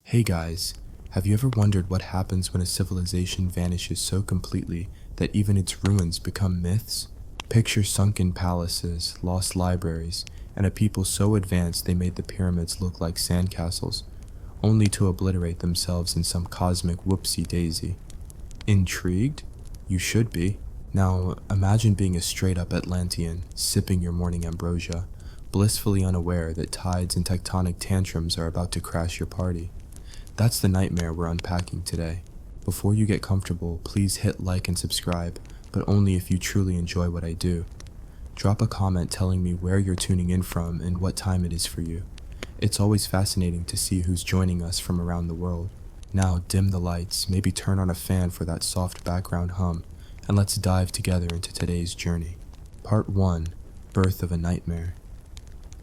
Hey guys, have you ever wondered what happens when a civilization vanishes so completely that even its ruins become myths? Picture sunken palaces, lost libraries, and a people so advanced they made the pyramids look like sandcastles, only to obliterate themselves in some cosmic whoopsie-daisy. Intrigued? You should be. Now, imagine being a straight-up Atlantean, sipping your morning ambrosia, blissfully unaware that tides and tectonic tantrums are about to crash your party. That's the nightmare we're unpacking today. Before you get comfortable, please hit like and subscribe, but only if you truly enjoy what I do. Drop a comment telling me where you're tuning in from and what time it is for you. It's always fascinating to see who's joining us from around the world. Now dim the lights, maybe turn on a fan for that soft background hum, and let's dive together into today's journey. Part 1: Birth of a Nightmare.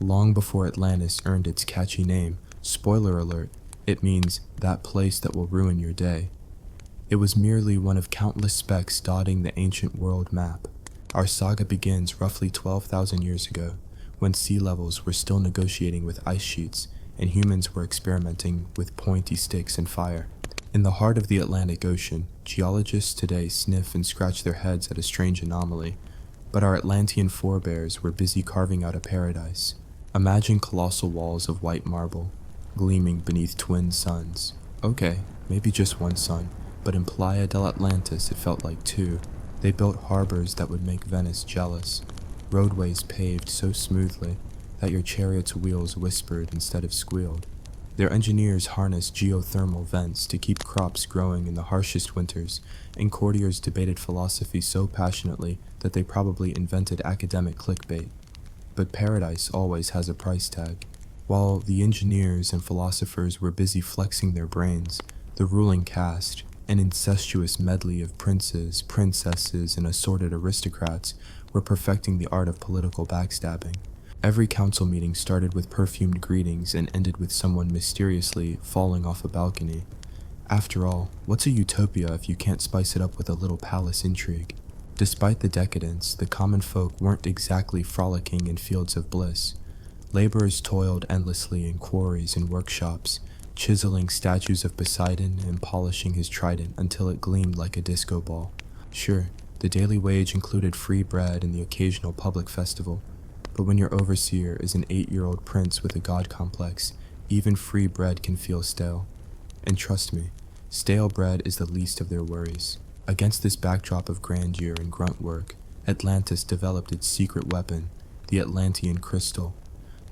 Long before Atlantis earned its catchy name, spoiler alert, it means that place that will ruin your day. It was merely one of countless specks dotting the ancient world map. Our saga begins roughly 12,000 years ago, when sea levels were still negotiating with ice sheets and humans were experimenting with pointy sticks and fire. In the heart of the Atlantic Ocean, geologists today sniff and scratch their heads at a strange anomaly, but our Atlantean forebears were busy carving out a paradise. Imagine colossal walls of white marble, gleaming beneath twin suns. Okay, maybe just one sun, but in Playa del Atlantis it felt like two. They built harbors that would make Venice jealous, roadways paved so smoothly that your chariot's wheels whispered instead of squealed. Their engineers harnessed geothermal vents to keep crops growing in the harshest winters, and courtiers debated philosophy so passionately that they probably invented academic clickbait. But paradise always has a price tag. While the engineers and philosophers were busy flexing their brains, the ruling caste, an incestuous medley of princes, princesses, and assorted aristocrats, were perfecting the art of political backstabbing. Every council meeting started with perfumed greetings and ended with someone mysteriously falling off a balcony. After all, what's a utopia if you can't spice it up with a little palace intrigue? Despite the decadence, the common folk weren't exactly frolicking in fields of bliss. Laborers toiled endlessly in quarries and workshops, chiseling statues of Poseidon and polishing his trident until it gleamed like a disco ball. Sure, the daily wage included free bread and the occasional public festival, but when your overseer is an 8-year-old prince with a god complex, even free bread can feel stale. And trust me, stale bread is the least of their worries. Against this backdrop of grandeur and grunt work, Atlantis developed its secret weapon, the Atlantean crystal.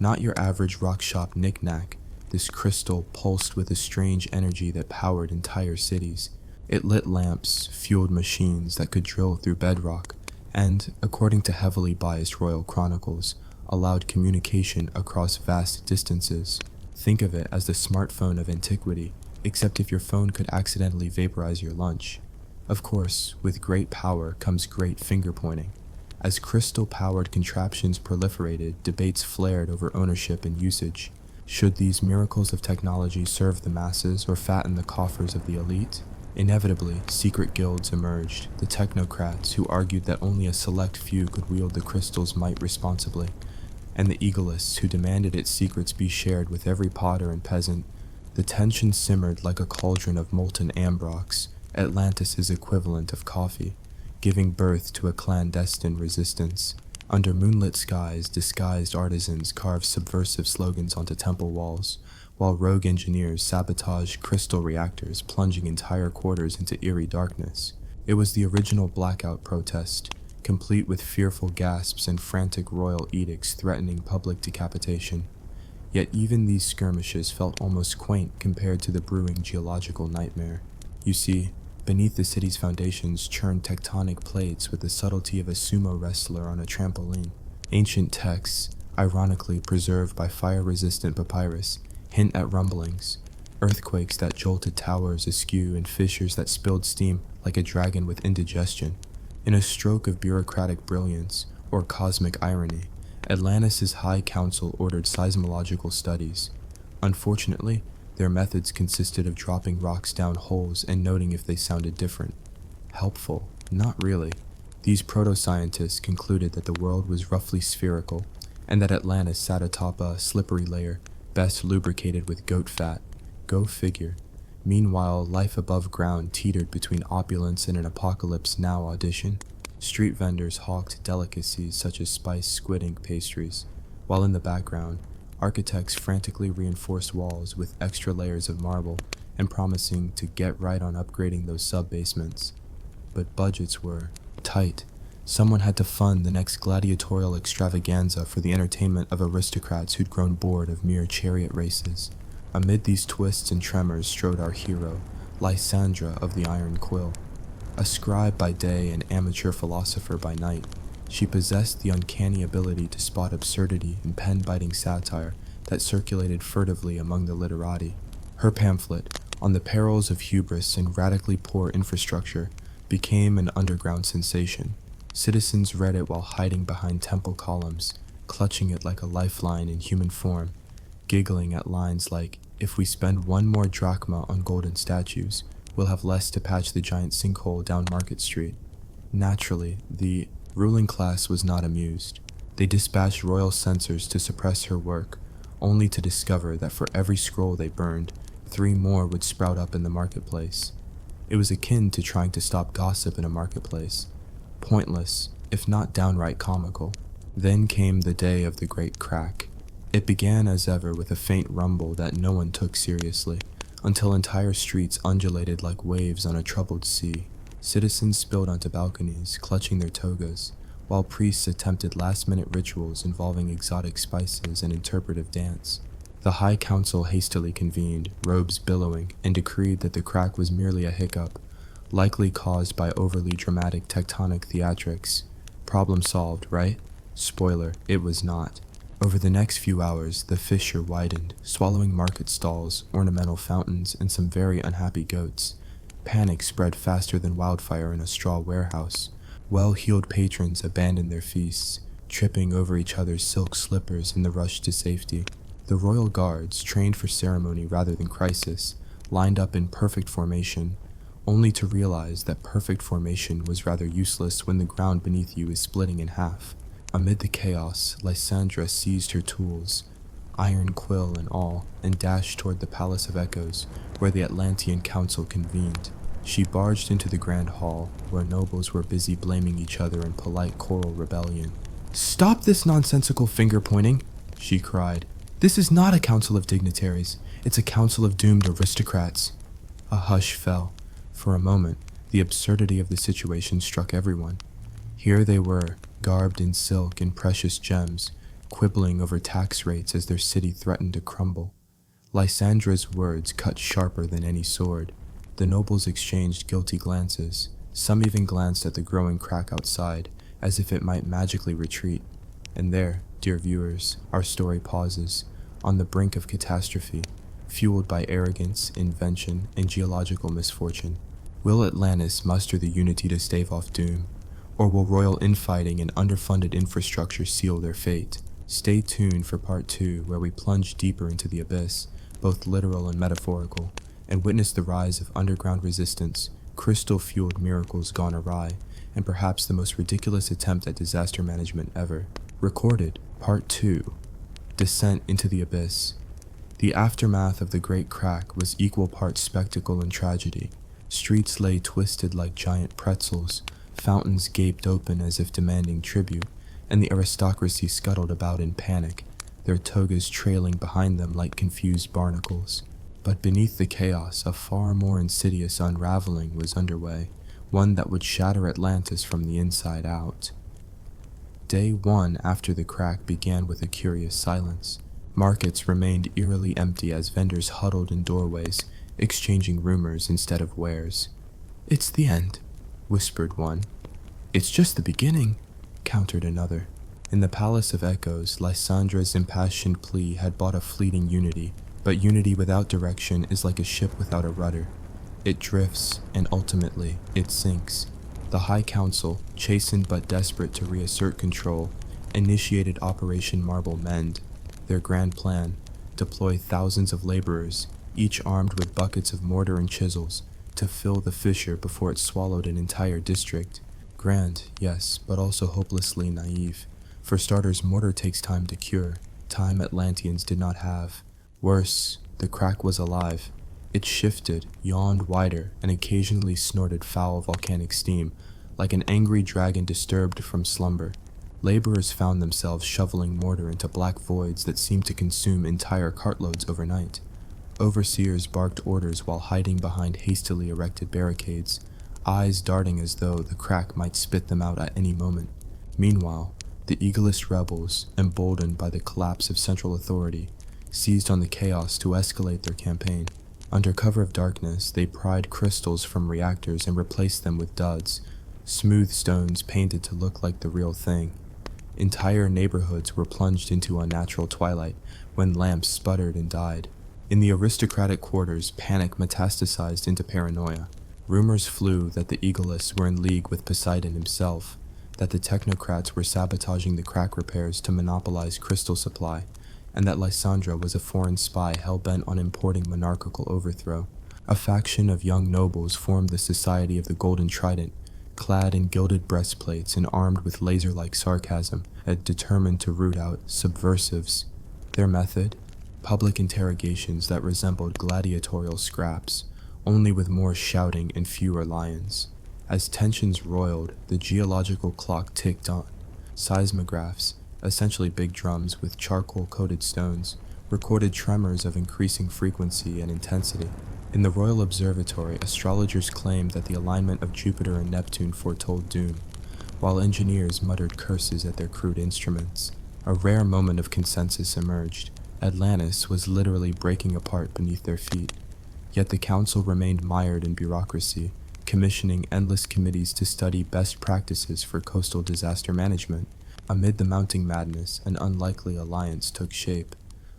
Not your average rock shop knick-knack, this crystal pulsed with a strange energy that powered entire cities. It lit lamps, fueled machines that could drill through bedrock, and, according to heavily biased royal chronicles, allowed communication across vast distances. Think of it as the smartphone of antiquity, except if your phone could accidentally vaporize your lunch. Of course, with great power comes great finger-pointing. As crystal-powered contraptions proliferated, debates flared over ownership and usage. Should these miracles of technology serve the masses or fatten the coffers of the elite? Inevitably, secret guilds emerged, the technocrats who argued that only a select few could wield the crystal's might responsibly, and the egoists who demanded its secrets be shared with every potter and peasant. The tension simmered like a cauldron of molten ambrox, Atlantis' equivalent of coffee, giving birth to a clandestine resistance. Under moonlit skies, disguised artisans carved subversive slogans onto temple walls, while rogue engineers sabotaged crystal reactors, plunging entire quarters into eerie darkness. It was the original blackout protest, complete with fearful gasps and frantic royal edicts threatening public decapitation. Yet even these skirmishes felt almost quaint compared to the brewing geological nightmare. You see, beneath the city's foundations churned tectonic plates with the subtlety of a sumo wrestler on a trampoline. Ancient texts, ironically preserved by fire-resistant papyrus, hint at rumblings, earthquakes that jolted towers askew and fissures that spilled steam like a dragon with indigestion. In a stroke of bureaucratic brilliance, or cosmic irony, Atlantis' High Council ordered seismological studies. Unfortunately, their methods consisted of dropping rocks down holes and noting if they sounded different. Helpful? Not really. These proto-scientists concluded that the world was roughly spherical, and that Atlantis sat atop a slippery layer, best lubricated with goat fat, Go figure. Meanwhile, life above ground teetered between opulence and an Apocalypse Now audition. Street vendors hawked delicacies such as spiced squid ink pastries, while in the background, architects frantically reinforced walls with extra layers of marble and promising to get right on upgrading those sub-basements. But budgets were tight. Someone had to fund the next gladiatorial extravaganza for the entertainment of aristocrats who'd grown bored of mere chariot races. Amid these twists and tremors strode our hero, Lysandra of the Iron Quill. A scribe by day and amateur philosopher by night, she possessed the uncanny ability to spot absurdity in pen-biting satire that circulated furtively among the literati. Her pamphlet, On the Perils of Hubris and Radically Poor Infrastructure, became an underground sensation. Citizens read it while hiding behind temple columns, clutching it like a lifeline in human form, giggling at lines like, "If we spend one more drachma on golden statues, we'll have less to patch the giant sinkhole down Market Street." Naturally, the ruling class was not amused. They dispatched royal censors to suppress her work, only to discover that for every scroll they burned, 3 more would sprout up in the marketplace. It was akin to trying to stop gossip in a marketplace. Pointless, if not downright comical. Then came the day of the great crack. It began as ever with a faint rumble that no one took seriously, until entire streets undulated like waves on a troubled sea. Citizens spilled onto balconies, clutching their togas, while priests attempted last-minute rituals involving exotic spices and interpretive dance. The High Council hastily convened, robes billowing, and decreed that the crack was merely a hiccup, likely caused by overly dramatic tectonic theatrics. Problem solved, right? Spoiler, it was not. Over the next few hours, the fissure widened, swallowing market stalls, ornamental fountains, and some very unhappy goats. Panic spread faster than wildfire in a straw warehouse. Well-heeled patrons abandoned their feasts, tripping over each other's silk slippers in the rush to safety. The royal guards, trained for ceremony rather than crisis, lined up in perfect formation, only to realize that perfect formation was rather useless when the ground beneath you is splitting in half. Amid the chaos, Lysandra seized her tools, iron quill and all, and dashed toward the Palace of Echoes, where the Atlantean Council convened. She barged into the grand hall, where nobles were busy blaming each other in polite choral rebellion. "Stop this nonsensical finger-pointing," she cried. "This is not a council of dignitaries. It's a council of doomed aristocrats." A hush fell. For a moment, the absurdity of the situation struck everyone. Here they were, garbed in silk and precious gems, quibbling over tax rates as their city threatened to crumble. Lysandra's words cut sharper than any sword. The nobles exchanged guilty glances. Some even glanced at the growing crack outside, as if it might magically retreat. And there, dear viewers, our story pauses, on the brink of catastrophe, fueled by arrogance, invention, and geological misfortune. Will Atlantis muster the unity to stave off doom? Or will royal infighting and underfunded infrastructure seal their fate? Stay tuned for part 2, where we plunge deeper into the abyss, both literal and metaphorical, and witness the rise of underground resistance, crystal-fueled miracles gone awry, and perhaps the most ridiculous attempt at disaster management ever. Recorded, part 2, Descent into the Abyss. The aftermath of the Great Crack was equal parts spectacle and tragedy. Streets lay twisted like giant pretzels, fountains gaped open as if demanding tribute, and the aristocracy scuttled about in panic, their togas trailing behind them like confused barnacles. But beneath the chaos, a far more insidious unraveling was underway, one that would shatter Atlantis from the inside out. Day 1 after the crack began with a curious silence. Markets remained eerily empty as vendors huddled in doorways, exchanging rumors instead of wares. "It's the end," whispered one. "It's just the beginning," countered another. In the Palace of Echoes, Lysandra's impassioned plea had bought a fleeting unity, but unity without direction is like a ship without a rudder. It drifts, and ultimately, it sinks. The High Council, chastened but desperate to reassert control, initiated Operation Marble Mend. Their grand plan: deploy thousands of laborers, each armed with buckets of mortar and chisels, to fill the fissure before it swallowed an entire district. Grand, yes, but also hopelessly naive. For starters, mortar takes time to cure, time Atlanteans did not have. Worse, the crack was alive. It shifted, yawned wider, and occasionally snorted foul volcanic steam, like an angry dragon disturbed from slumber. Laborers found themselves shoveling mortar into black voids that seemed to consume entire cartloads overnight. Overseers barked orders while hiding behind hastily erected barricades, eyes darting as though the crack might spit them out at any moment. Meanwhile, the egoist rebels, emboldened by the collapse of central authority, seized on the chaos to escalate their campaign. Under cover of darkness, they pried crystals from reactors and replaced them with duds, smooth stones painted to look like the real thing. Entire neighborhoods were plunged into unnatural twilight when lamps sputtered and died. In the aristocratic quarters, panic metastasized into paranoia. Rumors flew that the egoists were in league with Poseidon himself, that the technocrats were sabotaging the crack repairs to monopolize crystal supply, and that Lysandra was a foreign spy hell-bent on importing monarchical overthrow. A faction of young nobles formed the Society of the Golden Trident, clad in gilded breastplates and armed with laser-like sarcasm, and determined to root out subversives. Their method? Public interrogations that resembled gladiatorial scraps, only with more shouting and fewer lions. As tensions roiled, the geological clock ticked on. Seismographs, essentially big drums with charcoal-coated stones, recorded tremors of increasing frequency and intensity. In the Royal Observatory, astrologers claimed that the alignment of Jupiter and Neptune foretold doom, while engineers muttered curses at their crude instruments. A rare moment of consensus emerged. Atlantis was literally breaking apart beneath their feet. Yet the council remained mired in bureaucracy, commissioning endless committees to study best practices for coastal disaster management. Amid the mounting madness, an unlikely alliance took shape.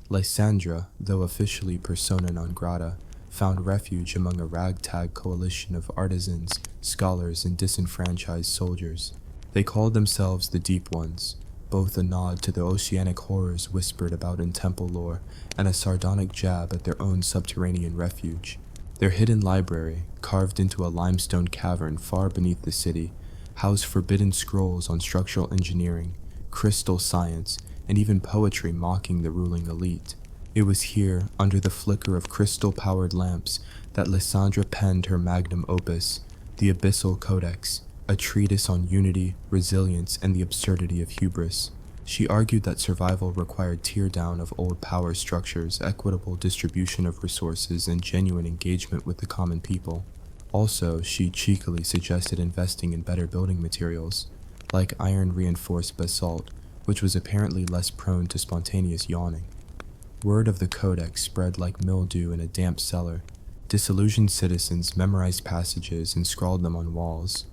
Lysandra, though officially persona non grata, found refuge among a ragtag coalition of artisans, scholars, and disenfranchised soldiers. They called themselves the Deep Ones, both a nod to the oceanic horrors whispered about in temple lore and a sardonic jab at their own subterranean refuge. Their hidden library, carved into a limestone cavern far beneath the city, housed forbidden scrolls on structural engineering, crystal science, and even poetry mocking the ruling elite. It was here, under the flicker of crystal-powered lamps, that Lysandra penned her magnum opus, the Abyssal Codex, a treatise on unity, resilience, and the absurdity of hubris. She argued that survival required teardown of old power structures, equitable distribution of resources, and genuine engagement with the common people. Also, she cheekily suggested investing in better building materials, like iron-reinforced basalt, which was apparently less prone to spontaneous yawning. Word of the codex spread like mildew in a damp cellar. Disillusioned citizens memorized passages and scrawled them on walls.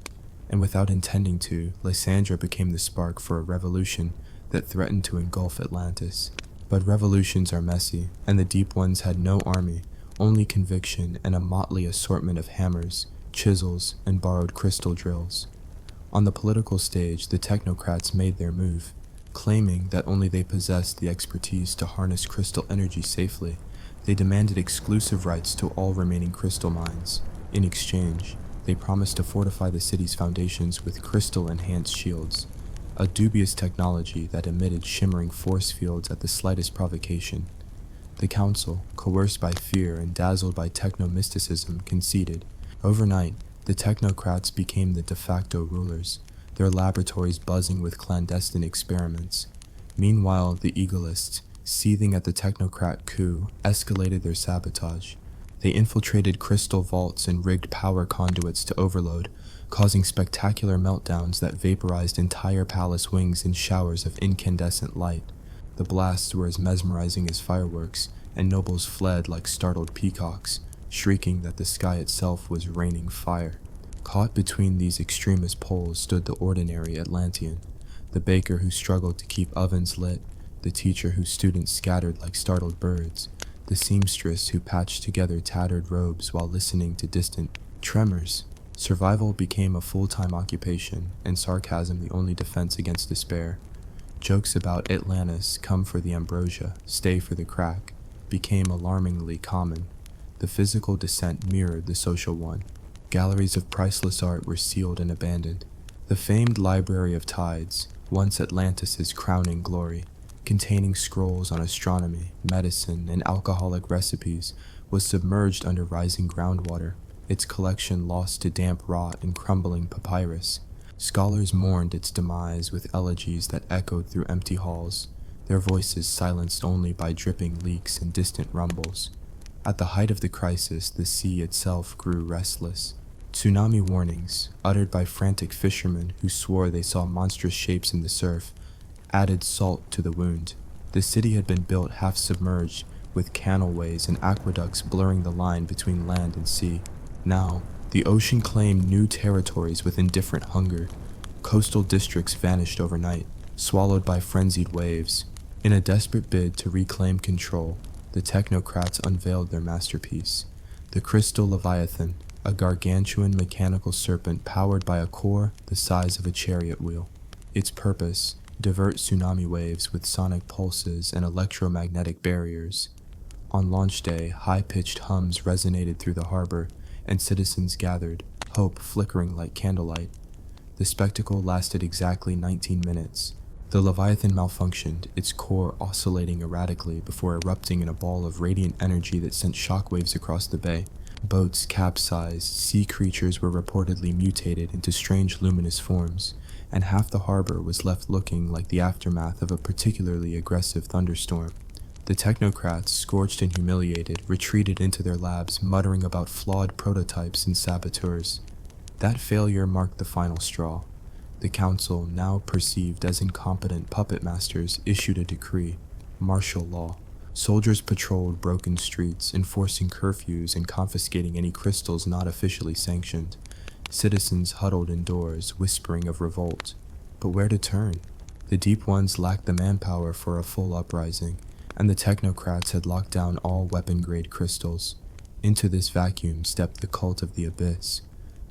And without intending to, Lysandra became the spark for a revolution that threatened to engulf Atlantis. But revolutions are messy, and the Deep Ones had no army, only conviction and a motley assortment of hammers, chisels, and borrowed crystal drills. On the political stage, the technocrats made their move, claiming that only they possessed the expertise to harness crystal energy safely. They demanded exclusive rights to all remaining crystal mines. In exchange, they promised to fortify the city's foundations with crystal-enhanced shields, a dubious technology that emitted shimmering force fields at the slightest provocation. The council, coerced by fear and dazzled by techno-mysticism, conceded. Overnight, the technocrats became the de facto rulers, their laboratories buzzing with clandestine experiments. Meanwhile, the egoists, seething at the technocrat coup, escalated their sabotage. They infiltrated crystal vaults and rigged power conduits to overload, causing spectacular meltdowns that vaporized entire palace wings in showers of incandescent light. The blasts were as mesmerizing as fireworks, and nobles fled like startled peacocks, shrieking that the sky itself was raining fire. Caught between these extremist poles stood the ordinary Atlantean, the baker who struggled to keep ovens lit, the teacher whose students scattered like startled birds, the seamstress who patched together tattered robes while listening to distant tremors. Survival became a full-time occupation, and sarcasm the only defense against despair. Jokes about Atlantis, come for the ambrosia, stay for the crack, became alarmingly common. The physical descent mirrored the social one. Galleries of priceless art were sealed and abandoned. The famed Library of Tides, once Atlantis' crowning glory, containing scrolls on astronomy, medicine, and alcoholic recipes, was submerged under rising groundwater, its collection lost to damp rot and crumbling papyrus. Scholars mourned its demise with elegies that echoed through empty halls, their voices silenced only by dripping leaks and distant rumbles. At the height of the crisis, the sea itself grew restless. Tsunami warnings, uttered by frantic fishermen who swore they saw monstrous shapes in the surf, added salt to the wound. The city had been built half submerged, with canalways and aqueducts blurring the line between land and sea. Now, the ocean claimed new territories with indifferent hunger. Coastal districts vanished overnight, swallowed by frenzied waves. In a desperate bid to reclaim control, the technocrats unveiled their masterpiece, the Crystal Leviathan, a gargantuan mechanical serpent powered by a core the size of a chariot wheel. Its purpose, divert tsunami waves with sonic pulses and electromagnetic barriers. On launch day, high-pitched hums resonated through the harbor, and citizens gathered, hope flickering like candlelight. The spectacle lasted exactly 19 minutes. The Leviathan malfunctioned, its core oscillating erratically before erupting in a ball of radiant energy that sent shockwaves across the bay. Boats capsized, sea creatures were reportedly mutated into strange luminous forms, and half the harbor was left looking like the aftermath of a particularly aggressive thunderstorm. The technocrats, scorched and humiliated, retreated into their labs, muttering about flawed prototypes and saboteurs. That failure marked the final straw. The council, now perceived as incompetent puppet masters, issued a decree, martial law. Soldiers patrolled broken streets, enforcing curfews and confiscating any crystals not officially sanctioned. Citizens huddled indoors, whispering of revolt. But where to turn? The Deep Ones lacked the manpower for a full uprising, and the technocrats had locked down all weapon-grade crystals. Into this vacuum stepped the cult of the Abyss,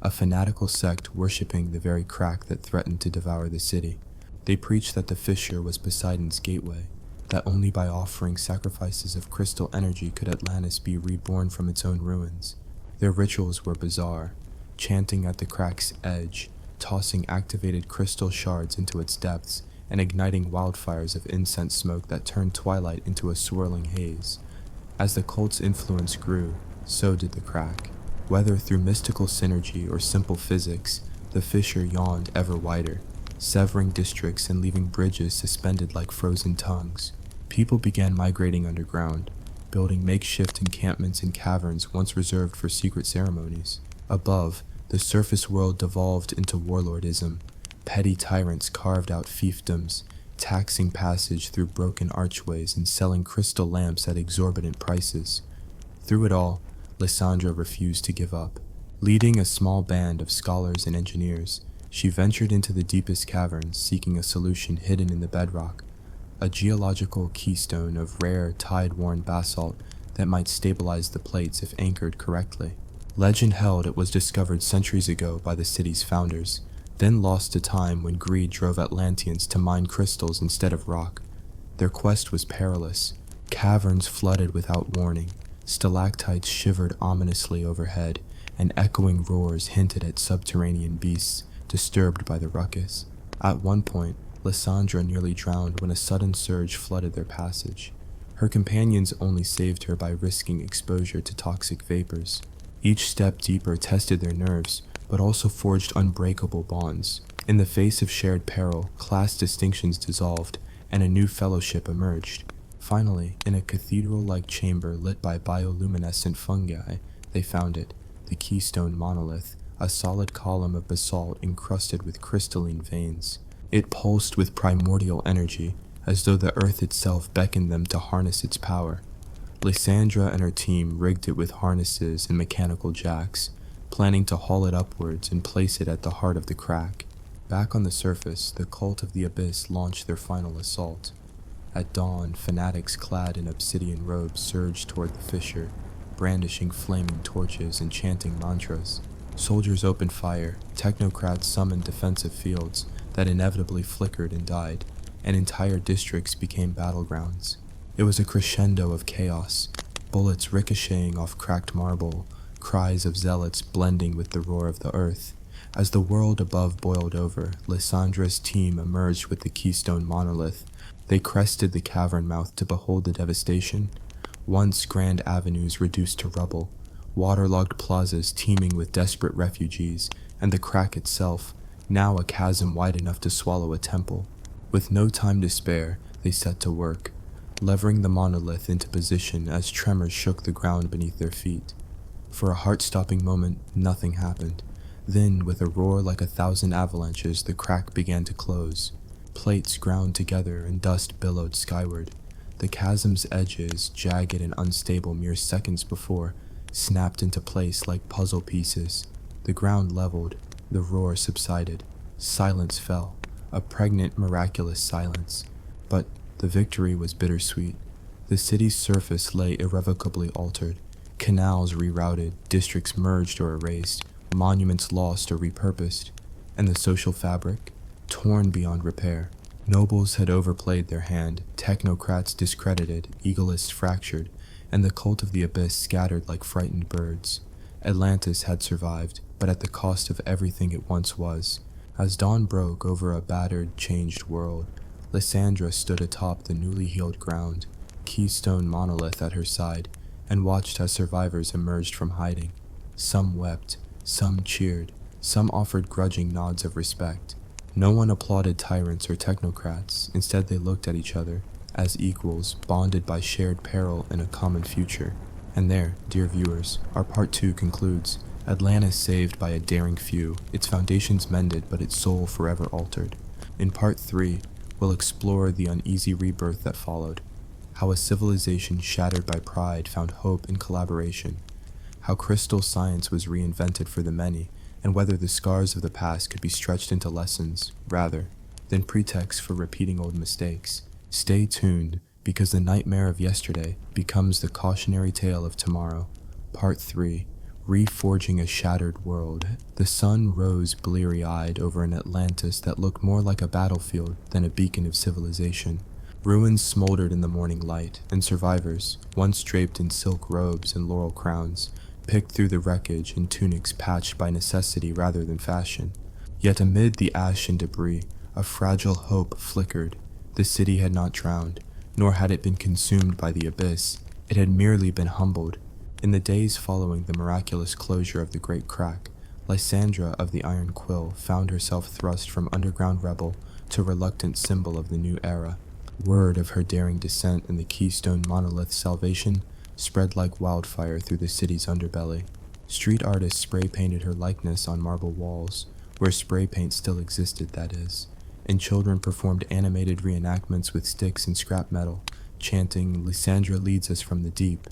a fanatical sect worshipping the very crack that threatened to devour the city. They preached that the fissure was Poseidon's gateway, that only by offering sacrifices of crystal energy could Atlantis be reborn from its own ruins. Their rituals were bizarre, chanting at the crack's edge, tossing activated crystal shards into its depths, and igniting wildfires of incense smoke that turned twilight into a swirling haze. As the cult's influence grew, so did the crack. Whether through mystical synergy or simple physics, the fissure yawned ever wider, severing districts and leaving bridges suspended like frozen tongues. People began migrating underground, building makeshift encampments in caverns once reserved for secret ceremonies. Above, the surface world devolved into warlordism. Petty tyrants carved out fiefdoms, taxing passage through broken archways and selling crystal lamps at exorbitant prices. Through it all, Lysandra refused to give up. Leading a small band of scholars and engineers, she ventured into the deepest caverns, seeking a solution hidden in the bedrock, a geological keystone of rare, tide-worn basalt that might stabilize the plates if anchored correctly. Legend held it was discovered centuries ago by the city's founders, then lost to time when greed drove Atlanteans to mine crystals instead of rock. Their quest was perilous. Caverns flooded without warning, stalactites shivered ominously overhead, and echoing roars hinted at subterranean beasts disturbed by the ruckus. At one point, Lysandra nearly drowned when a sudden surge flooded their passage. Her companions only saved her by risking exposure to toxic vapors. Each step deeper tested their nerves, but also forged unbreakable bonds. In the face of shared peril, class distinctions dissolved, and a new fellowship emerged. Finally, in a cathedral-like chamber lit by bioluminescent fungi, they found it, the Keystone Monolith, a solid column of basalt encrusted with crystalline veins. It pulsed with primordial energy, as though the earth itself beckoned them to harness its power. Lysandra and her team rigged it with harnesses and mechanical jacks, planning to haul it upwards and place it at the heart of the crack. Back on the surface, the cult of the Abyss launched their final assault. At dawn, fanatics clad in obsidian robes surged toward the fissure, brandishing flaming torches and chanting mantras. Soldiers opened fire, technocrats summoned defensive fields that inevitably flickered and died, and entire districts became battlegrounds. It was a crescendo of chaos, bullets ricocheting off cracked marble, cries of zealots blending with the roar of the earth. As the world above boiled over, Lysandra's team emerged with the Keystone Monolith. They crested the cavern mouth to behold the devastation. once grand avenues reduced to rubble, waterlogged plazas teeming with desperate refugees, and the crack itself, now a chasm wide enough to swallow a temple. With no time to spare, they set to work, levering the monolith into position as tremors shook the ground beneath their feet. For a heart-stopping moment, nothing happened. Then, with a roar like 1,000 avalanches, the crack began to close. Plates ground together and dust billowed skyward. The chasm's edges, jagged and unstable mere seconds before, snapped into place like puzzle pieces. The ground leveled. The roar subsided. Silence fell. A pregnant, miraculous silence. But the victory was bittersweet. The city's surface lay irrevocably altered. Canals rerouted, districts merged or erased, monuments lost or repurposed, and the social fabric, torn beyond repair. Nobles had overplayed their hand, technocrats discredited, egoists fractured, and the cult of the abyss scattered like frightened birds. Atlantis had survived, but at the cost of everything it once was. As dawn broke over a battered, changed world, Lysandra stood atop the newly healed ground, keystone monolith at her side, and watched as survivors emerged from hiding. Some wept, some cheered, some offered grudging nods of respect. No one applauded tyrants or technocrats. Instead, they looked at each other as equals, bonded by shared peril in a common future. And there, dear viewers, our part 2 concludes. Atlantis saved by a daring few, its foundations mended but its soul forever altered. In part 3, we'll explore the uneasy rebirth that followed. How a civilization shattered by pride found hope in collaboration. How crystal science was reinvented for the many, and whether the scars of the past could be stretched into lessons, rather than pretexts for repeating old mistakes. Stay tuned, because the nightmare of yesterday becomes the cautionary tale of tomorrow. Part 3, Reforging a Shattered World. The sun rose bleary-eyed over an Atlantis that looked more like a battlefield than a beacon of civilization. Ruins smoldered in the morning light, and survivors, once draped in silk robes and laurel crowns, picked through the wreckage in tunics patched by necessity rather than fashion. Yet amid the ash and debris, a fragile hope flickered. The city had not drowned, nor had it been consumed by the abyss. It had merely been humbled. In the days following the miraculous closure of the Great Crack, Lysandra of the Iron Quill found herself thrust from underground rebel to reluctant symbol of the new era. Word of her daring descent in the keystone monolith's salvation spread like wildfire through the city's underbelly. Street artists spray-painted her likeness on marble walls, where spray paint still existed, that is, and children performed animated reenactments with sticks and scrap metal, chanting, "Lysandra leads us from the deep."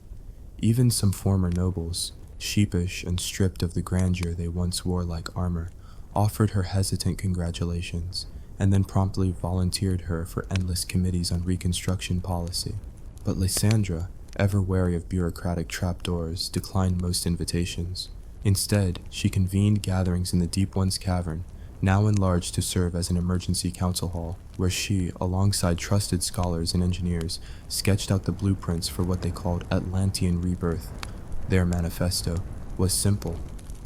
Even some former nobles, sheepish and stripped of the grandeur they once wore like armor, offered her hesitant congratulations, and then promptly volunteered her for endless committees on reconstruction policy. But Lysandra, ever wary of bureaucratic trapdoors, declined most invitations. Instead, she convened gatherings in the Deep One's cavern, now enlarged to serve as an emergency council hall, where she, alongside trusted scholars and engineers, sketched out the blueprints for what they called Atlantean rebirth. Their manifesto was simple: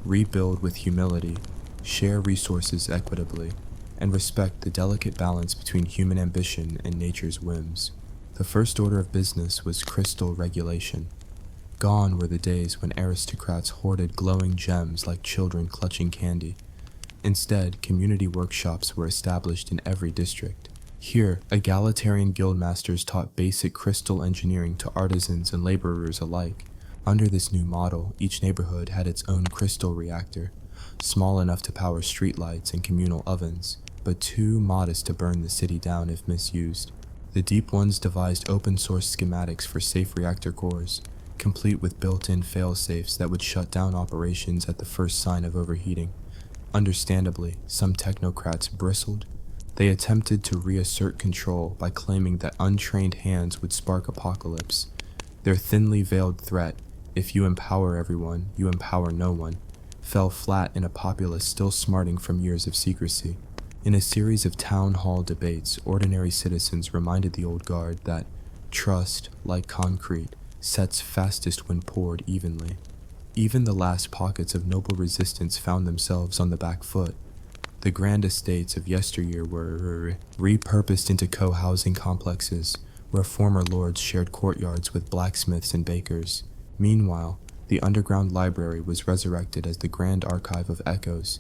rebuild with humility, share resources equitably, and respect the delicate balance between human ambition and nature's whims. The first order of business was crystal regulation. Gone were the days when aristocrats hoarded glowing gems like children clutching candy. Instead, community workshops were established in every district. Here, egalitarian guildmasters taught basic crystal engineering to artisans and laborers alike. Under this new model, each neighborhood had its own crystal reactor, small enough to power streetlights and communal ovens, but too modest to burn the city down if misused. The Deep Ones devised open-source schematics for safe reactor cores, complete with built-in fail-safes that would shut down operations at the first sign of overheating. Understandably, some technocrats bristled. They attempted to reassert control by claiming that untrained hands would spark apocalypse. Their thinly veiled threat, "If you empower everyone, you empower no one," fell flat in a populace still smarting from years of secrecy. In a series of town hall debates, ordinary citizens reminded the old guard that trust, like concrete, sets fastest when poured evenly. Even the last pockets of noble resistance found themselves on the back foot. The grand estates of yesteryear were repurposed into co-housing complexes, where former lords shared courtyards with blacksmiths and bakers. Meanwhile, the underground library was resurrected as the grand archive of echoes,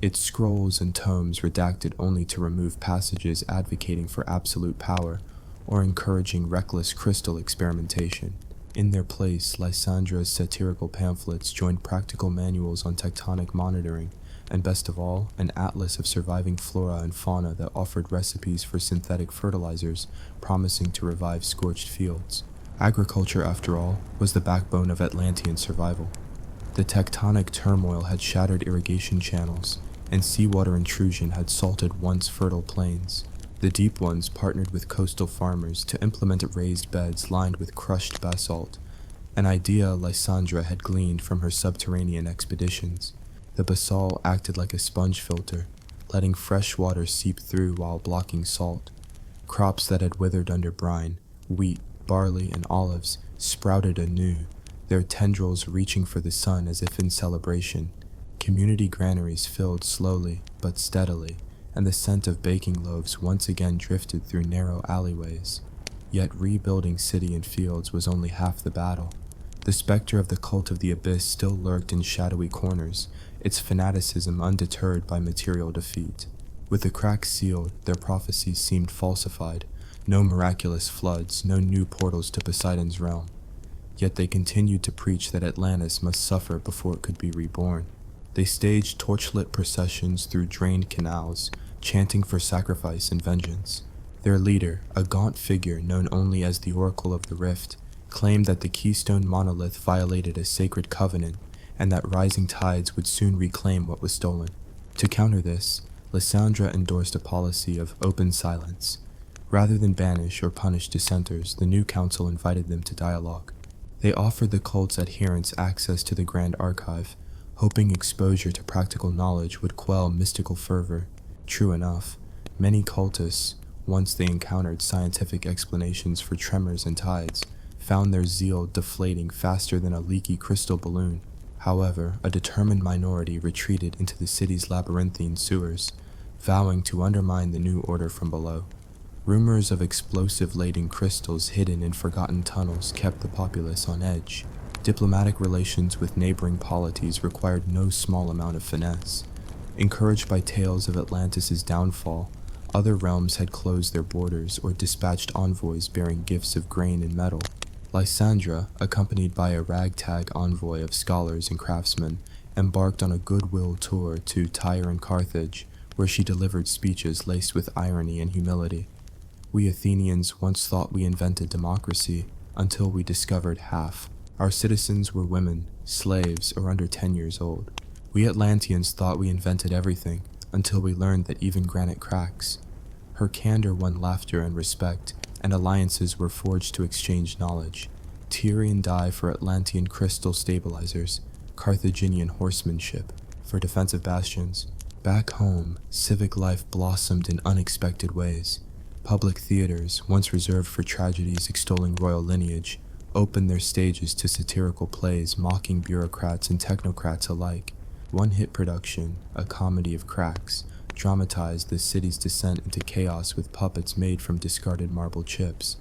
its scrolls and tomes redacted only to remove passages advocating for absolute power or encouraging reckless crystal experimentation. In their place, Lysandra's satirical pamphlets joined practical manuals on tectonic monitoring, and best of all, an atlas of surviving flora and fauna that offered recipes for synthetic fertilizers promising to revive scorched fields. Agriculture, after all, was the backbone of Atlantean survival. The tectonic turmoil had shattered irrigation channels, and seawater intrusion had salted once fertile plains. The deep ones partnered with coastal farmers to implement raised beds lined with crushed basalt, an idea Lysandra had gleaned from her subterranean expeditions. The basalt acted like a sponge filter, letting fresh water seep through while blocking salt. Crops that had withered under brine, wheat, barley, and olives, sprouted anew, their tendrils reaching for the sun as if in celebration. Community granaries filled slowly but steadily, and the scent of baking loaves once again drifted through narrow alleyways. Yet rebuilding city and fields was only half the battle. The specter of the cult of the abyss still lurked in shadowy corners, its fanaticism undeterred by material defeat. With the cracks sealed, their prophecies seemed falsified. No miraculous floods, no new portals to Poseidon's realm. Yet they continued to preach that Atlantis must suffer before it could be reborn. They staged torchlit processions through drained canals, chanting for sacrifice and vengeance. Their leader, a gaunt figure known only as the Oracle of the Rift, claimed that the Keystone Monolith violated a sacred covenant, and that rising tides would soon reclaim what was stolen. To counter this, Lysandra endorsed a policy of open silence. Rather than banish or punish dissenters, the new council invited them to dialogue. They offered the cult's adherents access to the Grand Archive, hoping exposure to practical knowledge would quell mystical fervor. True enough, many cultists, once they encountered scientific explanations for tremors and tides, found their zeal deflating faster than a leaky crystal balloon. However, a determined minority retreated into the city's labyrinthine sewers, vowing to undermine the new order from below. Rumors of explosive-laden crystals hidden in forgotten tunnels kept the populace on edge. Diplomatic relations with neighboring polities required no small amount of finesse. Encouraged by tales of Atlantis' downfall, other realms had closed their borders or dispatched envoys bearing gifts of grain and metal. Lysandra, accompanied by a ragtag envoy of scholars and craftsmen, embarked on a goodwill tour to Tyre and Carthage, where she delivered speeches laced with irony and humility. We Athenians once thought we invented democracy, until we discovered half. Our citizens were women, slaves, or under 10 years old. We Atlanteans thought we invented everything, until we learned that even granite cracks. Her candor won laughter and respect, and alliances were forged to exchange knowledge. Tyrian dye for Atlantean crystal stabilizers, Carthaginian horsemanship for defensive bastions. Back home, civic life blossomed in unexpected ways. Public theaters, once reserved for tragedies extolling royal lineage, opened their stages to satirical plays mocking bureaucrats and technocrats alike. One hit production, a comedy of cracks, dramatized the city's descent into chaos with puppets made from discarded marble chips.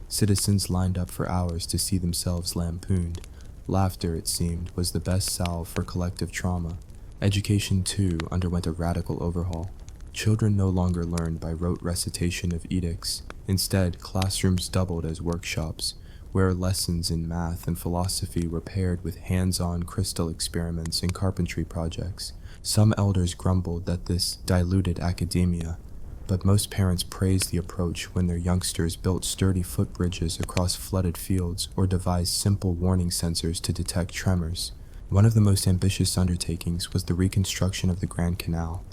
Citizens lined up for hours to see themselves lampooned. Laughter, it seemed, was the best salve for collective trauma. Education, too, underwent a radical overhaul. Children no longer learned by rote recitation of edicts. Instead, classrooms doubled as workshops, where lessons in math and philosophy were paired with hands-on crystal experiments and carpentry projects. Some elders grumbled that this diluted academia, but most parents praised the approach when their youngsters built sturdy footbridges across flooded fields or devised simple warning sensors to detect tremors. One of the most ambitious undertakings was the reconstruction of the Grand Canal,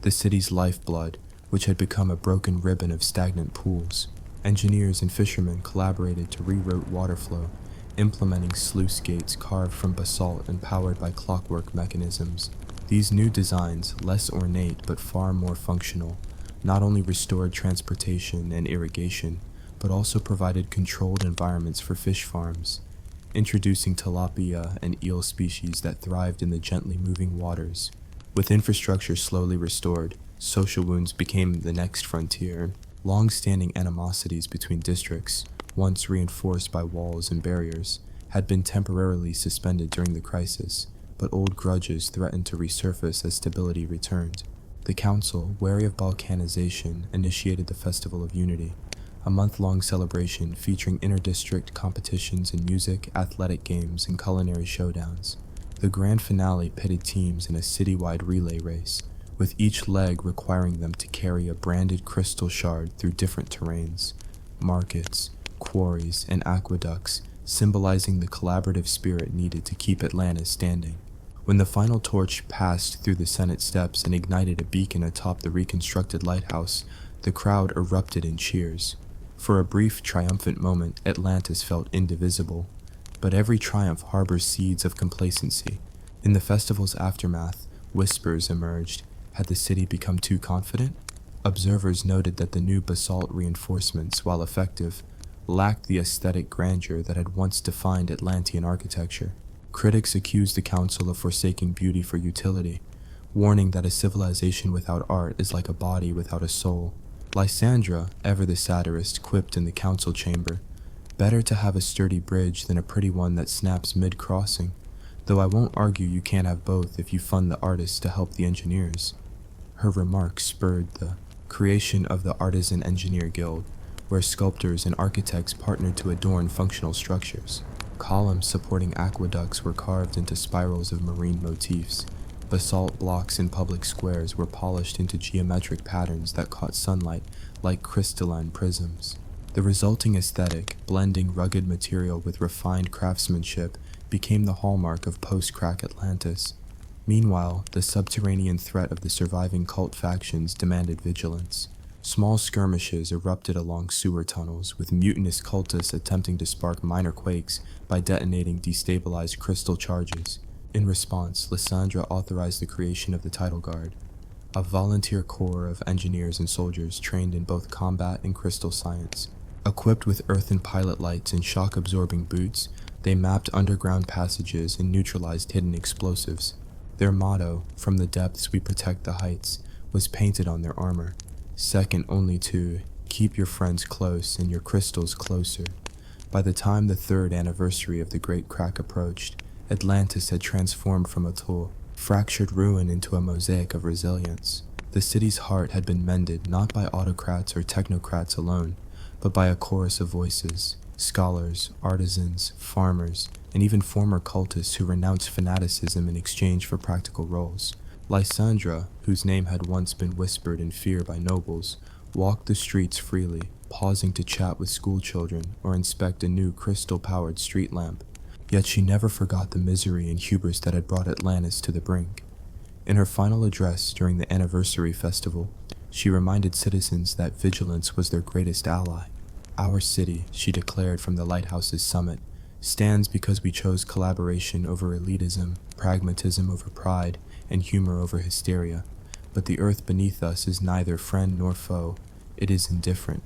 the city's lifeblood, which had become a broken ribbon of stagnant pools. Engineers and fishermen collaborated to reroute water flow, implementing sluice gates carved from basalt and powered by clockwork mechanisms. These new designs, less ornate but far more functional, not only restored transportation and irrigation, but also provided controlled environments for fish farms, introducing tilapia and eel species that thrived in the gently moving waters. With infrastructure slowly restored, social wounds became the next frontier. Long-standing animosities between districts, once reinforced by walls and barriers, had been temporarily suspended during the crisis, but old grudges threatened to resurface as stability returned. The council, wary of balkanization, initiated the Festival of Unity, a month-long celebration featuring inter-district competitions in music, athletic games, and culinary showdowns. The grand finale pitted teams in a citywide relay race, with each leg requiring them to carry a branded crystal shard through different terrains, markets, quarries, and aqueducts, symbolizing the collaborative spirit needed to keep Atlantis standing. When the final torch passed through the Senate steps and ignited a beacon atop the reconstructed lighthouse, the crowd erupted in cheers. For a brief, triumphant moment, Atlantis felt indivisible, but every triumph harbors seeds of complacency. In the festival's aftermath, whispers emerged. Had the city become too confident? Observers noted that the new basalt reinforcements, while effective, lacked the aesthetic grandeur that had once defined Atlantean architecture. Critics accused the council of forsaking beauty for utility, warning that a civilization without art is like a body without a soul. Lysandra, ever the satirist, quipped in the council chamber, "Better to have a sturdy bridge than a pretty one that snaps mid-crossing, though I won't argue you can't have both if you fund the artists to help the engineers." Her remarks spurred the creation of the Artisan Engineer Guild, where sculptors and architects partnered to adorn functional structures. Columns supporting aqueducts were carved into spirals of marine motifs. Basalt blocks in public squares were polished into geometric patterns that caught sunlight like crystalline prisms. The resulting aesthetic, blending rugged material with refined craftsmanship, became the hallmark of post-crack Atlantis. Meanwhile, the subterranean threat of the surviving cult factions demanded vigilance. Small skirmishes erupted along sewer tunnels, with mutinous cultists attempting to spark minor quakes by detonating destabilized crystal charges. In response, Lysandra authorized the creation of the Title Guard, a volunteer corps of engineers and soldiers trained in both combat and crystal science. Equipped with earthen pilot lights and shock-absorbing boots, they mapped underground passages and neutralized hidden explosives. Their motto, "From the depths we protect the heights," was painted on their armor, second only to "Keep your friends close and your crystals closer." By the time the third anniversary of the Great Crack approached, Atlantis had transformed from a fractured ruin into a mosaic of resilience. The city's heart had been mended not by autocrats or technocrats alone, but by a chorus of voices, scholars, artisans, farmers, and even former cultists who renounced fanaticism in exchange for practical roles. Lysandra, whose name had once been whispered in fear by nobles, walked the streets freely, pausing to chat with schoolchildren or inspect a new crystal-powered street lamp. Yet she never forgot the misery and hubris that had brought Atlantis to the brink. In her final address during the anniversary festival, she reminded citizens that vigilance was their greatest ally. "Our city," she declared from the lighthouse's summit, "stands because we chose collaboration over elitism, pragmatism over pride, and humor over hysteria. But the earth beneath us is neither friend nor foe. It is indifferent.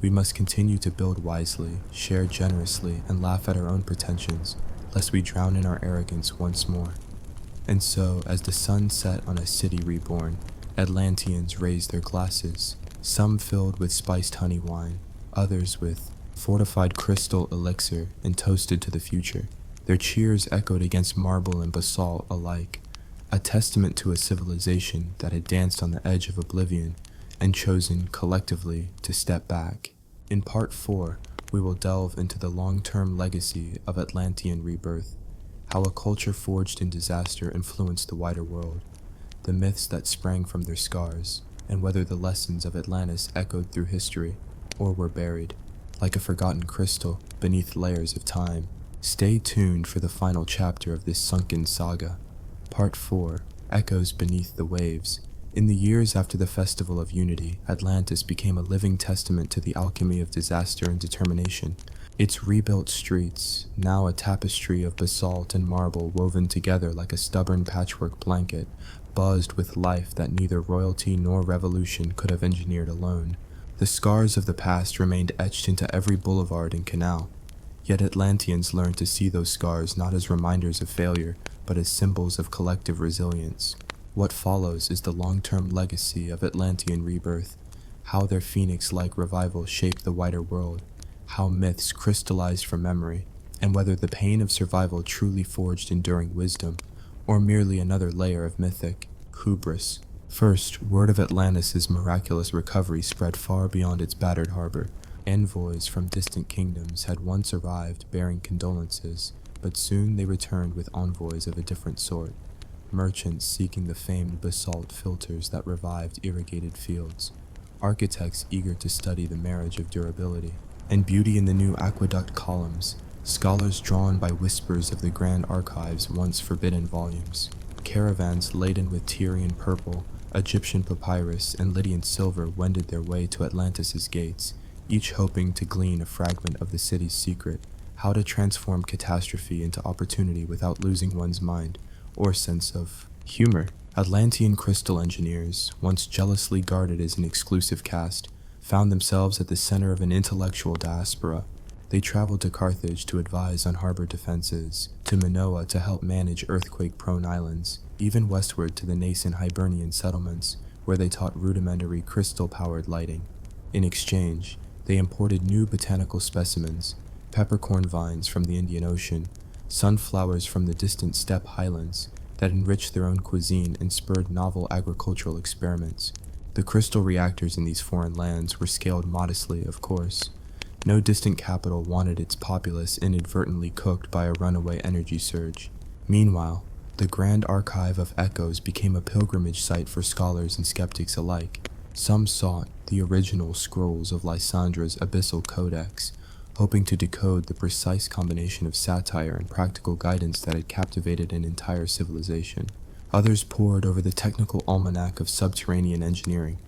We must continue to build wisely, share generously, and laugh at our own pretensions, lest we drown in our arrogance once more." And so, as the sun set on a city reborn, Atlanteans raised their glasses, some filled with spiced honey wine, others with fortified crystal elixir, and toasted to the future. Their cheers echoed against marble and basalt alike, a testament to a civilization that had danced on the edge of oblivion and chosen collectively to step back. In Part 4, we will delve into the long-term legacy of Atlantean rebirth, how a culture forged in disaster influenced the wider world, the myths that sprang from their scars, and whether the lessons of Atlantis echoed through history or were buried, like a forgotten crystal, beneath layers of time. Stay tuned for the final chapter of this sunken saga. Part 4, Echoes Beneath the Waves. In the years after the Festival of Unity, Atlantis became a living testament to the alchemy of disaster and determination. Its rebuilt streets, now a tapestry of basalt and marble woven together like a stubborn patchwork blanket, buzzed with life that neither royalty nor revolution could have engineered alone. The scars of the past remained etched into every boulevard and canal. Yet Atlanteans learned to see those scars not as reminders of failure, but as symbols of collective resilience. What follows is the long-term legacy of Atlantean rebirth, how their phoenix-like revival shaped the wider world, how myths crystallized from memory, and whether the pain of survival truly forged enduring wisdom, or merely another layer of mythic hubris. First, word of Atlantis' miraculous recovery spread far beyond its battered harbor. Envoys from distant kingdoms had once arrived bearing condolences, but soon they returned with envoys of a different sort. Merchants seeking the famed basalt filters that revived irrigated fields, architects eager to study the marriage of durability and beauty in the new aqueduct columns, scholars drawn by whispers of the grand archive's once forbidden volumes, caravans laden with Tyrian purple, Egyptian papyrus, and Lydian silver wended their way to Atlantis' gates, each hoping to glean a fragment of the city's secret, how to transform catastrophe into opportunity without losing one's mind or sense of humor. Atlantean crystal engineers, once jealously guarded as an exclusive caste, found themselves at the center of an intellectual diaspora. They traveled to Carthage to advise on harbor defenses, to Minoa to help manage earthquake-prone islands, even westward to the nascent Hibernian settlements, where they taught rudimentary crystal-powered lighting. In exchange, they imported new botanical specimens, peppercorn vines from the Indian Ocean, sunflowers from the distant steppe highlands, that enriched their own cuisine and spurred novel agricultural experiments. The crystal reactors in these foreign lands were scaled modestly, of course. No distant capital wanted its populace inadvertently cooked by a runaway energy surge. Meanwhile, the Grand Archive of Echoes became a pilgrimage site for scholars and skeptics alike. Some sought the original scrolls of Lysandra's Abyssal Codex, hoping to decode the precise combination of satire and practical guidance that had captivated an entire civilization. Others pored over the technical almanac of subterranean engineering,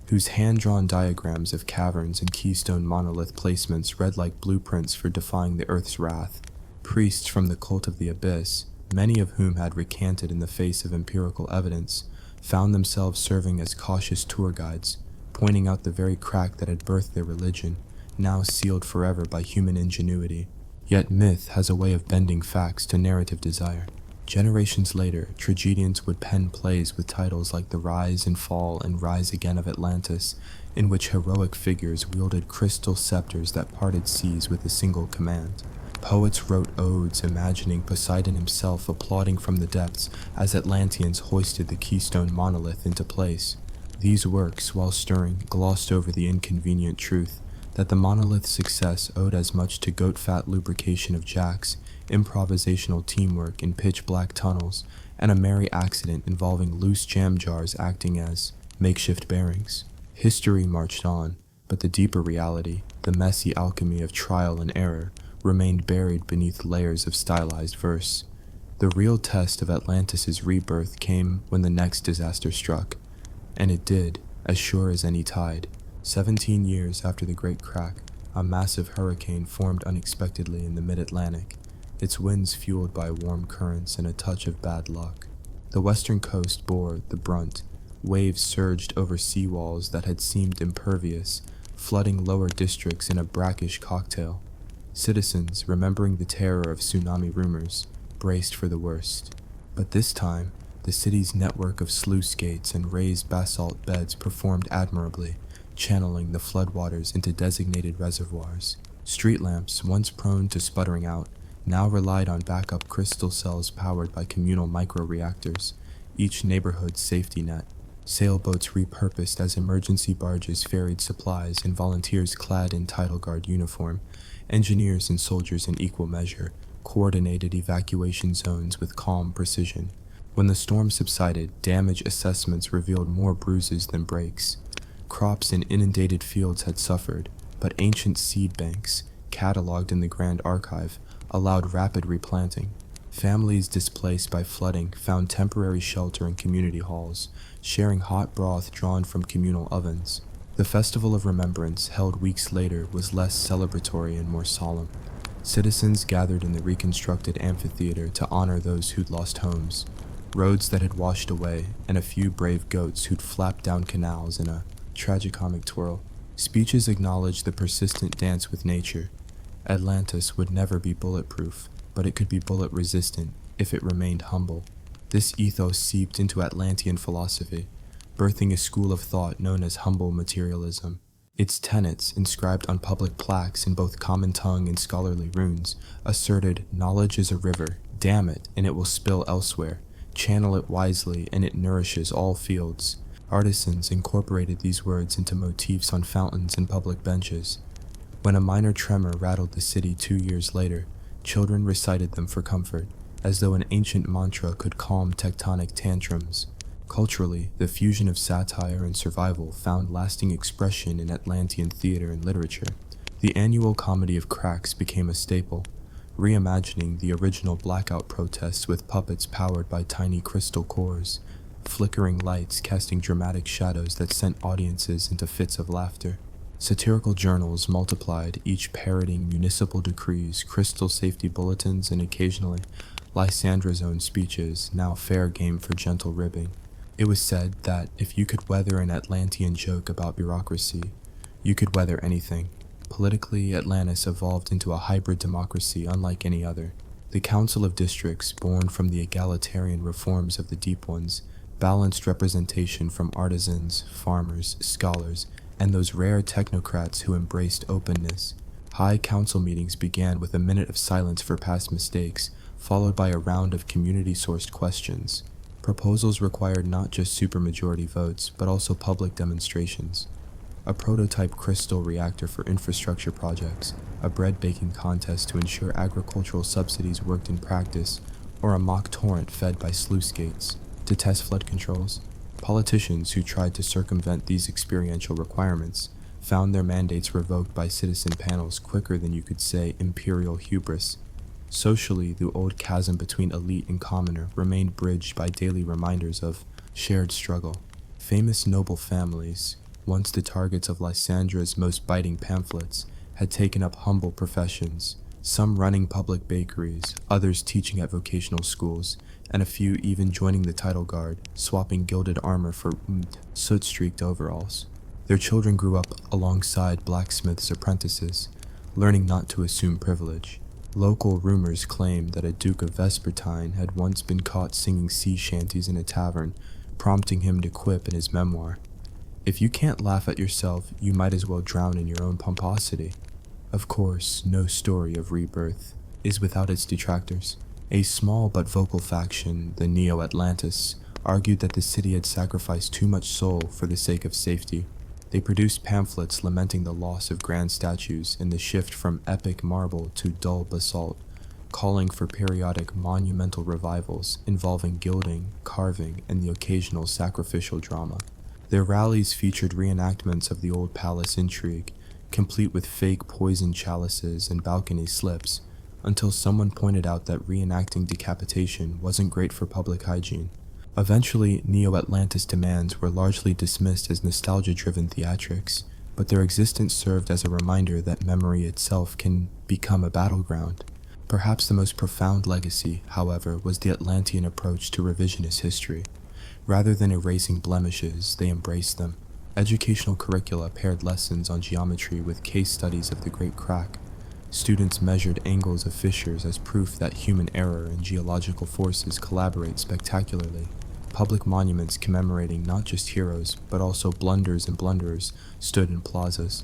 whose hand-drawn diagrams of caverns and keystone monolith placements read like blueprints for defying the Earth's wrath. Priests from the cult of the Abyss, many of whom had recanted in the face of empirical evidence, found themselves serving as cautious tour guides, pointing out the very crack that had birthed their religion, now sealed forever by human ingenuity. Yet myth has a way of bending facts to narrative desire. Generations later, tragedians would pen plays with titles like The Rise and Fall and Rise Again of Atlantis, in which heroic figures wielded crystal scepters that parted seas with a single command. Poets wrote odes imagining Poseidon himself applauding from the depths as Atlanteans hoisted the keystone monolith into place. These works, while stirring, glossed over the inconvenient truth that the monolith's success owed as much to goat-fat lubrication of jacks, improvisational teamwork in pitch-black tunnels, and a merry accident involving loose jam jars acting as makeshift bearings. History marched on, but the deeper reality, the messy alchemy of trial and error, remained buried beneath layers of stylized verse. The real test of Atlantis' rebirth came when the next disaster struck, and it did, as sure as any tide. 17 years after the Great Crack, a massive hurricane formed unexpectedly in the mid-Atlantic, its winds fueled by warm currents and a touch of bad luck. The western coast bore the brunt. Waves surged over seawalls that had seemed impervious, flooding lower districts in a brackish cocktail. Citizens, remembering the terror of tsunami rumors, braced for the worst. But this time, the city's network of sluice gates and raised basalt beds performed admirably, channeling the floodwaters into designated reservoirs. Street lamps, once prone to sputtering out, now relied on backup crystal cells powered by communal microreactors, each neighborhood's safety net. Sailboats repurposed as emergency barges ferried supplies, and volunteers clad in title guard uniform, engineers and soldiers in equal measure, coordinated evacuation zones with calm precision. When the storm subsided, damage assessments revealed more bruises than breaks. Crops in inundated fields had suffered, but ancient seed banks, cataloged in the Grand Archive, allowed rapid replanting. Families displaced by flooding found temporary shelter in community halls, sharing hot broth drawn from communal ovens. The Festival of Remembrance, held weeks later, was less celebratory and more solemn. Citizens gathered in the reconstructed amphitheater to honor those who'd lost homes, roads that had washed away, and a few brave goats who'd flapped down canals in a tragicomic twirl. Speeches acknowledged the persistent dance with nature. Atlantis would never be bulletproof, but it could be bullet-resistant if it remained humble. This ethos seeped into Atlantean philosophy. birthing a school of thought known as humble materialism. Its tenets, inscribed on public plaques in both common tongue and scholarly runes, asserted, "Knowledge is a river, dam it, and it will spill elsewhere. Channel it wisely, and it nourishes all fields." Artisans incorporated these words into motifs on fountains and public benches. When a minor tremor rattled the city 2 years later, children recited them for comfort, as though an ancient mantra could calm tectonic tantrums. Culturally, the fusion of satire and survival found lasting expression in Atlantean theater and literature. The annual comedy of cracks became a staple, reimagining the original blackout protests with puppets powered by tiny crystal cores, flickering lights casting dramatic shadows that sent audiences into fits of laughter. Satirical journals multiplied, each parroting municipal decrees, crystal safety bulletins, and occasionally Lysandra's own speeches, now fair game for gentle ribbing. It was said that if you could weather an Atlantean joke about bureaucracy, you could weather anything. Politically, Atlantis evolved into a hybrid democracy unlike any other. The Council of Districts, born from the egalitarian reforms of the Deep Ones, balanced representation from artisans, farmers, scholars, and those rare technocrats who embraced openness. High council meetings began with a minute of silence for past mistakes, followed by a round of community-sourced questions. Proposals required not just supermajority votes, but also public demonstrations. A prototype crystal reactor for infrastructure projects, a bread-baking contest to ensure agricultural subsidies worked in practice, or a mock torrent fed by sluice gates to test flood controls. Politicians who tried to circumvent these experiential requirements found their mandates revoked by citizen panels quicker than you could say imperial hubris. Socially, the old chasm between elite and commoner remained bridged by daily reminders of shared struggle. Famous noble families, once the targets of Lysandra's most biting pamphlets, had taken up humble professions, some running public bakeries, others teaching at vocational schools, and a few even joining the title guard, swapping gilded armor for soot-streaked overalls. Their children grew up alongside blacksmiths' apprentices, learning not to assume privilege. Local rumors claimed that a Duke of Vespertine had once been caught singing sea shanties in a tavern, prompting him to quip in his memoir, "If you can't laugh at yourself, you might as well drown in your own pomposity." Of course, no story of rebirth is without its detractors. A small but vocal faction, the Neo-Atlantis, argued that the city had sacrificed too much soul for the sake of safety. They produced pamphlets lamenting the loss of grand statues and the shift from epic marble to dull basalt, calling for periodic monumental revivals involving gilding, carving, and the occasional sacrificial drama. Their rallies featured reenactments of the old palace intrigue, complete with fake poison chalices and balcony slips, until someone pointed out that reenacting decapitation wasn't great for public hygiene. Eventually, Neo-Atlantis demands were largely dismissed as nostalgia-driven theatrics, but their existence served as a reminder that memory itself can become a battleground. Perhaps the most profound legacy, however, was the Atlantean approach to revisionist history. Rather than erasing blemishes, they embraced them. Educational curricula paired lessons on geometry with case studies of the Great Crack. Students measured angles of fissures as proof that human error and geological forces collaborate spectacularly. Public monuments commemorating not just heroes, but also blunders and blunderers stood in plazas,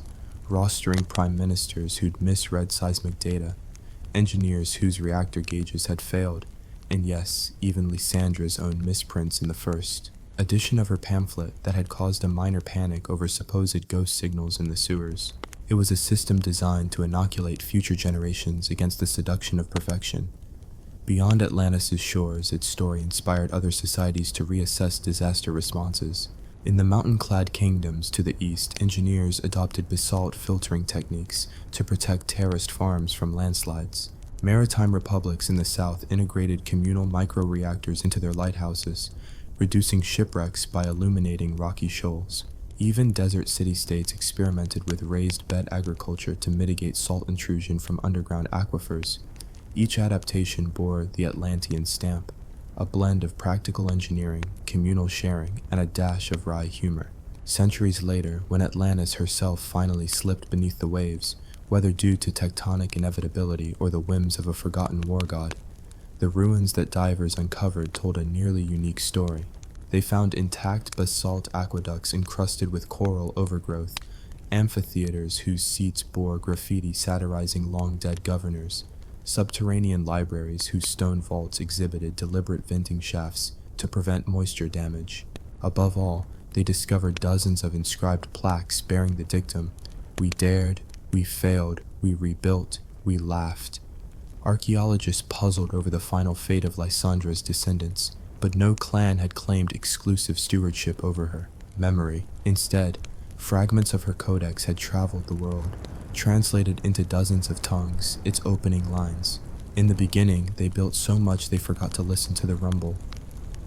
rostering prime ministers who'd misread seismic data, engineers whose reactor gauges had failed, and yes, even Lysandra's own misprints in the first edition of her pamphlet that had caused a minor panic over supposed ghost signals in the sewers. It was a system designed to inoculate future generations against the seduction of perfection. Beyond Atlantis' shores, its story inspired other societies to reassess disaster responses. In the mountain-clad kingdoms to the east, engineers adopted basalt filtering techniques to protect terraced farms from landslides. Maritime republics in the south integrated communal microreactors into their lighthouses, reducing shipwrecks by illuminating rocky shoals. Even desert city-states experimented with raised bed agriculture to mitigate salt intrusion from underground aquifers. Each adaptation bore the Atlantean stamp, a blend of practical engineering, communal sharing, and a dash of wry humor. Centuries later, when Atlantis herself finally slipped beneath the waves, whether due to tectonic inevitability or the whims of a forgotten war god, the ruins that divers uncovered told a nearly unique story. They found intact basalt aqueducts encrusted with coral overgrowth, amphitheaters whose seats bore graffiti satirizing long-dead governors, subterranean libraries whose stone vaults exhibited deliberate venting shafts to prevent moisture damage. Above all, they discovered dozens of inscribed plaques bearing the dictum, "We dared, we failed, we rebuilt, we laughed." Archaeologists puzzled over the final fate of Lysandra's descendants, but no clan had claimed exclusive stewardship over her memory. Instead, fragments of her codex had traveled the world, translated into dozens of tongues, its opening lines. In the beginning, they built so much they forgot to listen to the rumble,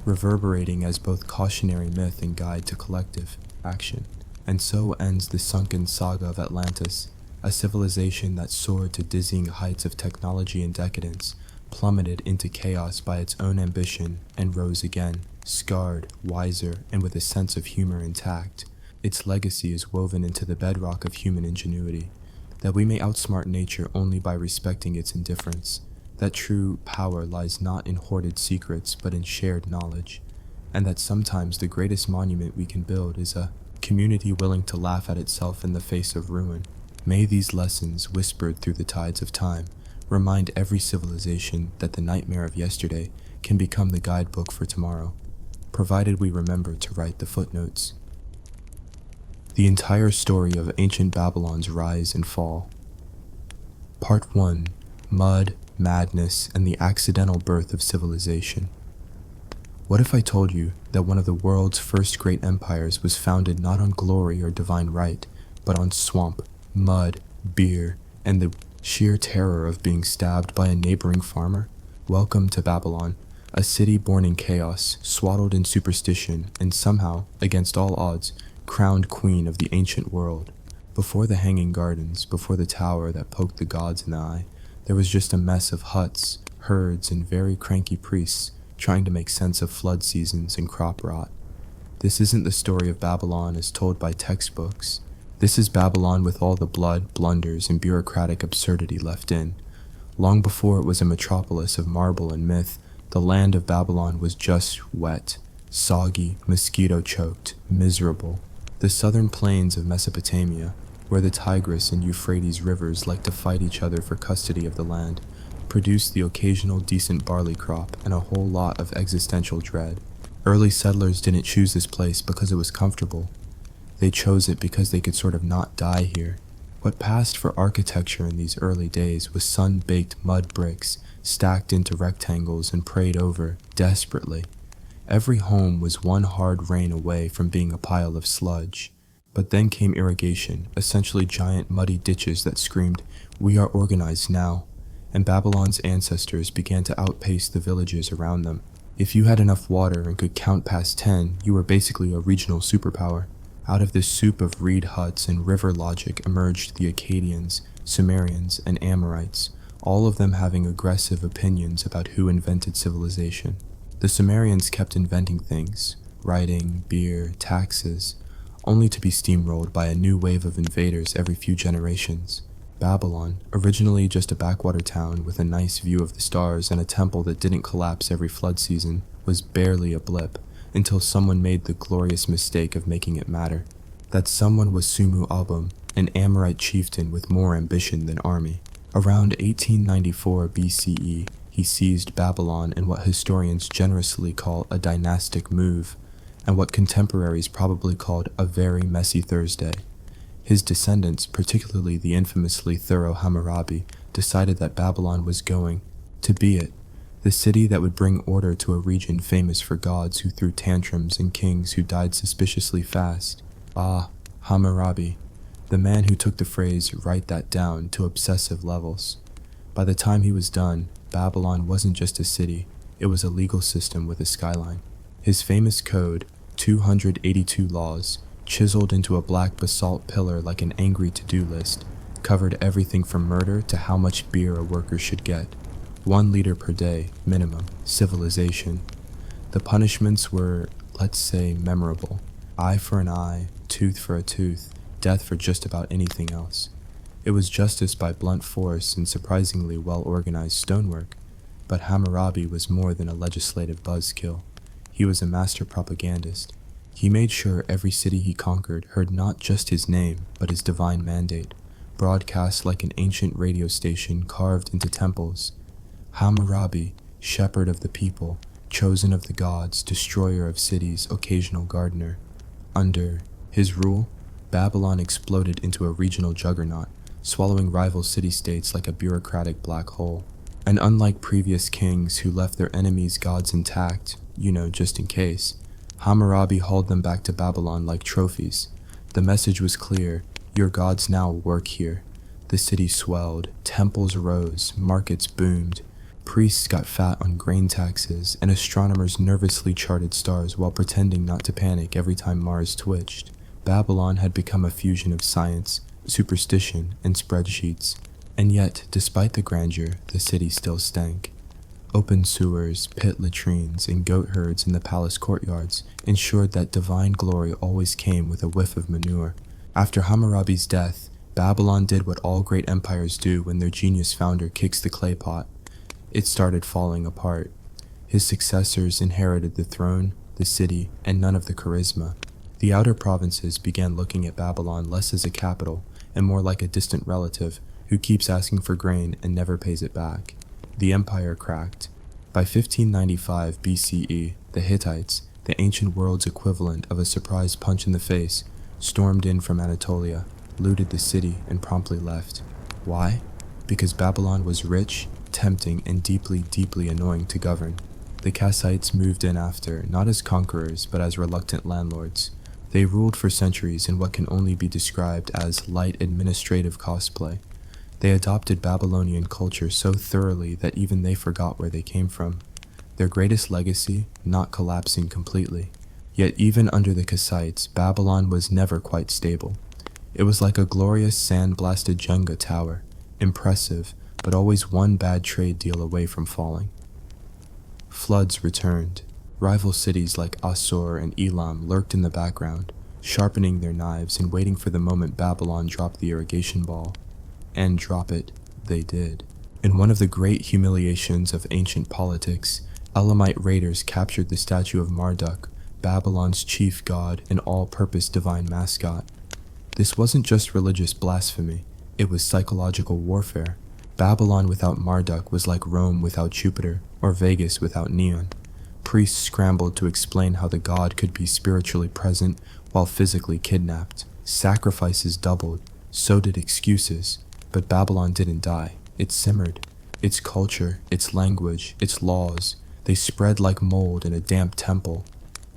reverberating as both cautionary myth and guide to collective action. And so ends the sunken saga of Atlantis, a civilization that soared to dizzying heights of technology and decadence, plummeted into chaos by its own ambition, and rose again, scarred, wiser, and with a sense of humor intact. Its legacy is woven into the bedrock of human ingenuity, that we may outsmart nature only by respecting its indifference, that true power lies not in hoarded secrets but in shared knowledge, and that sometimes the greatest monument we can build is a community willing to laugh at itself in the face of ruin. May these lessons, whispered through the tides of time, remind every civilization that the nightmare of yesterday can become the guidebook for tomorrow, provided we remember to write the footnotes. The entire story of ancient Babylon's rise and fall. Part 1. Mud, Madness, and the Accidental Birth of Civilization. What if I told you that one of the world's first great empires was founded not on glory or divine right, but on swamp, mud, beer, and the sheer terror of being stabbed by a neighboring farmer? Welcome to Babylon, a city born in chaos, swaddled in superstition, and somehow, against all odds, crowned queen of the ancient world. Before the hanging gardens, before the tower that poked the gods in the eye, there was just a mess of huts, herds, and very cranky priests trying to make sense of flood seasons and crop rot. This isn't the story of Babylon as told by textbooks. This is Babylon with all the blood, blunders, and bureaucratic absurdity left in. Long before it was a metropolis of marble and myth, the land of Babylon was just wet, soggy, mosquito-choked, miserable. The southern plains of Mesopotamia, where the Tigris and Euphrates rivers like to fight each other for custody of the land, produced the occasional decent barley crop and a whole lot of existential dread. Early settlers didn't choose this place because it was comfortable. They chose it because they could sort of not die here. What passed for architecture in these early days was sun-baked mud bricks stacked into rectangles and prayed over desperately. Every home was one hard rain away from being a pile of sludge. But then came irrigation, essentially giant muddy ditches that screamed, "We are organized now," and Babylon's ancestors began to outpace the villages around them. If you had enough water and could count past 10, you were basically a regional superpower. Out of this soup of reed huts and river logic emerged the Akkadians, Sumerians, and Amorites, all of them having aggressive opinions about who invented civilization. The Sumerians kept inventing things, writing, beer, taxes, only to be steamrolled by a new wave of invaders every few generations. Babylon, originally just a backwater town with a nice view of the stars and a temple that didn't collapse every flood season, was barely a blip, until someone made the glorious mistake of making it matter. That someone was Sumu Abum, an Amorite chieftain with more ambition than army. Around 1894 BCE, he seized Babylon in what historians generously call a dynastic move, and what contemporaries probably called a very messy Thursday. His descendants, particularly the infamously thorough Hammurabi, decided that Babylon was going to be it, the city that would bring order to a region famous for gods who threw tantrums and kings who died suspiciously fast. Ah, Hammurabi, the man who took the phrase "write that down" to obsessive levels. By the time he was done, Babylon wasn't just a city, it was a legal system with a skyline. His famous code, 282 laws, chiseled into a black basalt pillar like an angry to-do list, covered everything from murder to how much beer a worker should get. 1 liter per day, minimum, civilization. The punishments were, let's say, memorable. Eye for an eye, tooth for a tooth, death for just about anything else. It was justice by blunt force and surprisingly well-organized stonework, but Hammurabi was more than a legislative buzzkill. he was a master propagandist. He made sure every city he conquered heard not just his name, but his divine mandate, broadcast like an ancient radio station carved into temples. Hammurabi, shepherd of the people, chosen of the gods, destroyer of cities, occasional gardener. Under his rule, Babylon exploded into a regional juggernaut, swallowing rival city-states like a bureaucratic black hole. And unlike previous kings who left their enemies' gods intact, just in case, Hammurabi hauled them back to Babylon like trophies. The message was clear: your gods now work here. The city swelled, temples rose, markets boomed. Priests got fat on grain taxes, and astronomers nervously charted stars while pretending not to panic every time Mars twitched. Babylon had become a fusion of science, superstition, and spreadsheets. And yet, despite the grandeur, the city still stank. Open sewers, pit latrines, and goat herds in the palace courtyards ensured that divine glory always came with a whiff of manure. After Hammurabi's death, Babylon did what all great empires do when their genius founder kicks the clay pot. It started falling apart. His successors inherited the throne, the city, and none of the charisma. The outer provinces began looking at Babylon less as a capital and more like a distant relative who keeps asking for grain and never pays it back. The empire cracked. By 1595 BCE, the Hittites, the ancient world's equivalent of a surprise punch in the face, stormed in from Anatolia, looted the city, and promptly left. Why? Because Babylon was rich, tempting, and deeply, deeply annoying to govern. The Kassites moved in after, not as conquerors, but as reluctant landlords. They ruled for centuries in what can only be described as light administrative cosplay. They adopted Babylonian culture so thoroughly that even they forgot where they came from. Their greatest legacy, not collapsing completely. Yet even under the Kassites, Babylon was never quite stable. It was like a glorious sand-blasted Jenga tower, impressive, but always one bad trade deal away from falling. Floods returned. Rival cities like Assur and Elam lurked in the background, sharpening their knives and waiting for the moment Babylon dropped the irrigation ball. And drop it, they did. In one of the great humiliations of ancient politics, Elamite raiders captured the statue of Marduk, Babylon's chief god and all-purpose divine mascot. This wasn't just religious blasphemy, it was psychological warfare. Babylon without Marduk was like Rome without Jupiter, or Vegas without neon. Priests scrambled to explain how the god could be spiritually present while physically kidnapped. Sacrifices doubled, so did excuses. But Babylon didn't die. It simmered. Its culture, its language, its laws, they spread like mold in a damp temple.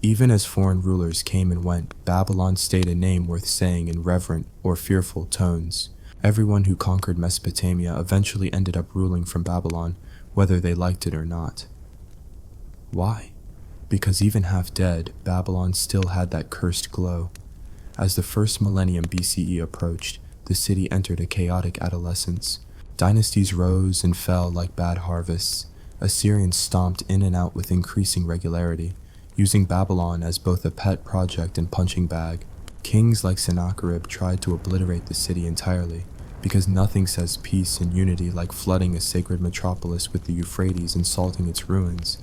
Even as foreign rulers came and went, Babylon stayed a name worth saying in reverent or fearful tones. Everyone who conquered Mesopotamia eventually ended up ruling from Babylon, whether they liked it or not. Why? Because even half dead, Babylon still had that cursed glow. As the first millennium BCE approached, the city entered a chaotic adolescence. Dynasties rose and fell like bad harvests. Assyrians stomped in and out with increasing regularity, using Babylon as both a pet project and punching bag. Kings like Sennacherib tried to obliterate the city entirely, because nothing says peace and unity like flooding a sacred metropolis with the Euphrates and salting its ruins.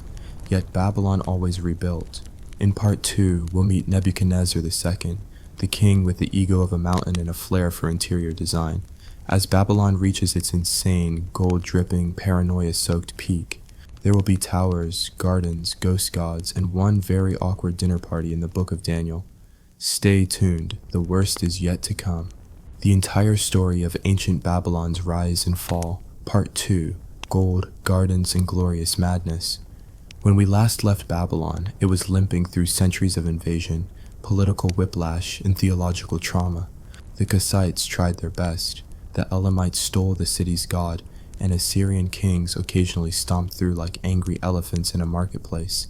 Yet Babylon always rebuilt. In part 2, we'll meet Nebuchadnezzar II, the king with the ego of a mountain and a flair for interior design. As Babylon reaches its insane, gold-dripping, paranoia-soaked peak, there will be towers, gardens, ghost gods, and one very awkward dinner party in the Book of Daniel. Stay tuned, the worst is yet to come. The entire story of ancient Babylon's rise and fall, Part 2, Gold, Gardens, and Glorious Madness. When we last left Babylon, it was limping through centuries of invasion, political whiplash, and theological trauma. The Kassites tried their best. The Elamites stole the city's god, and Assyrian kings occasionally stomped through like angry elephants in a marketplace.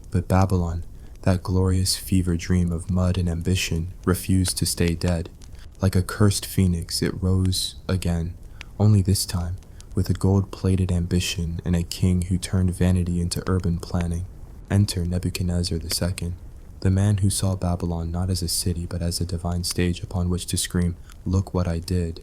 But Babylon, that glorious fever dream of mud and ambition, refused to stay dead. Like a cursed phoenix, it rose again, only this time, with a gold-plated ambition and a king who turned vanity into urban planning. Enter Nebuchadnezzar II, the man who saw Babylon not as a city but as a divine stage upon which to scream, "Look what I did."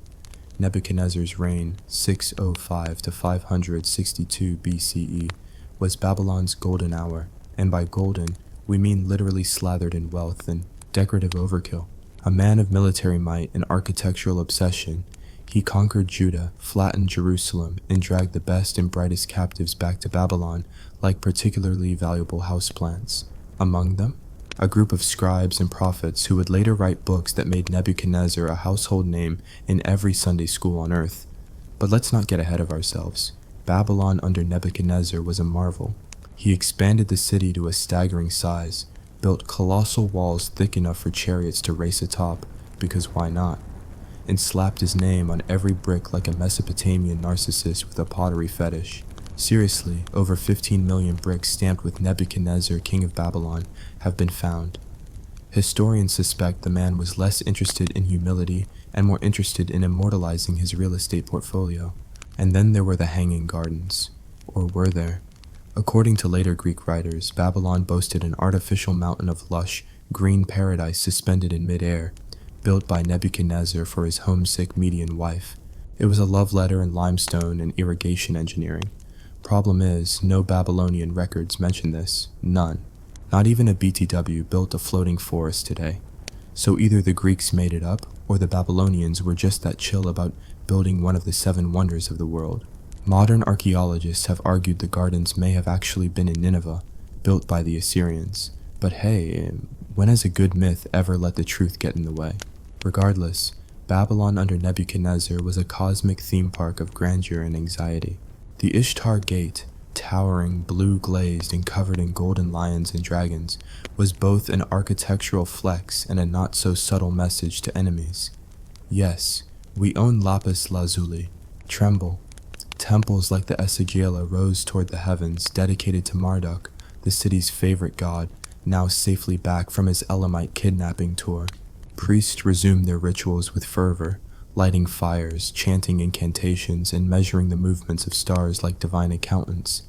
Nebuchadnezzar's reign, 605 to 562 BCE, was Babylon's golden hour, and by golden, we mean literally slathered in wealth and decorative overkill. A man of military might and architectural obsession, he conquered Judah, flattened Jerusalem, and dragged the best and brightest captives back to Babylon like particularly valuable houseplants. Among them, a group of scribes and prophets who would later write books that made Nebuchadnezzar a household name in every Sunday school on earth. But let's not get ahead of ourselves. Babylon under Nebuchadnezzar was a marvel. He expanded the city to a staggering size, built colossal walls thick enough for chariots to race atop, because why not? And slapped his name on every brick like a Mesopotamian narcissist with a pottery fetish. Seriously, over 15 million bricks stamped with Nebuchadnezzar, king of Babylon, have been found. Historians suspect the man was less interested in humility and more interested in immortalizing his real estate portfolio. And then there were the Hanging Gardens. Or were there? According to later Greek writers, Babylon boasted an artificial mountain of lush, green paradise suspended in midair, built by Nebuchadnezzar for his homesick Median wife. It was a love letter in limestone and irrigation engineering. Problem is, no Babylonian records mention this. None. Not even a BTW built a floating forest today. So either the Greeks made it up, or the Babylonians were just that chill about building one of the 7 wonders of the world. Modern archaeologists have argued the gardens may have actually been in Nineveh, built by the Assyrians. But hey, when has a good myth ever let the truth get in the way? Regardless, Babylon under Nebuchadnezzar was a cosmic theme park of grandeur and anxiety. The Ishtar Gate, towering, blue-glazed, and covered in golden lions and dragons, was both an architectural flex and a not-so-subtle message to enemies. Yes, we own lapis lazuli. Tremble. Temples like the Esagila rose toward the heavens, dedicated to Marduk, the city's favorite god, now safely back from his Elamite kidnapping tour. Priests resumed their rituals with fervor, lighting fires, chanting incantations, and measuring the movements of stars like divine accountants.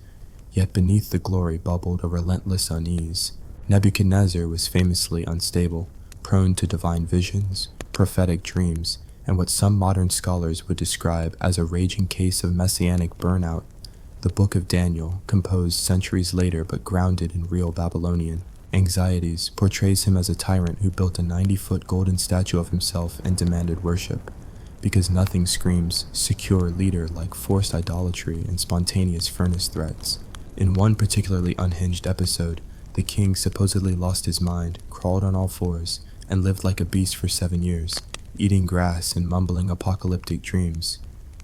Yet beneath the glory bubbled a relentless unease. Nebuchadnezzar was famously unstable, prone to divine visions, prophetic dreams, and what some modern scholars would describe as a raging case of messianic burnout. The Book of Daniel, composed centuries later but grounded in real Babylonian anxieties, portrays him as a tyrant who built a 90-foot golden statue of himself and demanded worship, because nothing screams secure leader like forced idolatry and spontaneous furnace threats. In one particularly unhinged episode, the king supposedly lost his mind, crawled on all fours, and lived like a beast for 7 years, eating grass and mumbling apocalyptic dreams.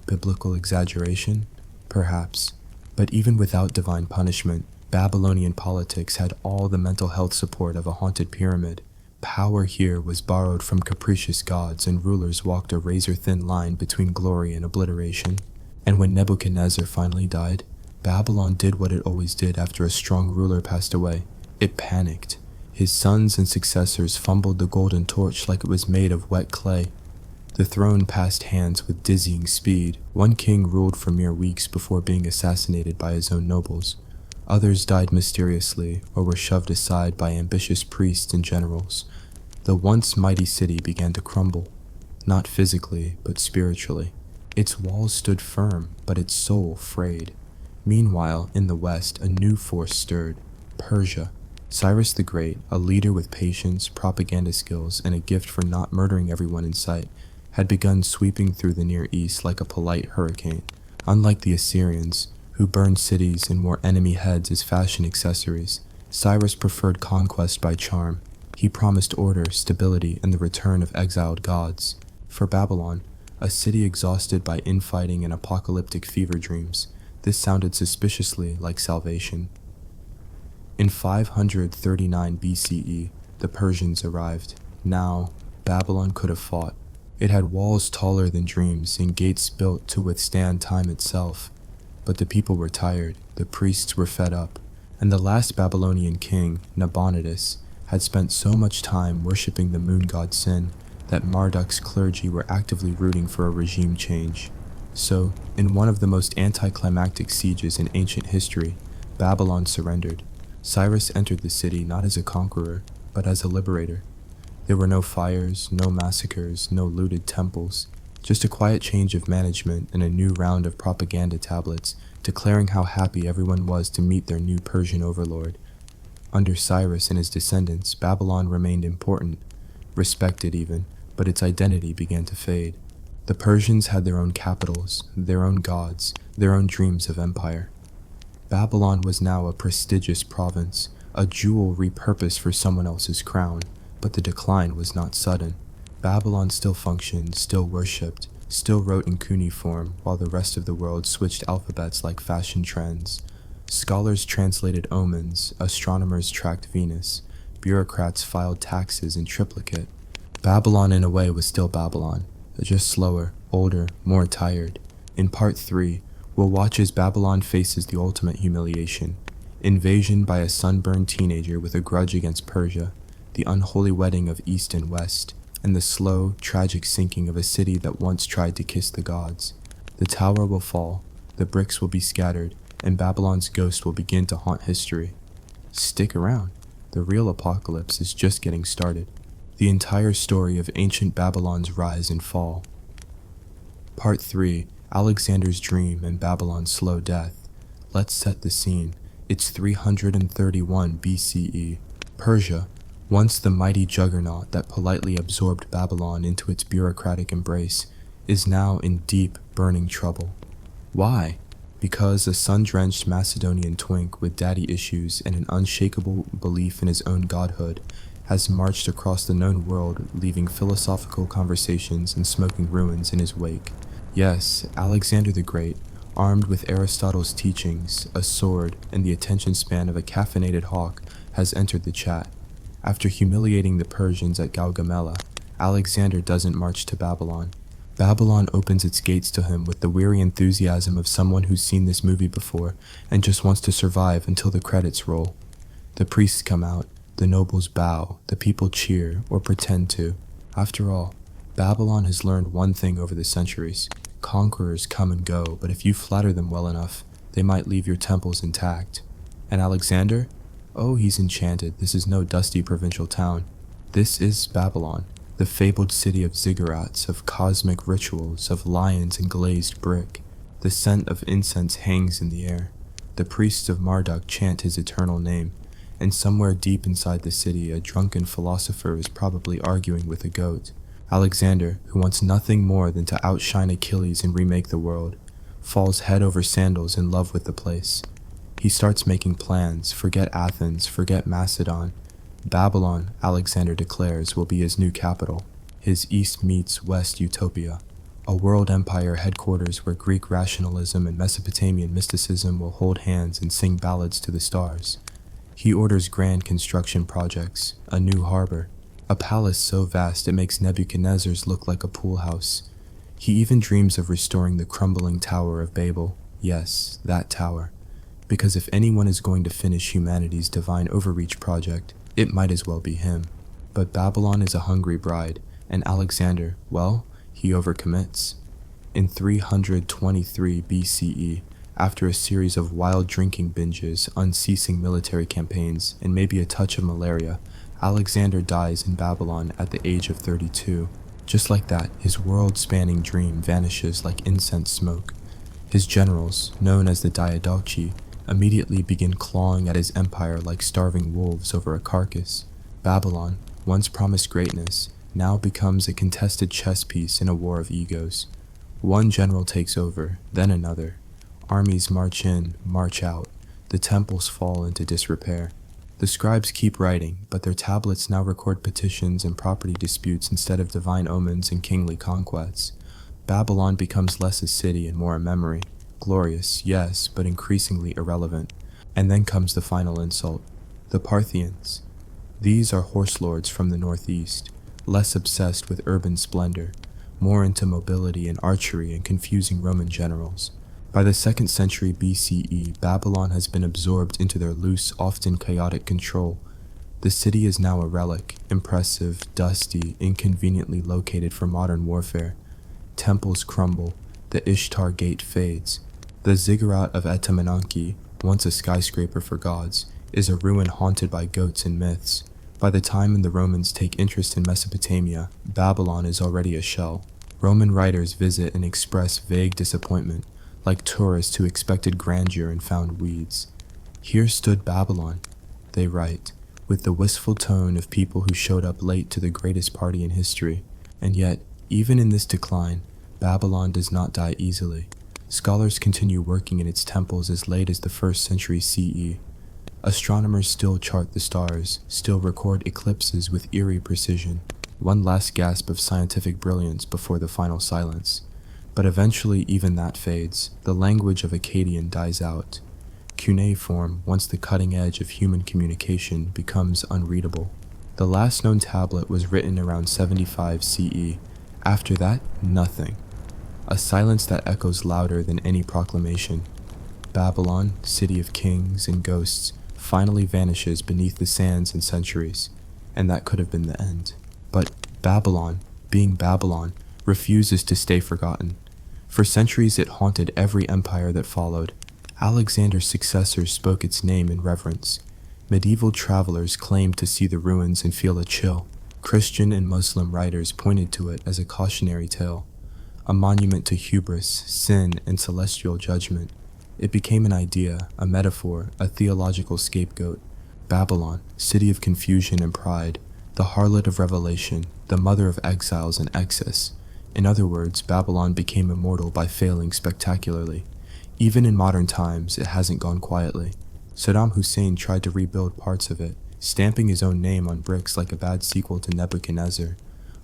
Biblical exaggeration? Perhaps. But even without divine punishment, Babylonian politics had all the mental health support of a haunted pyramid. Power here was borrowed from capricious gods, and rulers walked a razor-thin line between glory and obliteration. And when Nebuchadnezzar finally died, Babylon did what it always did after a strong ruler passed away. It panicked. His sons and successors fumbled the golden torch like it was made of wet clay. The throne passed hands with dizzying speed. One king ruled for mere weeks before being assassinated by his own nobles. Others died mysteriously or were shoved aside by ambitious priests and generals. The once mighty city began to crumble, not physically, but spiritually. Its walls stood firm, but its soul frayed. Meanwhile, in the west, a new force stirred: Persia. Cyrus the Great, a leader with patience, propaganda skills, and a gift for not murdering everyone in sight, had begun sweeping through the Near East like a polite hurricane. Unlike the Assyrians, who burned cities and wore enemy heads as fashion accessories, Cyrus preferred conquest by charm. He promised order, stability, and the return of exiled gods. For Babylon, a city exhausted by infighting and apocalyptic fever dreams, this sounded suspiciously like salvation. In 539 BCE, the Persians arrived. Now, Babylon could have fought. It had walls taller than dreams and gates built to withstand time itself. But the people were tired, the priests were fed up, and the last Babylonian king, Nabonidus, had spent so much time worshipping the moon god Sin that Marduk's clergy were actively rooting for a regime change. So, in one of the most anticlimactic sieges in ancient history, Babylon surrendered. Cyrus entered the city not as a conqueror, but as a liberator. There were no fires, no massacres, no looted temples, just a quiet change of management and a new round of propaganda tablets declaring how happy everyone was to meet their new Persian overlord. Under Cyrus and his descendants, Babylon remained important, respected even, but its identity began to fade. The Persians had their own capitals, their own gods, their own dreams of empire. Babylon was now a prestigious province, a jewel repurposed for someone else's crown, but the decline was not sudden. Babylon still functioned, still worshipped, still wrote in cuneiform, while the rest of the world switched alphabets like fashion trends. Scholars translated omens, astronomers tracked Venus, bureaucrats filed taxes in triplicate. Babylon in a way was still Babylon, just slower, older, more tired. In part 3, we'll watch as Babylon faces the ultimate humiliation: invasion by a sunburned teenager with a grudge against Persia, the unholy wedding of East and West, and the slow, tragic sinking of a city that once tried to kiss the gods. The tower will fall, the bricks will be scattered, and Babylon's ghost will begin to haunt history. Stick around, the real apocalypse is just getting started. The entire story of ancient Babylon's rise and fall. Part 3, Alexander's Dream and Babylon's Slow Death. Let's set the scene. It's 331 BCE. Persia, once the mighty juggernaut that politely absorbed Babylon into its bureaucratic embrace, is now in deep, burning trouble. Why? Because a sun-drenched Macedonian twink with daddy issues and an unshakable belief in his own godhood has marched across the known world, leaving philosophical conversations and smoking ruins in his wake. Yes, Alexander the Great, armed with Aristotle's teachings, a sword, and the attention span of a caffeinated hawk, has entered the chat. After humiliating the Persians at Gaugamela, Alexander doesn't march to Babylon. Babylon opens its gates to him with the weary enthusiasm of someone who's seen this movie before and just wants to survive until the credits roll. The priests come out, the nobles bow, the people cheer, or pretend to. After all, Babylon has learned one thing over the centuries: conquerors come and go, but if you flatter them well enough, they might leave your temples intact. And Alexander? Oh, he's enchanted. This is no dusty provincial town. This is Babylon, the fabled city of ziggurats, of cosmic rituals, of lions and glazed brick. The scent of incense hangs in the air. The priests of Marduk chant his eternal name, and somewhere deep inside the city a drunken philosopher is probably arguing with a goat. Alexander, who wants nothing more than to outshine Achilles and remake the world, falls head over sandals in love with the place. He starts making plans. Forget Athens, forget Macedon. Babylon, Alexander declares, will be his new capital, his East meets West utopia, a world empire headquarters where Greek rationalism and Mesopotamian mysticism will hold hands and sing ballads to the stars. He orders grand construction projects, a new harbor, a palace so vast it makes Nebuchadnezzar's look like a pool house. He even dreams of restoring the crumbling Tower of Babel. Yes, that tower. Because if anyone is going to finish humanity's divine overreach project, it might as well be him. But Babylon is a hungry bride, and Alexander, well, he overcommits. In 323 BCE, after a series of wild drinking binges, unceasing military campaigns, and maybe a touch of malaria, Alexander dies in Babylon at the age of 32. Just like that, his world-spanning dream vanishes like incense smoke. His generals, known as the Diadochi, immediately begin clawing at his empire like starving wolves over a carcass. Babylon, once promised greatness, now becomes a contested chess piece in a war of egos. One general takes over, then another. Armies march in, march out. The temples fall into disrepair. The scribes keep writing, but their tablets now record petitions and property disputes instead of divine omens and kingly conquests. Babylon becomes less a city and more a memory. Glorious, yes, but increasingly irrelevant. And then comes the final insult: the Parthians. These are horse lords from the northeast, less obsessed with urban splendor, more into mobility and archery and confusing Roman generals. By the 2nd century BCE, Babylon has been absorbed into their loose, often chaotic control. The city is now a relic, impressive, dusty, inconveniently located for modern warfare. Temples crumble, the Ishtar Gate fades. The ziggurat of Etemenanke, once a skyscraper for gods, is a ruin haunted by goats and myths. By the time the Romans take interest in Mesopotamia, Babylon is already a shell. Roman writers visit and express vague disappointment, like tourists who expected grandeur and found weeds. Here stood Babylon, they write, with the wistful tone of people who showed up late to the greatest party in history. And yet, even in this decline, Babylon does not die easily. Scholars continue working in its temples as late as the 1st century CE. Astronomers still chart the stars, still record eclipses with eerie precision. One last gasp of scientific brilliance before the final silence. But eventually even that fades. The language of Akkadian dies out. Cuneiform, once the cutting edge of human communication, becomes unreadable. The last known tablet was written around 75 CE. After that, nothing. A silence that echoes louder than any proclamation. Babylon, city of kings and ghosts, finally vanishes beneath the sands and centuries. And that could have been the end. But Babylon, being Babylon, refuses to stay forgotten. For centuries it haunted every empire that followed. Alexander's successors spoke its name in reverence. Medieval travelers claimed to see the ruins and feel a chill. Christian and Muslim writers pointed to it as a cautionary tale, a monument to hubris, sin, and celestial judgment. It became an idea, a metaphor, a theological scapegoat. Babylon, city of confusion and pride, the harlot of revelation, the mother of exiles and excess. In other words, Babylon became immortal by failing spectacularly. Even in modern times, it hasn't gone quietly. Saddam Hussein tried to rebuild parts of it, stamping his own name on bricks like a bad sequel to Nebuchadnezzar.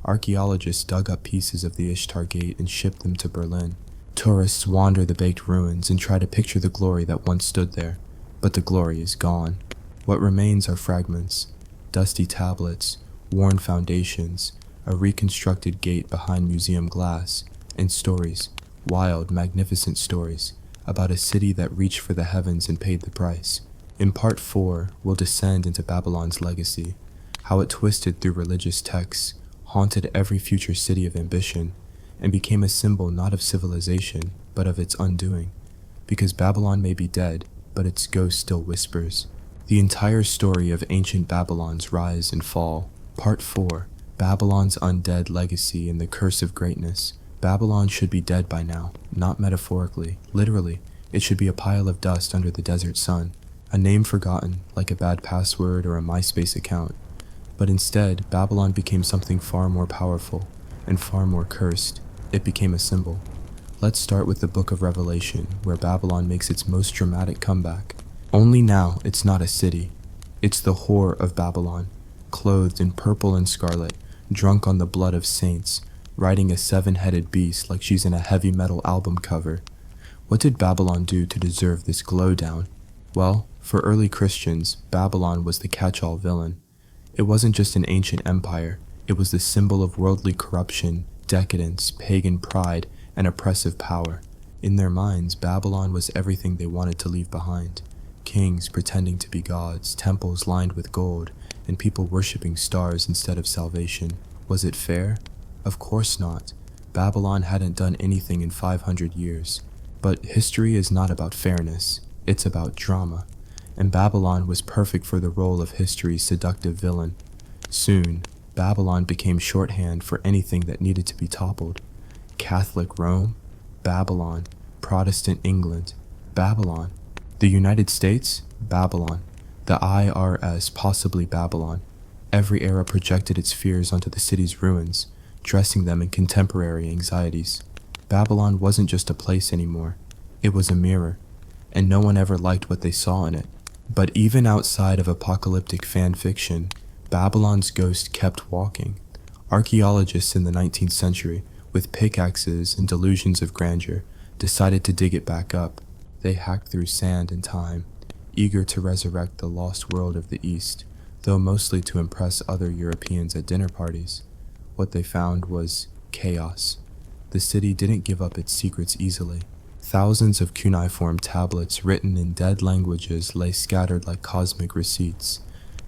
Archaeologists dug up pieces of the Ishtar Gate and shipped them to Berlin. Tourists wander the baked ruins and try to picture the glory that once stood there, but the glory is gone. What remains are fragments, dusty tablets, worn foundations, a reconstructed gate behind museum glass, and stories, wild, magnificent stories, about a city that reached for the heavens and paid the price. In Part 4, we'll descend into Babylon's legacy, how it twisted through religious texts, haunted every future city of ambition, and became a symbol not of civilization, but of its undoing. Because Babylon may be dead, but its ghost still whispers. The entire story of ancient Babylon's rise and fall. Part 4, Babylon's undead legacy and the curse of greatness. Babylon should be dead by now, not metaphorically, literally. It should be a pile of dust under the desert sun, a name forgotten, like a bad password or a MySpace account. But instead, Babylon became something far more powerful and far more cursed. It became a symbol. Let's start with the Book of Revelation, where Babylon makes its most dramatic comeback. Only now, it's not a city. It's the whore of Babylon, clothed in purple and scarlet, drunk on the blood of saints, riding a 7-headed beast like she's in a heavy metal album cover. What did Babylon do to deserve this glow down? Well, for early Christians, Babylon was the catch-all villain. It wasn't just an ancient empire, it was the symbol of worldly corruption, decadence, pagan pride, and oppressive power. In their minds, Babylon was everything they wanted to leave behind. Kings pretending to be gods, temples lined with gold, and people worshipping stars instead of salvation. Was it fair? Of course not. Babylon hadn't done anything in 500 years. But history is not about fairness, it's about drama. And Babylon was perfect for the role of history's seductive villain. Soon, Babylon became shorthand for anything that needed to be toppled. Catholic Rome, Babylon. Protestant England, Babylon. The United States, Babylon. The IRS, possibly Babylon. Every era projected its fears onto the city's ruins, dressing them in contemporary anxieties. Babylon wasn't just a place anymore, it was a mirror, and no one ever liked what they saw in it. But even outside of apocalyptic fan fiction, Babylon's ghost kept walking. Archaeologists in the 19th century, with pickaxes and delusions of grandeur, decided to dig it back up. They hacked through sand and time, eager to resurrect the lost world of the East, though mostly to impress other Europeans at dinner parties. What they found was chaos. The city didn't give up its secrets easily. Thousands of cuneiform tablets written in dead languages lay scattered like cosmic receipts.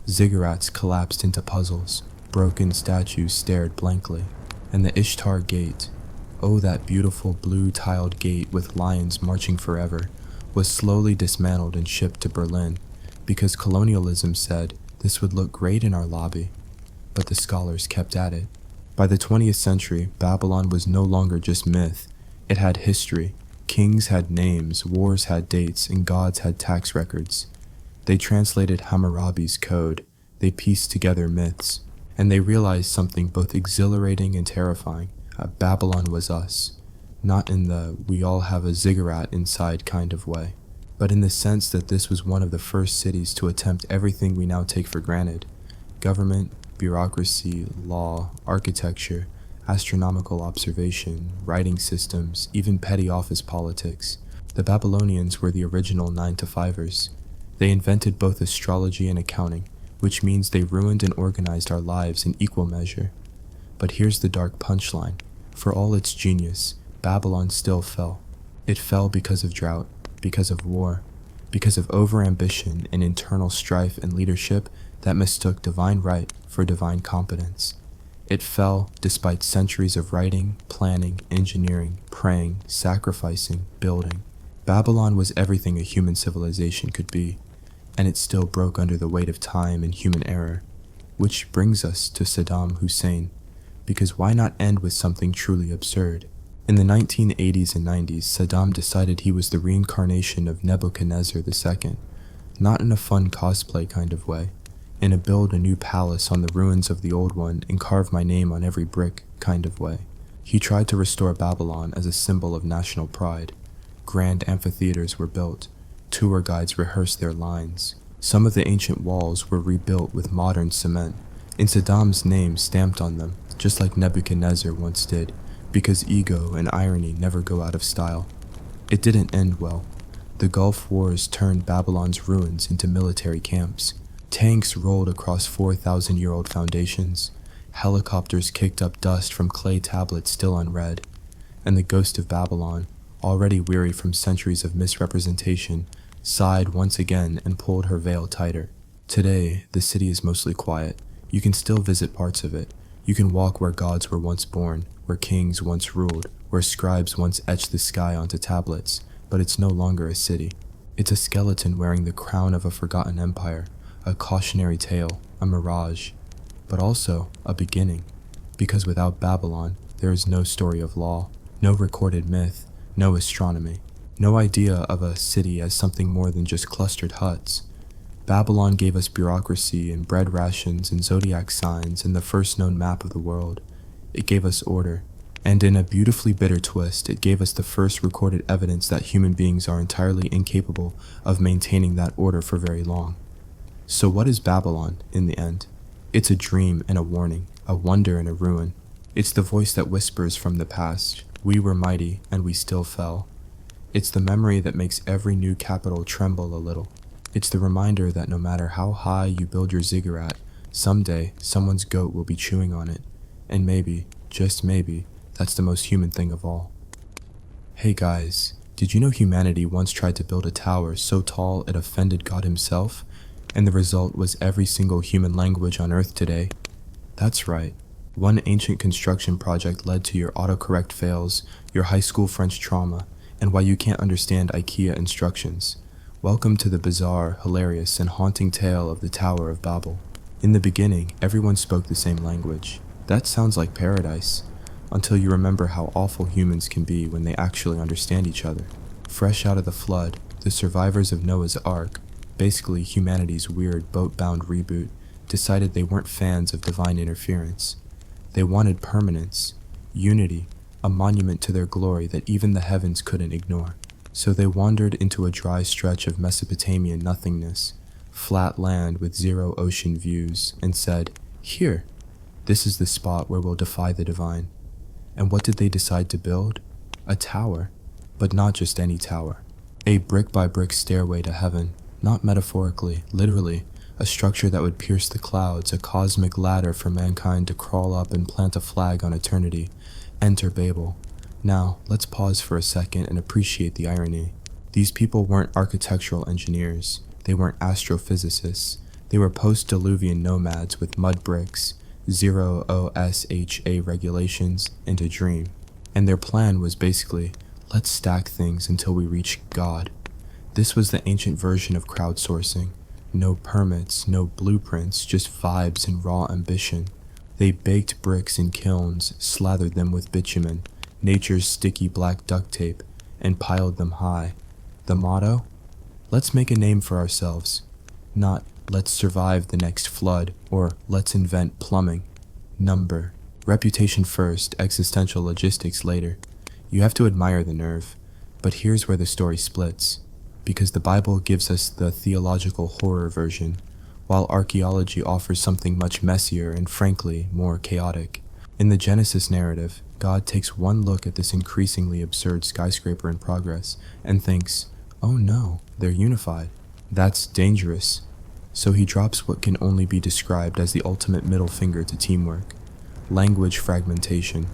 Ziggurats collapsed into puzzles. Broken statues stared blankly. And the Ishtar Gate, oh that beautiful blue-tiled gate with lions marching forever, was slowly dismantled and shipped to Berlin, because colonialism said this would look great in our lobby. But the scholars kept at it. By the 20th century, Babylon was no longer just myth. It had history. Kings had names, wars had dates, and gods had tax records. They translated Hammurabi's code, they pieced together myths, and they realized something both exhilarating and terrifying. Babylon was us, not in the we all have a ziggurat inside kind of way, but in the sense that this was one of the first cities to attempt everything we now take for granted: government, bureaucracy, law, architecture, astronomical observation, writing systems, even petty office politics. The Babylonians were the original 9-to-5ers. They invented both astrology and accounting, which means they ruined and organized our lives in equal measure. But here's the dark punchline. For all its genius, Babylon still fell. It fell because of drought, because of war, because of overambition and internal strife and leadership that mistook divine right for divine competence. It fell despite centuries of writing, planning, engineering, praying, sacrificing, building. Babylon was everything a human civilization could be, and it still broke under the weight of time and human error. Which brings us to Saddam Hussein, because why not end with something truly absurd? In the 1980s and 90s, Saddam decided he was the reincarnation of Nebuchadnezzar II, not in a fun cosplay kind of way, in a build a new palace on the ruins of the old one and carve my name on every brick kind of way. He tried to restore Babylon as a symbol of national pride. Grand amphitheaters were built, tour guides rehearsed their lines. Some of the ancient walls were rebuilt with modern cement, and Saddam's name stamped on them, just like Nebuchadnezzar once did, because ego and irony never go out of style. It didn't end well. The Gulf Wars turned Babylon's ruins into military camps. Tanks rolled across 4,000-year-old foundations. Helicopters kicked up dust from clay tablets still unread. And the ghost of Babylon, already weary from centuries of misrepresentation, sighed once again and pulled her veil tighter. Today, the city is mostly quiet. You can still visit parts of it. You can walk where gods were once born, where kings once ruled, where scribes once etched the sky onto tablets, but it's no longer a city. It's a skeleton wearing the crown of a forgotten empire, a cautionary tale, a mirage, but also a beginning, because without Babylon, there is no story of law, no recorded myth, no astronomy, no idea of a city as something more than just clustered huts. Babylon gave us bureaucracy and bread rations and zodiac signs and the first known map of the world. It gave us order, and in a beautifully bitter twist, it gave us the first recorded evidence that human beings are entirely incapable of maintaining that order for very long. So what is Babylon, in the end? It's a dream and a warning, a wonder and a ruin. It's the voice that whispers from the past, "We were mighty, and we still fell." It's the memory that makes every new capital tremble a little. It's the reminder that no matter how high you build your ziggurat, someday someone's goat will be chewing on it. And maybe, just maybe, that's the most human thing of all. Hey guys, did you know humanity once tried to build a tower so tall it offended God himself? And the result was every single human language on Earth today? That's right. One ancient construction project led to your autocorrect fails, your high school French trauma, and why you can't understand IKEA instructions. Welcome to the bizarre, hilarious, and haunting tale of the Tower of Babel. In the beginning, everyone spoke the same language. That sounds like paradise, until you remember how awful humans can be when they actually understand each other. Fresh out of the flood, the survivors of Noah's Ark, basically humanity's weird boat-bound reboot, decided they weren't fans of divine interference. They wanted permanence, unity, a monument to their glory that even the heavens couldn't ignore. So they wandered into a dry stretch of Mesopotamian nothingness, flat land with zero ocean views, and said, "Here, this is the spot where we'll defy the divine." And what did they decide to build? A tower, but not just any tower. A brick-by-brick stairway to heaven, not metaphorically, literally, a structure that would pierce the clouds, a cosmic ladder for mankind to crawl up and plant a flag on eternity. Enter Babel. Now, let's pause for a second and appreciate the irony. These people weren't architectural engineers. They weren't astrophysicists. They were post-Diluvian nomads with mud bricks, zero OSHA regulations, and a dream. And their plan was basically, let's stack things until we reach God. This was the ancient version of crowdsourcing. No permits, no blueprints, just vibes and raw ambition. They baked bricks in kilns, slathered them with bitumen, nature's sticky black duct tape, and piled them high. The motto? Let's make a name for ourselves. Not, let's survive the next flood, or let's invent plumbing. Number. Reputation first, existential logistics later. You have to admire the nerve. But here's where the story splits. Because the Bible gives us the theological horror version, while archaeology offers something much messier and frankly more chaotic. In the Genesis narrative, God takes one look at this increasingly absurd skyscraper in progress and thinks, oh no, they're unified. That's dangerous. So he drops what can only be described as the ultimate middle finger to teamwork. Language fragmentation.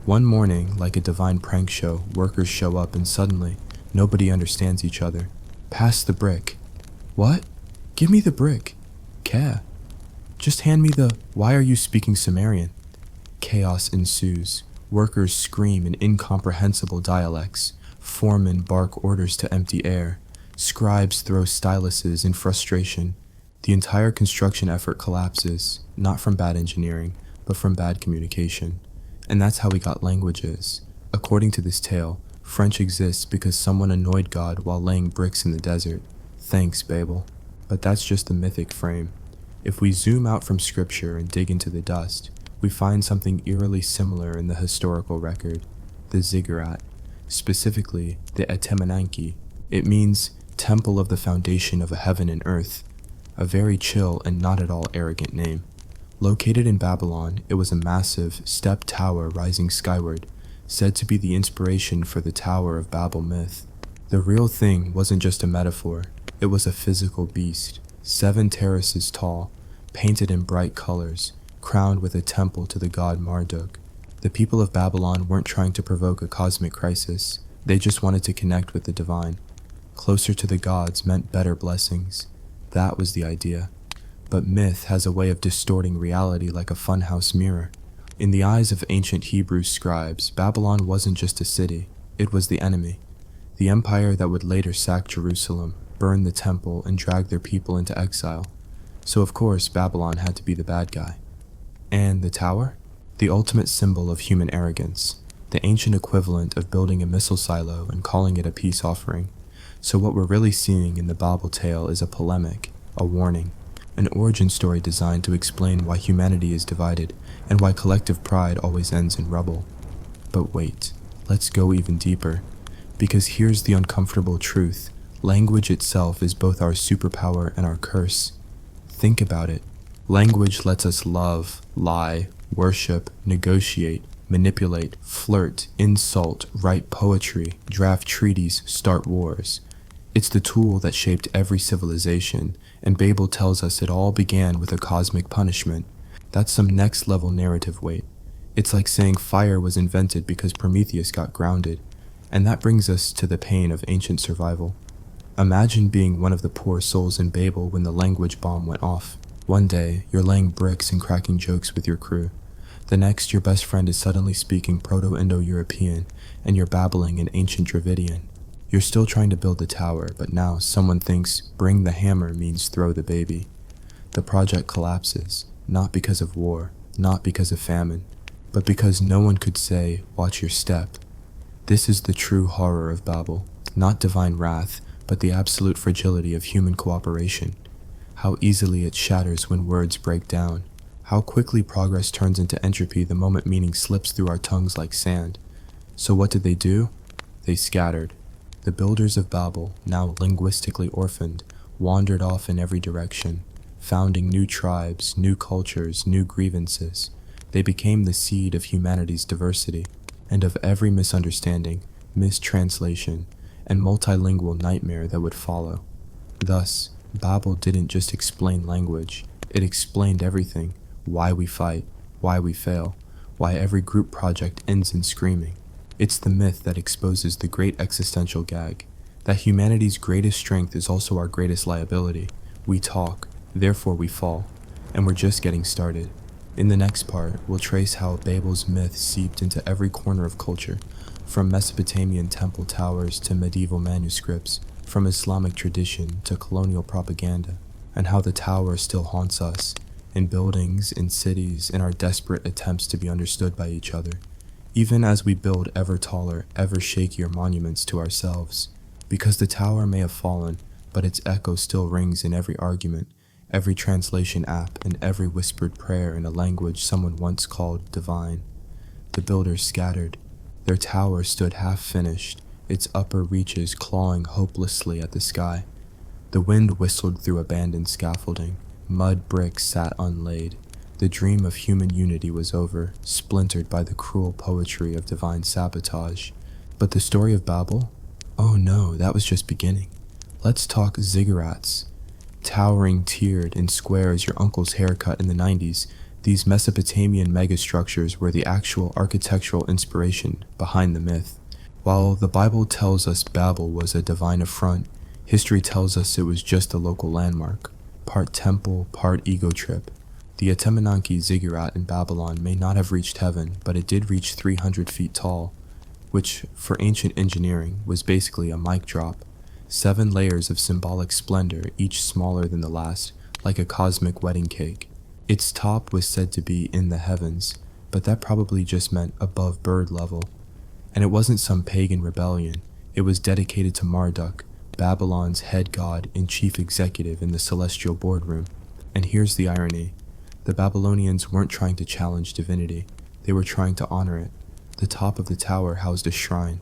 One morning, like a divine prank show, workers show up and suddenly, nobody understands each other. Pass the brick. What? Give me the brick. Keh. Just hand me the, why are you speaking Sumerian? Chaos ensues. Workers scream in incomprehensible dialects. Foremen bark orders to empty air. Scribes throw styluses in frustration. The entire construction effort collapses, not from bad engineering, but from bad communication. And that's how we got languages. According to this tale, French exists because someone annoyed God while laying bricks in the desert. Thanks, Babel. But that's just the mythic frame. If we zoom out from scripture and dig into the dust, we find something eerily similar in the historical record, the ziggurat, specifically the Etemenanki. It means temple of the foundation of a heaven and earth, a very chill and not at all arrogant name. Located in Babylon, it was a massive, stepped tower rising skyward, said to be the inspiration for the Tower of Babel myth. The real thing wasn't just a metaphor, it was a physical beast, 7 terraces tall, painted in bright colors, crowned with a temple to the god Marduk. The people of Babylon weren't trying to provoke a cosmic crisis, they just wanted to connect with the divine. Closer to the gods meant better blessings. That was the idea. But myth has a way of distorting reality like a funhouse mirror. In the eyes of ancient Hebrew scribes, Babylon wasn't just a city, it was the enemy. The empire that would later sack Jerusalem, burn the temple, and drag their people into exile. So of course, Babylon had to be the bad guy. And the tower? The ultimate symbol of human arrogance, the ancient equivalent of building a missile silo and calling it a peace offering. So what we're really seeing in the Babel tale is a polemic, a warning, an origin story designed to explain why humanity is divided and why collective pride always ends in rubble. But wait, let's go even deeper, because here's the uncomfortable truth. Language itself is both our superpower and our curse. Think about it. Language lets us love, lie, worship, negotiate, manipulate, flirt, insult, write poetry, draft treaties, start wars. It's the tool that shaped every civilization, and Babel tells us it all began with a cosmic punishment. That's some next-level narrative weight. It's like saying fire was invented because Prometheus got grounded, and that brings us to the pain of ancient survival. Imagine being one of the poor souls in Babel when the language bomb went off. One day, you're laying bricks and cracking jokes with your crew. The next, your best friend is suddenly speaking Proto-Indo-European, and you're babbling in ancient Dravidian. You're still trying to build the tower, but now someone thinks bring the hammer means throw the baby. The project collapses, not because of war, not because of famine, but because no one could say, watch your step. This is the true horror of Babel, not divine wrath, but the absolute fragility of human cooperation. How easily it shatters when words break down. How quickly progress turns into entropy the moment meaning slips through our tongues like sand. So what did they do? They scattered. The builders of Babel, now linguistically orphaned, wandered off in every direction, founding new tribes, new cultures, new grievances. They became the seed of humanity's diversity, and of every misunderstanding, mistranslation, and multilingual nightmare that would follow. Thus, Babel didn't just explain language, it explained everything: why we fight, why we fail, why every group project ends in screaming. It's the myth that exposes the great existential gag, that humanity's greatest strength is also our greatest liability. We talk, therefore we fall, and we're just getting started. In the next part, we'll trace how Babel's myth seeped into every corner of culture, from Mesopotamian temple towers to medieval manuscripts, from Islamic tradition to colonial propaganda, and how the tower still haunts us, in buildings, in cities, in our desperate attempts to be understood by each other, even as we build ever taller, ever shakier monuments to ourselves. Because the tower may have fallen, but its echo still rings in every argument, every translation app, and every whispered prayer in a language someone once called divine. The builders scattered. Their tower stood half-finished, its upper reaches clawing hopelessly at the sky. The wind whistled through abandoned scaffolding. Mud bricks sat unlaid. The dream of human unity was over, splintered by the cruel poetry of divine sabotage. But the story of Babel? Oh no, that was just beginning. Let's talk ziggurats. Towering, tiered, and square as your uncle's haircut in the 90s, these Mesopotamian megastructures were the actual architectural inspiration behind the myth. While the Bible tells us Babel was a divine affront, history tells us it was just a local landmark, part temple, part ego trip. The Etemenanke ziggurat in Babylon may not have reached heaven, but it did reach 300 feet tall, which, for ancient engineering, was basically a mic drop. 7 layers of symbolic splendor, each smaller than the last, like a cosmic wedding cake. Its top was said to be in the heavens, but that probably just meant above bird level. And it wasn't some pagan rebellion. It was dedicated to Marduk, Babylon's head god and chief executive in the celestial boardroom. And here's the irony. The Babylonians weren't trying to challenge divinity. They were trying to honor it. The top of the tower housed a shrine.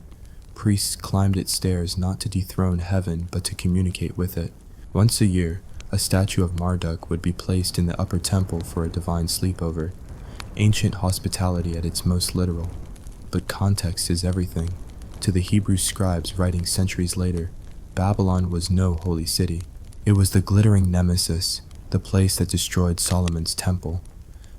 Priests climbed its stairs not to dethrone heaven, but to communicate with it. Once a year, a statue of Marduk would be placed in the upper temple for a divine sleepover. Ancient hospitality at its most literal. But context is everything. To the Hebrew scribes writing centuries later, Babylon was no holy city. It was the glittering nemesis, the place that destroyed Solomon's temple,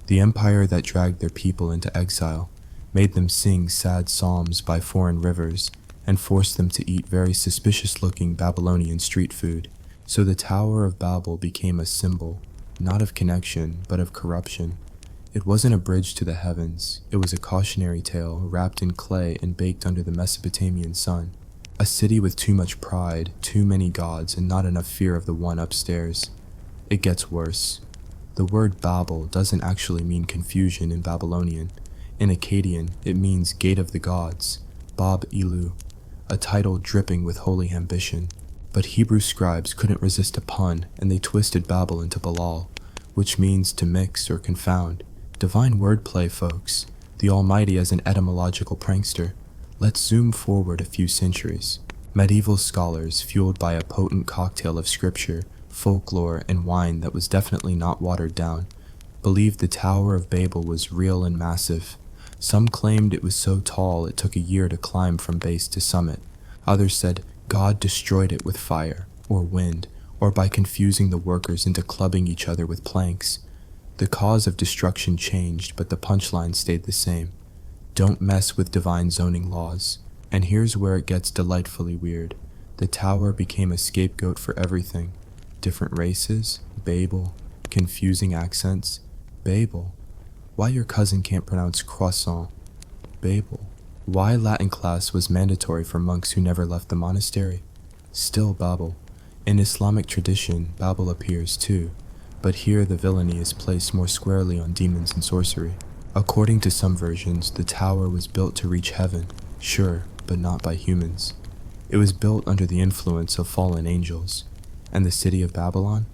the empire that dragged their people into exile, made them sing sad psalms by foreign rivers, and forced them to eat very suspicious-looking Babylonian street food. So the Tower of Babel became a symbol, not of connection, but of corruption. It wasn't a bridge to the heavens, it was a cautionary tale wrapped in clay and baked under the Mesopotamian sun. A city with too much pride, too many gods, and not enough fear of the one upstairs. It gets worse. The word Babel doesn't actually mean confusion in Babylonian. In Akkadian, it means gate of the gods, Bab Ilu, a title dripping with holy ambition. But Hebrew scribes couldn't resist a pun, and they twisted Babel into Balal, which means to mix or confound. Divine wordplay, folks. The Almighty as an etymological prankster. Let's zoom forward a few centuries. Medieval scholars, fueled by a potent cocktail of scripture, folklore, and wine that was definitely not watered down, believed the Tower of Babel was real and massive. Some claimed it was so tall it took a year to climb from base to summit. Others said God destroyed it with fire, or wind, or by confusing the workers into clubbing each other with planks. The cause of destruction changed, but the punchline stayed the same. Don't mess with divine zoning laws. And here's where it gets delightfully weird. The tower became a scapegoat for everything. Different races, Babel, confusing accents, Babel. Why your cousin can't pronounce croissant, Babel. Why Latin class was mandatory for monks who never left the monastery, still Babel. In Islamic tradition, Babel appears too, but here the villainy is placed more squarely on demons and sorcery. According to some versions, the tower was built to reach heaven, sure, but not by humans. It was built under the influence of fallen angels. And the city of Babylon?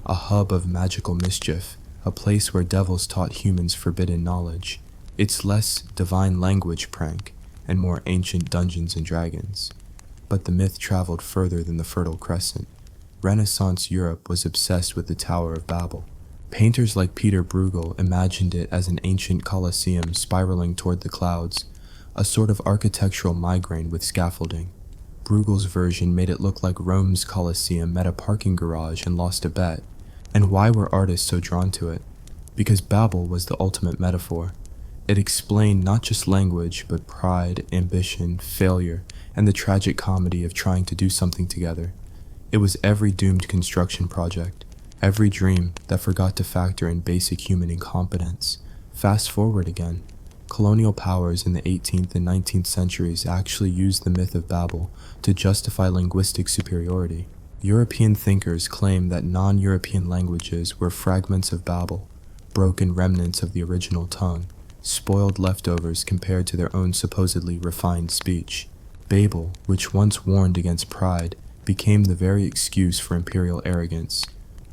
A hub of magical mischief, a place where devils taught humans forbidden knowledge. It's less divine language prank, and more ancient Dungeons and Dragons. But the myth traveled further than the Fertile Crescent. Renaissance Europe was obsessed with the Tower of Babel. Painters like Peter Bruegel imagined it as an ancient Colosseum spiraling toward the clouds, a sort of architectural migraine with scaffolding. Bruegel's version made it look like Rome's Colosseum met a parking garage and lost a bet. And why were artists so drawn to it? Because Babel was the ultimate metaphor. It explained not just language, but pride, ambition, failure, and the tragic comedy of trying to do something together. It was every doomed construction project, every dream that forgot to factor in basic human incompetence. Fast forward again. Colonial powers in the 18th and 19th centuries actually used the myth of Babel to justify linguistic superiority. European thinkers claim that non-European languages were fragments of Babel, broken remnants of the original tongue, spoiled leftovers compared to their own supposedly refined speech. Babel, which once warned against pride, became the very excuse for imperial arrogance.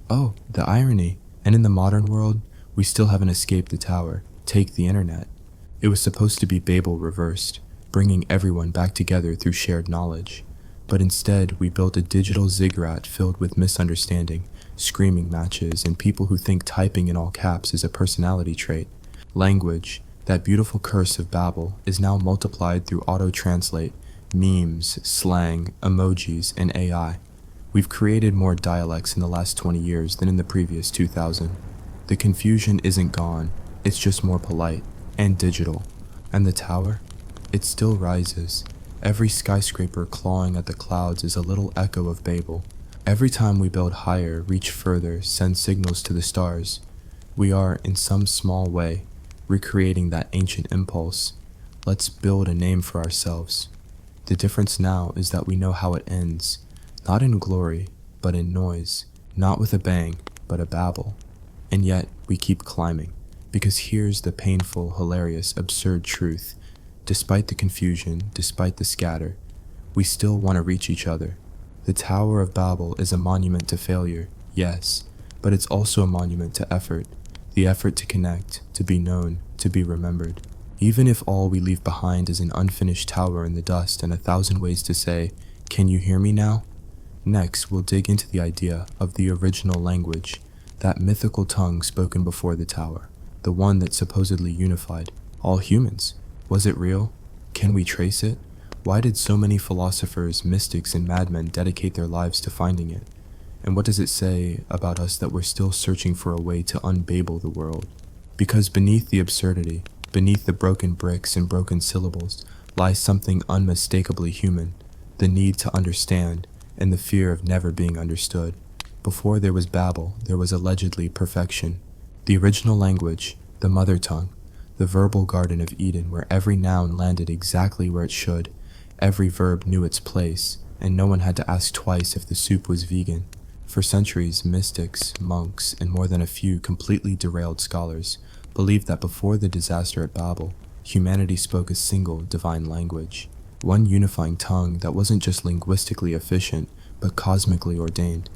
Oh, the irony. And in the modern world, we still haven't escaped the tower. Take the internet. It was supposed to be Babel reversed, bringing everyone back together through shared knowledge. But instead, we built a digital ziggurat filled with misunderstanding, screaming matches, and people who think typing in all caps is a personality trait. Language, that beautiful curse of Babel, is now multiplied through auto-translate, memes, slang, emojis, and AI. We've created more dialects in the last 20 years than in the previous 2,000. The confusion isn't gone, it's just more polite and digital. And the tower? It still rises. Every skyscraper clawing at the clouds is a little echo of Babel. Every time we build higher, reach further, send signals to the stars, we are, in some small way, recreating that ancient impulse. Let's build a name for ourselves. The difference now is that we know how it ends, not in glory, but in noise, not with a bang, but a babble. And yet, we keep climbing, because here's the painful, hilarious, absurd truth. Despite the confusion, despite the scatter, we still want to reach each other. The Tower of Babel is a monument to failure, yes, but it's also a monument to effort. The effort to connect, to be known, to be remembered. Even if all we leave behind is an unfinished tower in the dust and 1,000 ways to say, "Can you hear me now?" Next, we'll dig into the idea of the original language, that mythical tongue spoken before the tower, the one that supposedly unified all humans. Was it real? Can we trace it? Why did so many philosophers, mystics, and madmen dedicate their lives to finding it? And what does it say about us that we're still searching for a way to unbabel the world? Because beneath the absurdity, beneath the broken bricks and broken syllables, lies something unmistakably human, the need to understand, and the fear of never being understood. Before there was Babel, there was allegedly perfection. The original language, the mother tongue, the verbal Garden of Eden where every noun landed exactly where it should, every verb knew its place, and no one had to ask twice if the soup was vegan. For centuries, mystics, monks, and more than a few completely derailed scholars believed that before the disaster at Babel, humanity spoke a single divine language, one unifying tongue that wasn't just linguistically efficient, but cosmically ordained.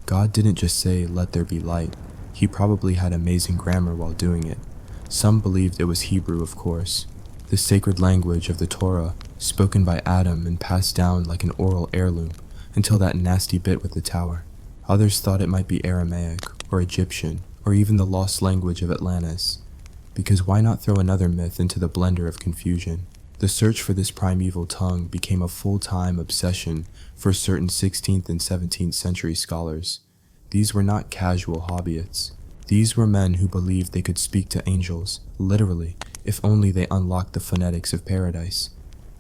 God didn't just say, "Let there be light." He probably had amazing grammar while doing it. Some believed it was Hebrew, of course, the sacred language of the Torah, spoken by Adam and passed down like an oral heirloom until that nasty bit with the tower. Others thought it might be Aramaic, or Egyptian, or even the lost language of Atlantis. Because why not throw another myth into the blender of confusion? The search for this primeval tongue became a full-time obsession for certain 16th and 17th century scholars. These were not casual hobbyists. These were men who believed they could speak to angels, literally, if only they unlocked the phonetics of paradise.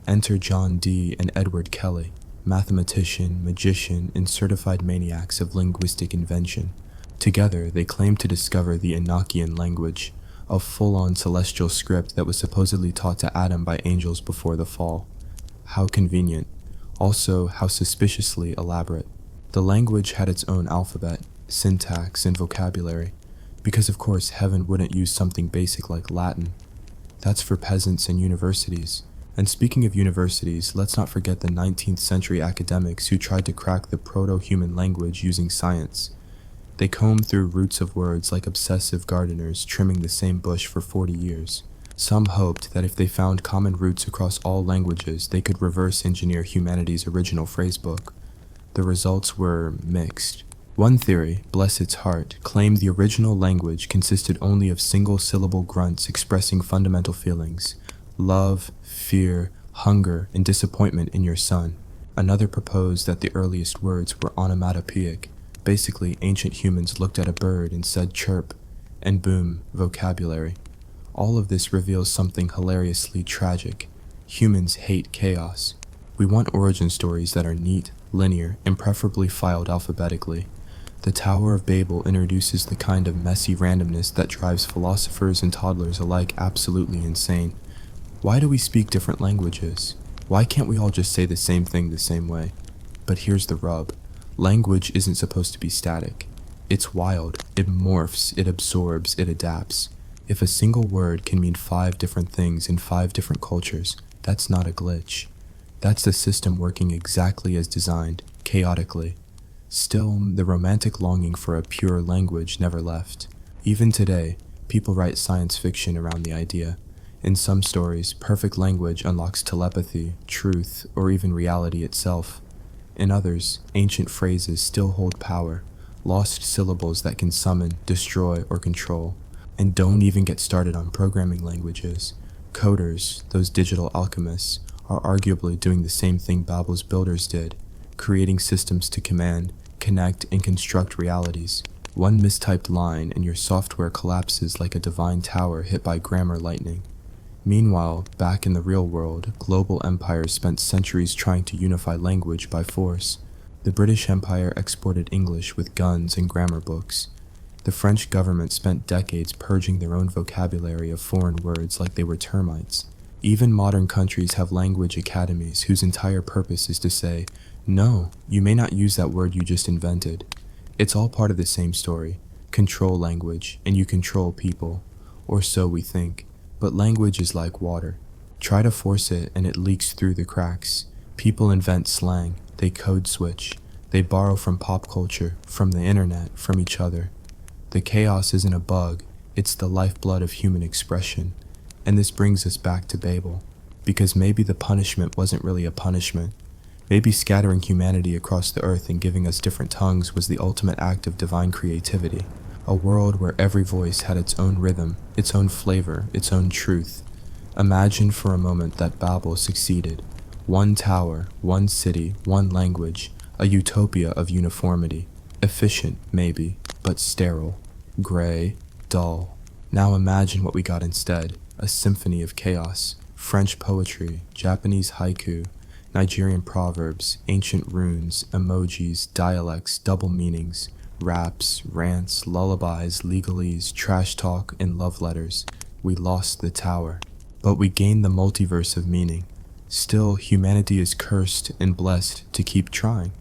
Enter John Dee and Edward Kelly, mathematician, magician, and certified maniacs of linguistic invention. Together, they claimed to discover the Enochian language, a full-on celestial script that was supposedly taught to Adam by angels before the fall. How convenient. Also, how suspiciously elaborate. The language had its own alphabet, syntax, and vocabulary, because of course heaven wouldn't use something basic like Latin. That's for peasants and universities. And speaking of universities, let's not forget the 19th century academics who tried to crack the proto-human language using science. They combed through roots of words like obsessive gardeners trimming the same bush for 40 years. Some hoped that if they found common roots across all languages, they could reverse engineer humanity's original phrasebook. The results were mixed. One theory, bless its heart, claimed the original language consisted only of single-syllable grunts expressing fundamental feelings: love, fear, hunger, and disappointment in your son. Another proposed that the earliest words were onomatopoeic. Basically, ancient humans looked at a bird and said chirp, and boom, vocabulary. All of this reveals something hilariously tragic. Humans hate chaos. We want origin stories that are neat, linear, and preferably filed alphabetically. The Tower of Babel introduces the kind of messy randomness that drives philosophers and toddlers alike absolutely insane. Why do we speak different languages? Why can't we all just say the same thing the same way? But here's the rub. Language isn't supposed to be static. It's wild. It morphs, it absorbs, it adapts. If a single word can mean 5 different things in 5 different cultures, that's not a glitch. That's the system working exactly as designed, chaotically. Still, the romantic longing for a pure language never left. Even today, people write science fiction around the idea. In some stories, perfect language unlocks telepathy, truth, or even reality itself. In others, ancient phrases still hold power, lost syllables that can summon, destroy, or control. And don't even get started on programming languages. Coders, those digital alchemists, are arguably doing the same thing Babel's builders did, creating systems to command, connect, and construct realities. One mistyped line and your software collapses like a divine tower hit by grammar lightning. Meanwhile, back in the real world, global empires spent centuries trying to unify language by force. The British Empire exported English with guns and grammar books. The French government spent decades purging their own vocabulary of foreign words like they were termites. Even modern countries have language academies whose entire purpose is to say, no, you may not use that word you just invented. It's all part of the same story. Control language, and you control people. Or so we think. But language is like water. Try to force it and it leaks through the cracks. People invent slang, they code switch. They borrow from pop culture, from the internet, from each other. The chaos isn't a bug, it's the lifeblood of human expression. And this brings us back to Babel. Because maybe the punishment wasn't really a punishment. Maybe scattering humanity across the earth and giving us different tongues was the ultimate act of divine creativity. A world where every voice had its own rhythm, its own flavor, its own truth. Imagine for a moment that Babel succeeded. One tower, one city, one language, a utopia of uniformity. Efficient, maybe, but sterile, gray, dull. Now imagine what we got instead. A symphony of chaos. French poetry, Japanese haiku, Nigerian proverbs, ancient runes, emojis, dialects, double meanings, raps, rants, lullabies, legalese, trash talk, and love letters. We lost the tower, but we gained the multiverse of meaning. Still, humanity is cursed and blessed to keep trying.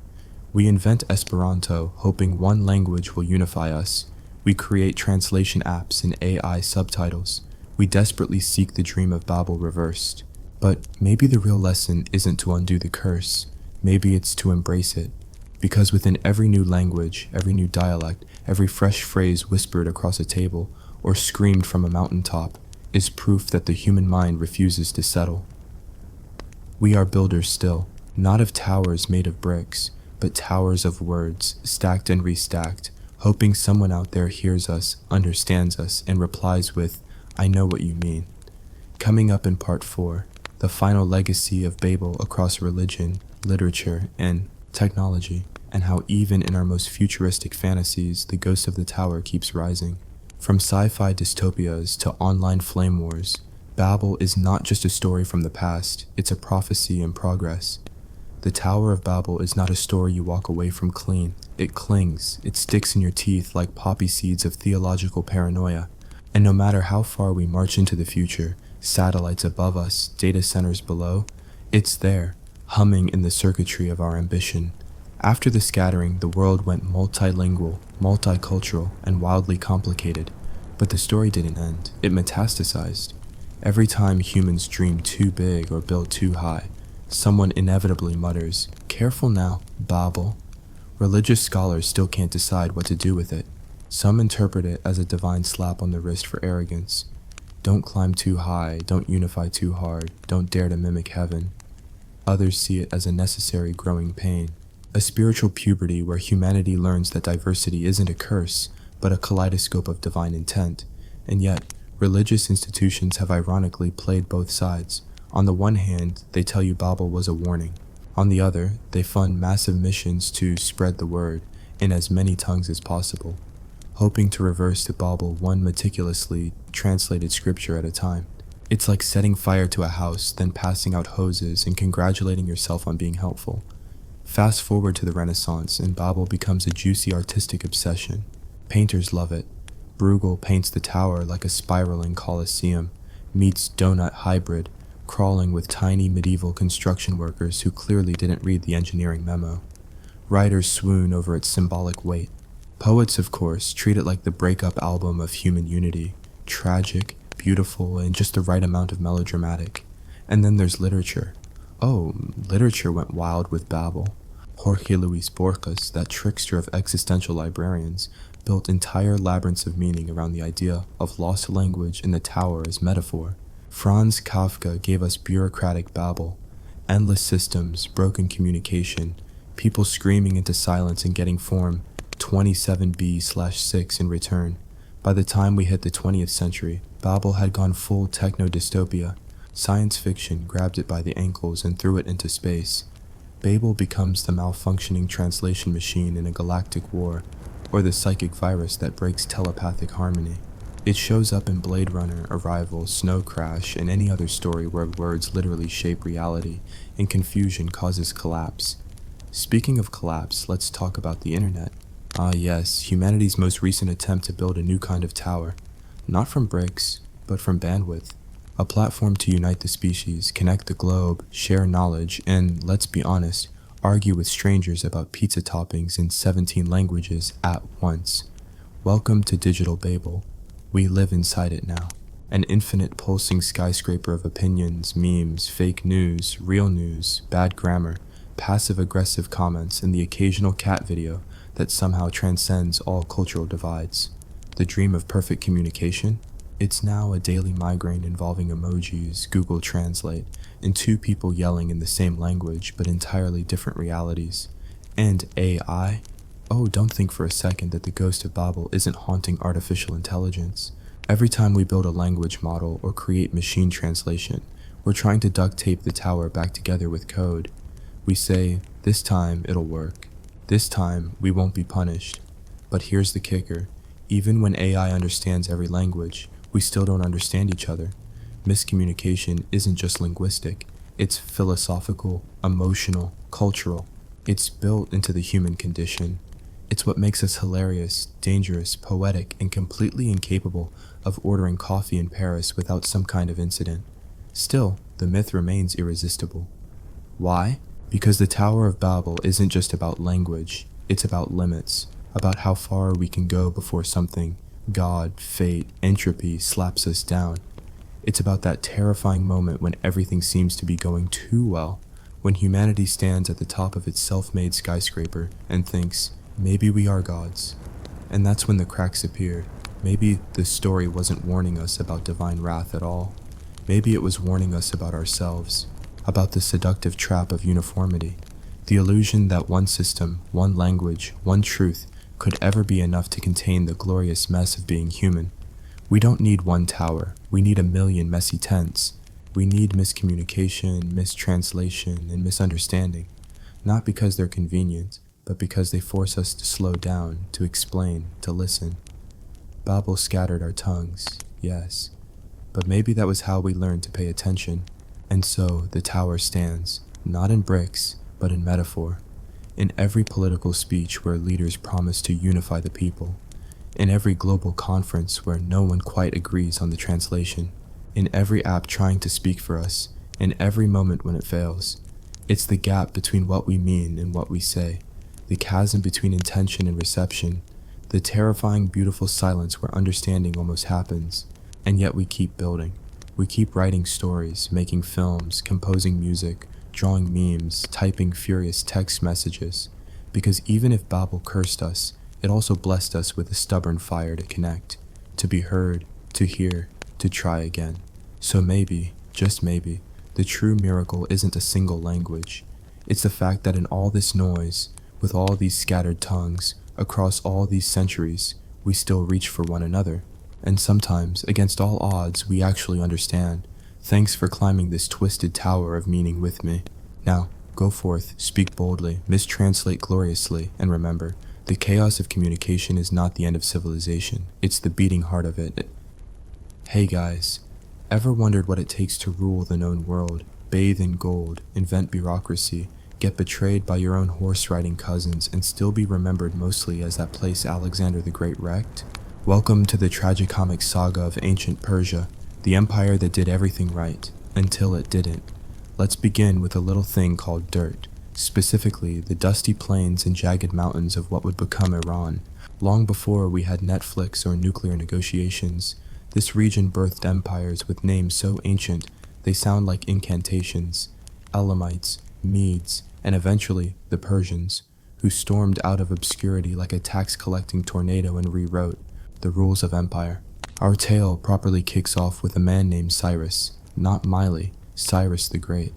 We invent Esperanto, hoping one language will unify us. We create translation apps and AI subtitles. We desperately seek the dream of Babel reversed. But maybe the real lesson isn't to undo the curse. Maybe it's to embrace it. Because within every new language, every new dialect, every fresh phrase whispered across a table or screamed from a mountaintop is proof that the human mind refuses to settle. We are builders still, not of towers made of bricks, but towers of words, stacked and restacked, hoping someone out there hears us, understands us, and replies with, I know what you mean. Coming up in part 4, the final legacy of Babel across religion, literature, and technology, and how even in our most futuristic fantasies, the ghost of the tower keeps rising. From sci-fi dystopias to online flame wars, Babel is not just a story from the past, it's a prophecy in progress. The Tower of Babel is not a story you walk away from clean. It clings, it sticks in your teeth like poppy seeds of theological paranoia. And no matter how far we march into the future, satellites above us, data centers below, it's there, humming in the circuitry of our ambition. After the scattering, the world went multilingual, multicultural, and wildly complicated. But the story didn't end, it metastasized. Every time humans dream too big or build too high, someone inevitably mutters, "Careful now, Babel." Religious scholars still can't decide what to do with it. Some interpret it as a divine slap on the wrist for arrogance. Don't climb too high, don't unify too hard, don't dare to mimic heaven. Others see it as a necessary growing pain, a spiritual puberty where humanity learns that diversity isn't a curse, but a kaleidoscope of divine intent. And yet, religious institutions have ironically played both sides. On the one hand, they tell you Babel was a warning. On the other, they fund massive missions to spread the word in as many tongues as possible, hoping to reverse to Babel one meticulously translated scripture at a time. It's like setting fire to a house, then passing out hoses and congratulating yourself on being helpful. Fast forward to the Renaissance, and Babel becomes a juicy artistic obsession. Painters love it. Bruegel paints the tower like a spiraling Colosseum, meets donut hybrid, crawling with tiny medieval construction workers who clearly didn't read the engineering memo. Writers swoon over its symbolic weight. Poets, of course, treat it like the breakup album of human unity, tragic, beautiful, and just the right amount of melodramatic. And then there's literature. Oh, literature went wild with Babel. Jorge Luis Borges, that trickster of existential librarians, built entire labyrinths of meaning around the idea of lost language in the tower as metaphor. Franz Kafka gave us bureaucratic babble, endless systems, broken communication, people screaming into silence and getting form 27b/6 in return. By the time we hit the 20th century, Babel had gone full techno-dystopia. Science fiction grabbed it by the ankles and threw it into space. Babel becomes the malfunctioning translation machine in a galactic war, or the psychic virus that breaks telepathic harmony. It shows up in Blade Runner, Arrival, Snow Crash, and any other story where words literally shape reality and confusion causes collapse. Speaking of collapse, let's talk about the internet. Ah yes, humanity's most recent attempt to build a new kind of tower. Not from bricks, but from bandwidth. A platform to unite the species, connect the globe, share knowledge, and, let's be honest, argue with strangers about pizza toppings in 17 languages at once. Welcome to Digital Babel. We live inside it now. An infinite pulsing skyscraper of opinions, memes, fake news, real news, bad grammar, passive-aggressive comments, and the occasional cat video that somehow transcends all cultural divides. The dream of perfect communication? It's now a daily migraine involving emojis, Google Translate, and two people yelling in the same language but entirely different realities. And AI? Oh, don't think for a second that the ghost of Babel isn't haunting artificial intelligence. Every time we build a language model or create machine translation, we're trying to duct tape the tower back together with code. We say, this time it'll work. This time we won't be punished. But here's the kicker. Even when AI understands every language, we still don't understand each other. Miscommunication isn't just linguistic. It's philosophical, emotional, cultural. It's built into the human condition. It's what makes us hilarious, dangerous, poetic, and completely incapable of ordering coffee in Paris without some kind of incident. Still, the myth remains irresistible. Why? Because the Tower of Babel isn't just about language, it's about limits, about how far we can go before something, God, fate, entropy, slaps us down. It's about that terrifying moment when everything seems to be going too well, when humanity stands at the top of its self-made skyscraper and thinks, maybe we are gods. And that's when the cracks appear. Maybe the story wasn't warning us about divine wrath at all. Maybe it was warning us about ourselves, about the seductive trap of uniformity, the illusion that one system, one language, one truth could ever be enough to contain the glorious mess of being human. We don't need one tower, we need a million messy tents. We need miscommunication, mistranslation, and misunderstanding, not because they're convenient, but because they force us to slow down, to explain, to listen. Babel scattered our tongues, yes, but maybe that was how we learned to pay attention. And so the tower stands, not in bricks, but in metaphor. In every political speech where leaders promise to unify the people. In every global conference where no one quite agrees on the translation. In every app trying to speak for us. In every moment when it fails. It's the gap between what we mean and what we say. The chasm between intention and reception. The terrifying, beautiful silence where understanding almost happens. And yet we keep building. We keep writing stories, making films, composing music, drawing memes, typing furious text messages. Because even if Babel cursed us, it also blessed us with a stubborn fire to connect, to be heard, to hear, to try again. So maybe, just maybe, the true miracle isn't a single language. It's the fact that in all this noise, with all these scattered tongues, across all these centuries, we still reach for one another. And sometimes, against all odds, we actually understand. Thanks for climbing this twisted tower of meaning with me. Now, go forth, speak boldly, mistranslate gloriously, and remember, the chaos of communication is not the end of civilization, it's the beating heart of it. Hey guys, ever wondered what it takes to rule the known world, bathe in gold, invent bureaucracy, get betrayed by your own horse-riding cousins, and still be remembered mostly as that place Alexander the Great wrecked? Welcome to the tragicomic saga of ancient Persia, the empire that did everything right, until it didn't. Let's begin with a little thing called dirt, specifically the dusty plains and jagged mountains of what would become Iran. Long before we had Netflix or nuclear negotiations, this region birthed empires with names so ancient they sound like incantations. Elamites, Medes, and eventually the Persians, who stormed out of obscurity like a tax-collecting tornado and rewrote the rules of empire. Our tale properly kicks off with a man named Cyrus, not Miley, Cyrus the Great.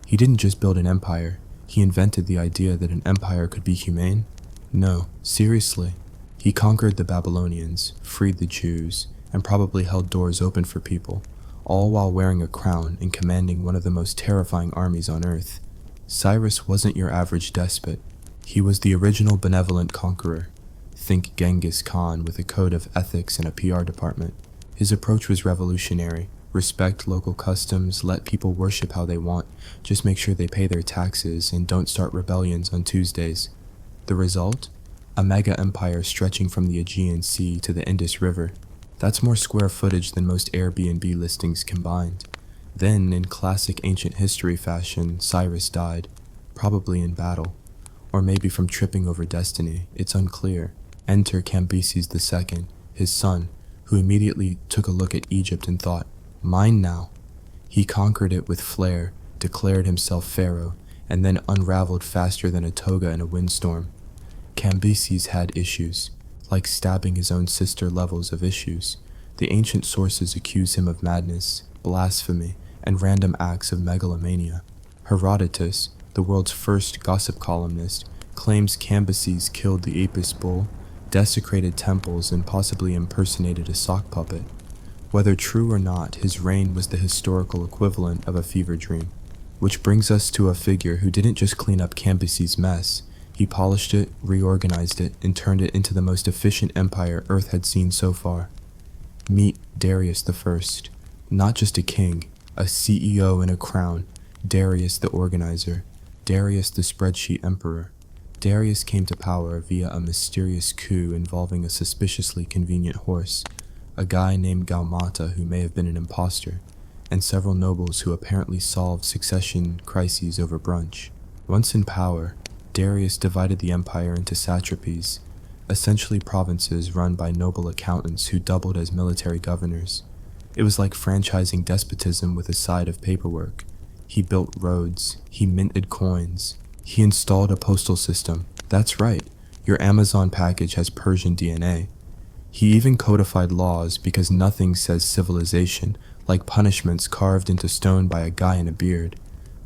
He didn't just build an empire, he invented the idea that an empire could be humane. No, seriously. He conquered the Babylonians, freed the Jews, and probably held doors open for people, all while wearing a crown and commanding one of the most terrifying armies on earth. Cyrus wasn't your average despot. He was the original benevolent conqueror. Think Genghis Khan with a code of ethics and a PR department. His approach was revolutionary. Respect local customs, let people worship how they want, just make sure they pay their taxes and don't start rebellions on Tuesdays. The result? A mega empire stretching from the Aegean Sea to the Indus River. That's more square footage than most Airbnb listings combined. Then, in classic ancient history fashion, Cyrus died, probably in battle. Or maybe from tripping over destiny, it's unclear. Enter Cambyses II, his son, who immediately took a look at Egypt and thought, mine now. He conquered it with flair, declared himself pharaoh, and then unraveled faster than a toga in a windstorm. Cambyses had issues, like stabbing his own sister levels of issues. The ancient sources accuse him of madness, blasphemy, and random acts of megalomania. Herodotus, the world's first gossip columnist, claims Cambyses killed the Apis bull, desecrated temples, and possibly impersonated a sock puppet. Whether true or not, his reign was the historical equivalent of a fever dream. Which brings us to a figure who didn't just clean up Cambyses' mess. He polished it, reorganized it, and turned it into the most efficient empire Earth had seen so far. Meet Darius I. Not just a king, a CEO in a crown. Darius the organizer. Darius the spreadsheet emperor. Darius came to power via a mysterious coup involving a suspiciously convenient horse, a guy named Gaumata who may have been an imposter, and several nobles who apparently solved succession crises over brunch. Once in power, Darius divided the empire into satrapies, essentially provinces run by noble accountants who doubled as military governors. It was like franchising despotism with a side of paperwork. He built roads, he minted coins, he installed a postal system. That's right, your Amazon package has Persian DNA. He even codified laws because nothing says civilization like punishments carved into stone by a guy in a beard.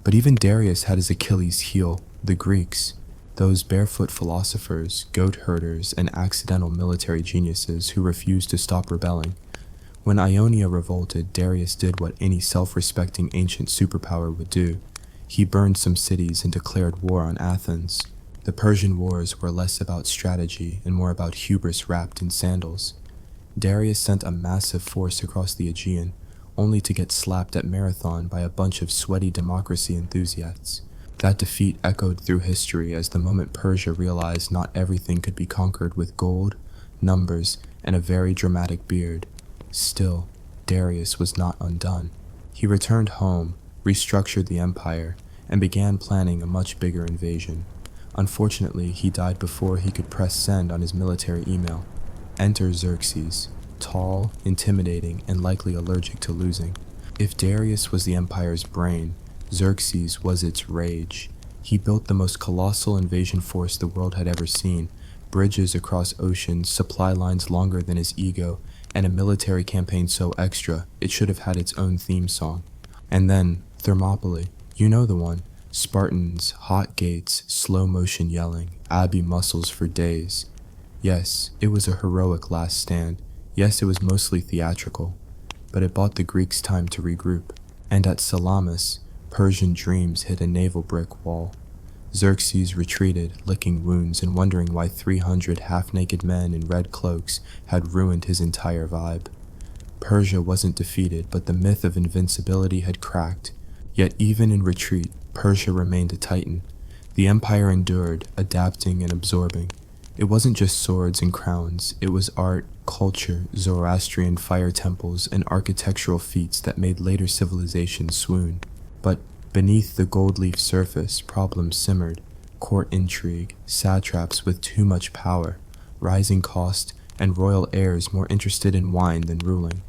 But even Darius had his Achilles heel, the Greeks. Those barefoot philosophers, goat herders, and accidental military geniuses who refused to stop rebelling. When Ionia revolted, Darius did what any self-respecting ancient superpower would do. He burned some cities and declared war on Athens. The Persian wars were less about strategy and more about hubris wrapped in sandals. Darius sent a massive force across the Aegean, only to get slapped at Marathon by a bunch of sweaty democracy enthusiasts. That defeat echoed through history as the moment Persia realized not everything could be conquered with gold, numbers, and a very dramatic beard. Still, Darius was not undone. He returned home, restructured the empire, and began planning a much bigger invasion. Unfortunately, he died before he could press send on his military email. Enter Xerxes, tall, intimidating, and likely allergic to losing. If Darius was the empire's brain, Xerxes was its rage. He built the most colossal invasion force the world had ever seen, bridges across oceans, supply lines longer than his ego, and a military campaign so extra it should have had its own theme song. And then, Thermopylae, you know the one. Spartans, hot gates, slow motion yelling, Abbey muscles for days. Yes, it was a heroic last stand. Yes, it was mostly theatrical. But it bought the Greeks time to regroup. And at Salamis, Persian dreams hit a naval brick wall. Xerxes retreated, licking wounds and wondering why 300 half-naked men in red cloaks had ruined his entire vibe. Persia wasn't defeated, but the myth of invincibility had cracked. Yet even in retreat, Persia remained a titan. The empire endured, adapting and absorbing. It wasn't just swords and crowns, it was art, culture, Zoroastrian fire temples, and architectural feats that made later civilizations swoon. But beneath the gold-leaf surface, problems simmered. Court intrigue, satraps with too much power, rising cost, and royal heirs more interested in wine than ruling.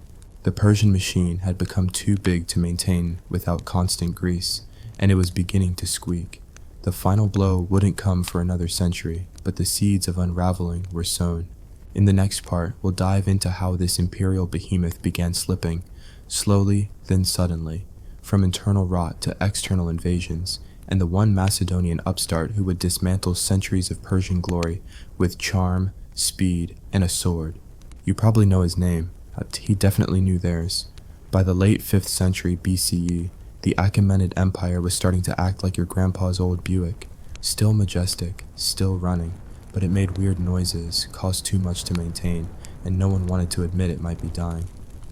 The Persian machine had become too big to maintain without constant grease, and it was beginning to squeak. The final blow wouldn't come for another century, but the seeds of unraveling were sown. In the next part, we'll dive into how this imperial behemoth began slipping, slowly, then suddenly, from internal rot to external invasions, and the one Macedonian upstart who would dismantle centuries of Persian glory with charm, speed, and a sword. You probably know his name. He definitely knew theirs. By the late 5th century BCE, the Achaemenid Empire was starting to act like your grandpa's old Buick. Still majestic, still running, but it made weird noises, cost too much to maintain, and no one wanted to admit it might be dying.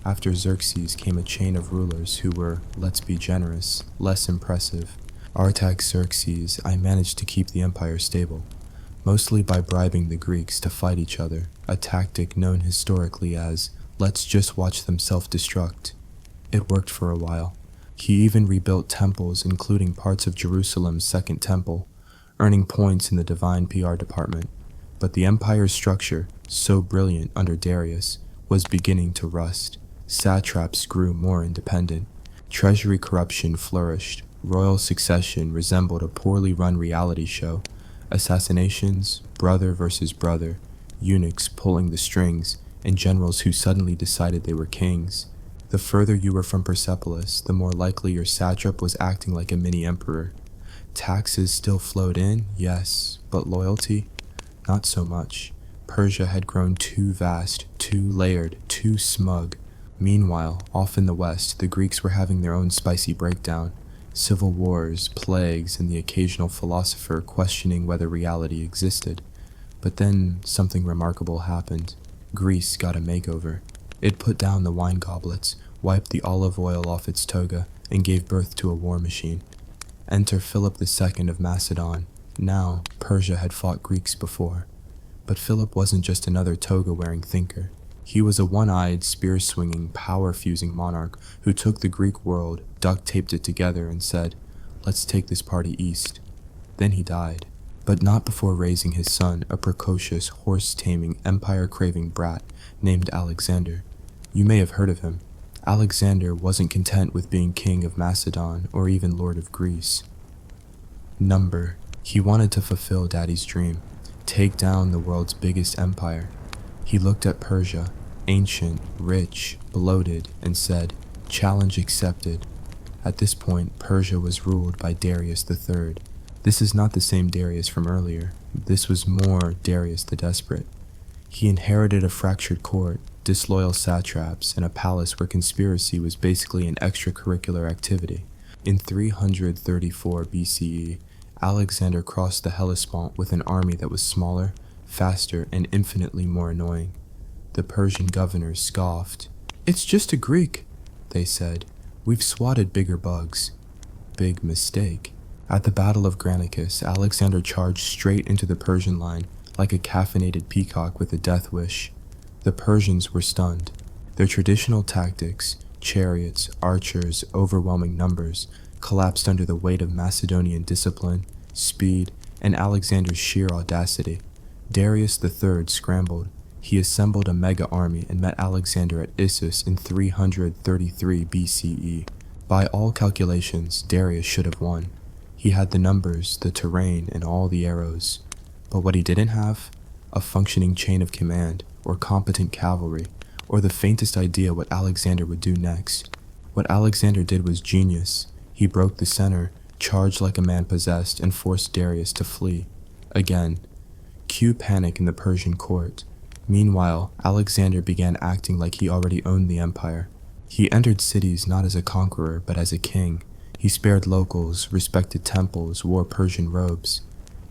After Xerxes came a chain of rulers who were, let's be generous, less impressive. Artaxerxes, I managed to keep the empire stable, mostly by bribing the Greeks to fight each other, a tactic known historically as, let's just watch them self-destruct. It worked for a while. He even rebuilt temples, including parts of Jerusalem's Second Temple, earning points in the divine PR department. But the empire's structure, so brilliant under Darius, was beginning to rust. Satraps grew more independent. Treasury corruption flourished. Royal succession resembled a poorly run reality show. Assassinations, brother versus brother, eunuchs pulling the strings, and generals who suddenly decided they were kings. The further you were from Persepolis, the more likely your satrap was acting like a mini-emperor. Taxes still flowed in, yes, but loyalty? Not so much. Persia had grown too vast, too layered, too smug. Meanwhile, off in the west, the Greeks were having their own spicy breakdown. Civil wars, plagues, and the occasional philosopher questioning whether reality existed. But then something remarkable happened. Greece got a makeover. It put down the wine goblets, wiped the olive oil off its toga, and gave birth to a war machine. Enter Philip II of Macedon. Now, Persia had fought Greeks before. But Philip wasn't just another toga-wearing thinker. He was a one-eyed, spear-swinging, power-fusing monarch who took the Greek world, duct-taped it together, and said, let's take this party east. Then he died. But not before raising his son, a precocious, horse-taming, empire-craving brat named Alexander. You may have heard of him. Alexander wasn't content with being king of Macedon or even lord of Greece. Number. He wanted to fulfill Daddy's dream, take down the world's biggest empire. He looked at Persia, ancient, rich, bloated, and said, challenge accepted. At this point, Persia was ruled by Darius III. This is not the same Darius from earlier. This was more Darius the Desperate. He inherited a fractured court, disloyal satraps, and a palace where conspiracy was basically an extracurricular activity. In 334 BCE, Alexander crossed the Hellespont with an army that was smaller, faster, and infinitely more annoying. The Persian governors scoffed. It's just a Greek, they said. We've swatted bigger bugs. Big mistake. At the Battle of Granicus, Alexander charged straight into the Persian line like a caffeinated peacock with a death wish. The Persians were stunned. Their traditional tactics, chariots, archers, overwhelming numbers, collapsed under the weight of Macedonian discipline, speed, and Alexander's sheer audacity. Darius III scrambled. He assembled a mega army and met Alexander at Issus in 333 BCE. By all calculations, Darius should have won. He had the numbers, the terrain, and all the arrows. But what he didn't have? A functioning chain of command, or competent cavalry, or the faintest idea what Alexander would do next. What Alexander did was genius. He broke the center, charged like a man possessed, and forced Darius to flee. Again. Cue panic in the Persian court. Meanwhile, Alexander began acting like he already owned the empire. He entered cities not as a conqueror, but as a king. He spared locals, respected temples, wore Persian robes.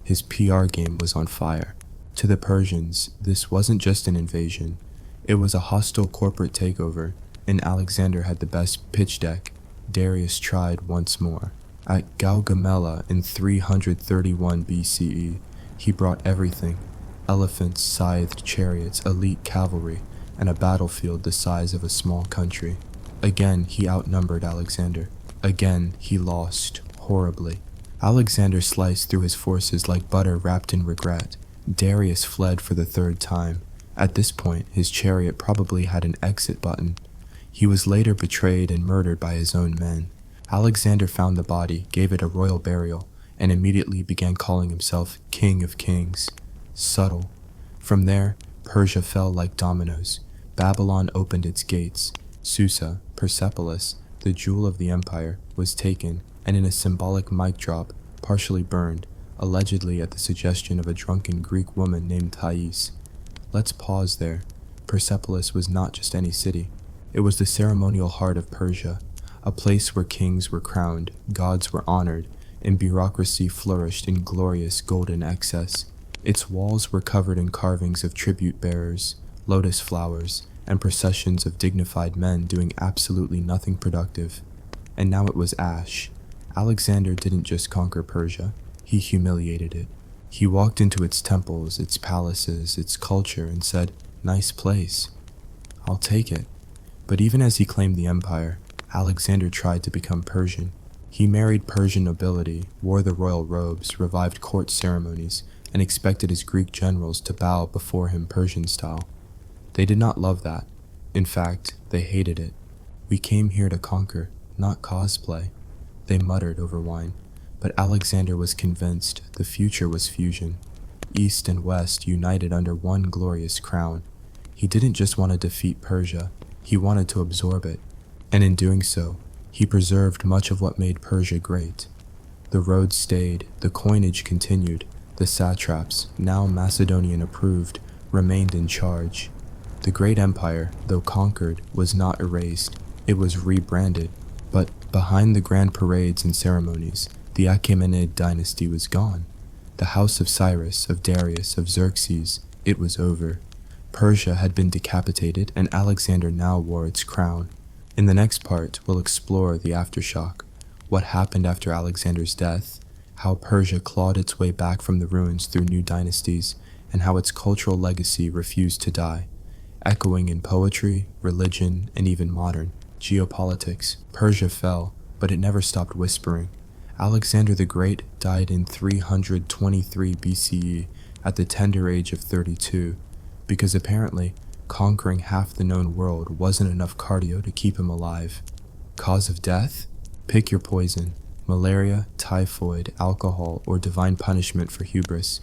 His PR game was on fire. To the Persians, this wasn't just an invasion. It was a hostile corporate takeover, and Alexander had the best pitch deck. Darius tried once more. At Gaugamela in 331 BCE, he brought everything: elephants, scythed chariots, elite cavalry, and a battlefield the size of a small country. Again, he outnumbered Alexander. Again, he lost, horribly. Alexander sliced through his forces like butter wrapped in regret. Darius fled for the third time. At this point, his chariot probably had an exit button. He was later betrayed and murdered by his own men. Alexander found the body, gave it a royal burial, and immediately began calling himself King of Kings. Subtle. From there, Persia fell like dominoes. Babylon opened its gates. Susa, Persepolis, the jewel of the empire, was taken, and in a symbolic mic drop, partially burned, allegedly at the suggestion of a drunken Greek woman named Thais. Let's pause there. Persepolis was not just any city. It was the ceremonial heart of Persia, a place where kings were crowned, gods were honored, and bureaucracy flourished in glorious golden excess. Its walls were covered in carvings of tribute bearers, lotus flowers, and processions of dignified men doing absolutely nothing productive. And now it was ash. Alexander didn't just conquer Persia, he humiliated it. He walked into its temples, its palaces, its culture, and said, "Nice place. I'll take it." But even as he claimed the empire, Alexander tried to become Persian. He married Persian nobility, wore the royal robes, revived court ceremonies, and expected his Greek generals to bow before him Persian style. They did not love that. In fact, they hated it. "We came here to conquer, not cosplay," they muttered over wine. But Alexander was convinced the future was fusion. East and West united under one glorious crown. He didn't just want to defeat Persia, he wanted to absorb it. And in doing so, he preserved much of what made Persia great. The roads stayed, the coinage continued, the satraps, now Macedonian approved, remained in charge. The great empire, though conquered, was not erased, it was rebranded. But behind the grand parades and ceremonies, the Achaemenid dynasty was gone. The house of Cyrus, of Darius, of Xerxes, it was over. Persia had been decapitated, and Alexander now wore its crown. In the next part, we'll explore the aftershock, what happened after Alexander's death, how Persia clawed its way back from the ruins through new dynasties, and how its cultural legacy refused to die, echoing in poetry, religion, and even modern geopolitics. Persia fell, but it never stopped whispering. Alexander the Great died in 323 BCE at the tender age of 32, because apparently conquering half the known world wasn't enough cardio to keep him alive. Cause of death? Pick your poison: malaria, typhoid, alcohol, or divine punishment for hubris.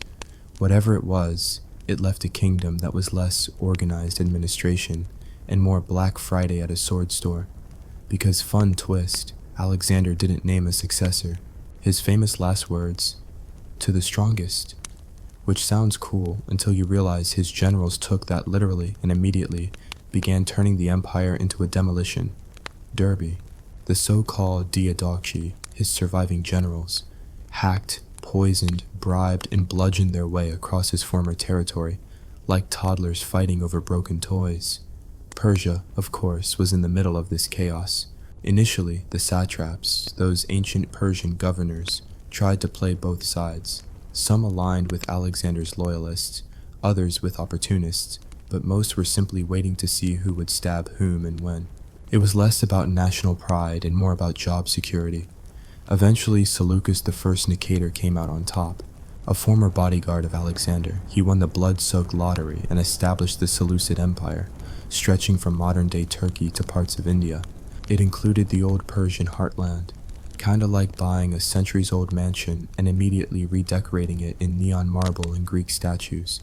Whatever it was, it left a kingdom that was less organized administration and more Black Friday at a sword store. Because fun twist, Alexander didn't name a successor. His famous last words, "To the strongest," which sounds cool until you realize his generals took that literally and immediately began turning the empire into a demolition derby. The so-called Diadochi, his surviving generals, hacked, poisoned, bribed, and bludgeoned their way across his former territory, like toddlers fighting over broken toys. Persia, of course, was in the middle of this chaos. Initially, the satraps, those ancient Persian governors, tried to play both sides. Some aligned with Alexander's loyalists, others with opportunists, but most were simply waiting to see who would stab whom and when. It was less about national pride and more about job security. Eventually, Seleucus I Nicator came out on top. A former bodyguard of Alexander, he won the blood-soaked lottery and established the Seleucid Empire, stretching from modern-day Turkey to parts of India. It included the old Persian heartland, kinda like buying a centuries-old mansion and immediately redecorating it in neon marble and Greek statues.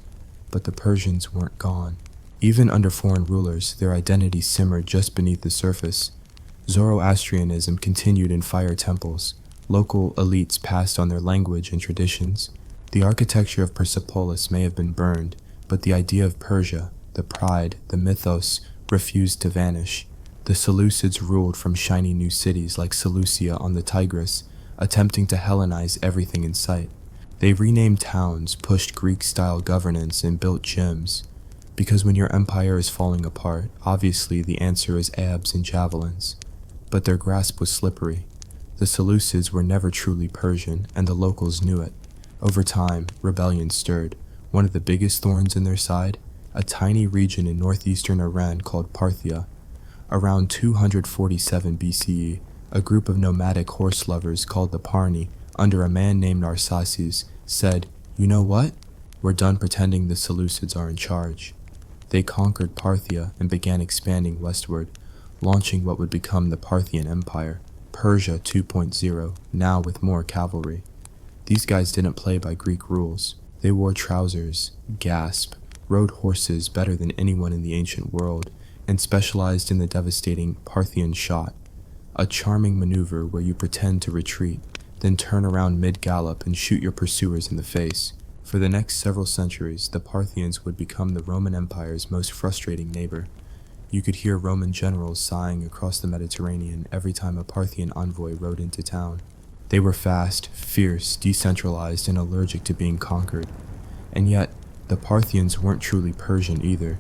But the Persians weren't gone. Even under foreign rulers, their identity simmered just beneath the surface. Zoroastrianism continued in fire temples. Local elites passed on their language and traditions. The architecture of Persepolis may have been burned, but the idea of Persia, the pride, the mythos, refused to vanish. The Seleucids ruled from shiny new cities like Seleucia on the Tigris, attempting to Hellenize everything in sight. They renamed towns, pushed Greek-style governance, and built gyms. Because when your empire is falling apart, obviously the answer is abs and javelins. But their grasp was slippery. The Seleucids were never truly Persian, and the locals knew it. Over time, rebellion stirred. One of the biggest thorns in their side? A tiny region in northeastern Iran called Parthia. Around 247 BCE, a group of nomadic horse lovers called the Parni, under a man named Arsaces, said, "You know what? We're done pretending the Seleucids are in charge." They conquered Parthia and began expanding westward, launching what would become the Parthian Empire. Persia 2.0, now with more cavalry. These guys didn't play by Greek rules. They wore trousers, gasp, rode horses better than anyone in the ancient world, and specialized in the devastating Parthian shot, a charming maneuver where you pretend to retreat, then turn around mid-gallop and shoot your pursuers in the face. For the next several centuries, the Parthians would become the Roman Empire's most frustrating neighbor. You could hear Roman generals sighing across the Mediterranean every time a Parthian envoy rode into town. They were fast, fierce, decentralized, and allergic to being conquered. And yet, the Parthians weren't truly Persian either.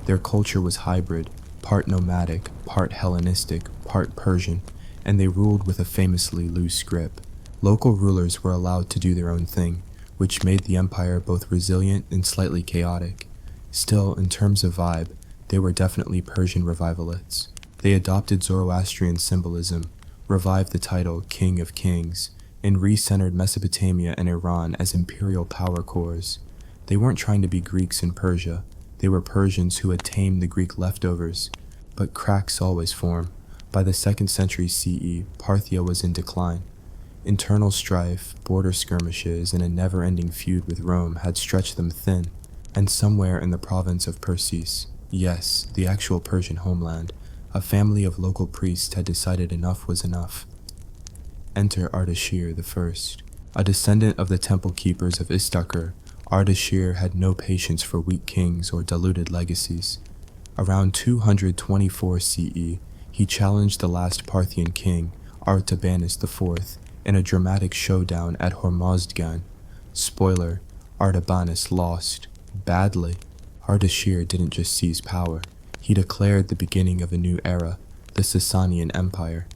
Their culture was hybrid, part nomadic, part Hellenistic, part Persian, and they ruled with a famously loose grip. Local rulers were allowed to do their own thing, which made the empire both resilient and slightly chaotic. Still, in terms of vibe, they were definitely Persian revivalists. They adopted Zoroastrian symbolism, revived the title King of Kings, and re-centered Mesopotamia and Iran as imperial power cores. They weren't trying to be Greeks in Persia. They were Persians who had tamed the Greek leftovers. But cracks always form. By the 2nd century CE, Parthia was in decline. Internal strife, border skirmishes, and a never-ending feud with Rome had stretched them thin. And somewhere in the province of Persis, yes, the actual Persian homeland, a family of local priests had decided enough was enough. Enter Ardashir I. A descendant of the temple keepers of Istakhr, Ardashir had no patience for weak kings or diluted legacies. Around 224 CE, he challenged the last Parthian king, Artabanus IV, in a dramatic showdown at Hormozgan. Spoiler, Artabanus lost. Badly. Ardashir didn't just seize power. He declared the beginning of a new era, the Sasanian Empire.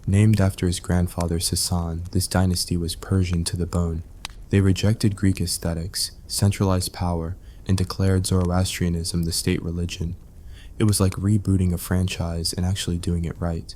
Named after his grandfather Sasan, this dynasty was Persian to the bone. They rejected Greek aesthetics, centralized power, and declared Zoroastrianism the state religion. It was like rebooting a franchise and actually doing it right.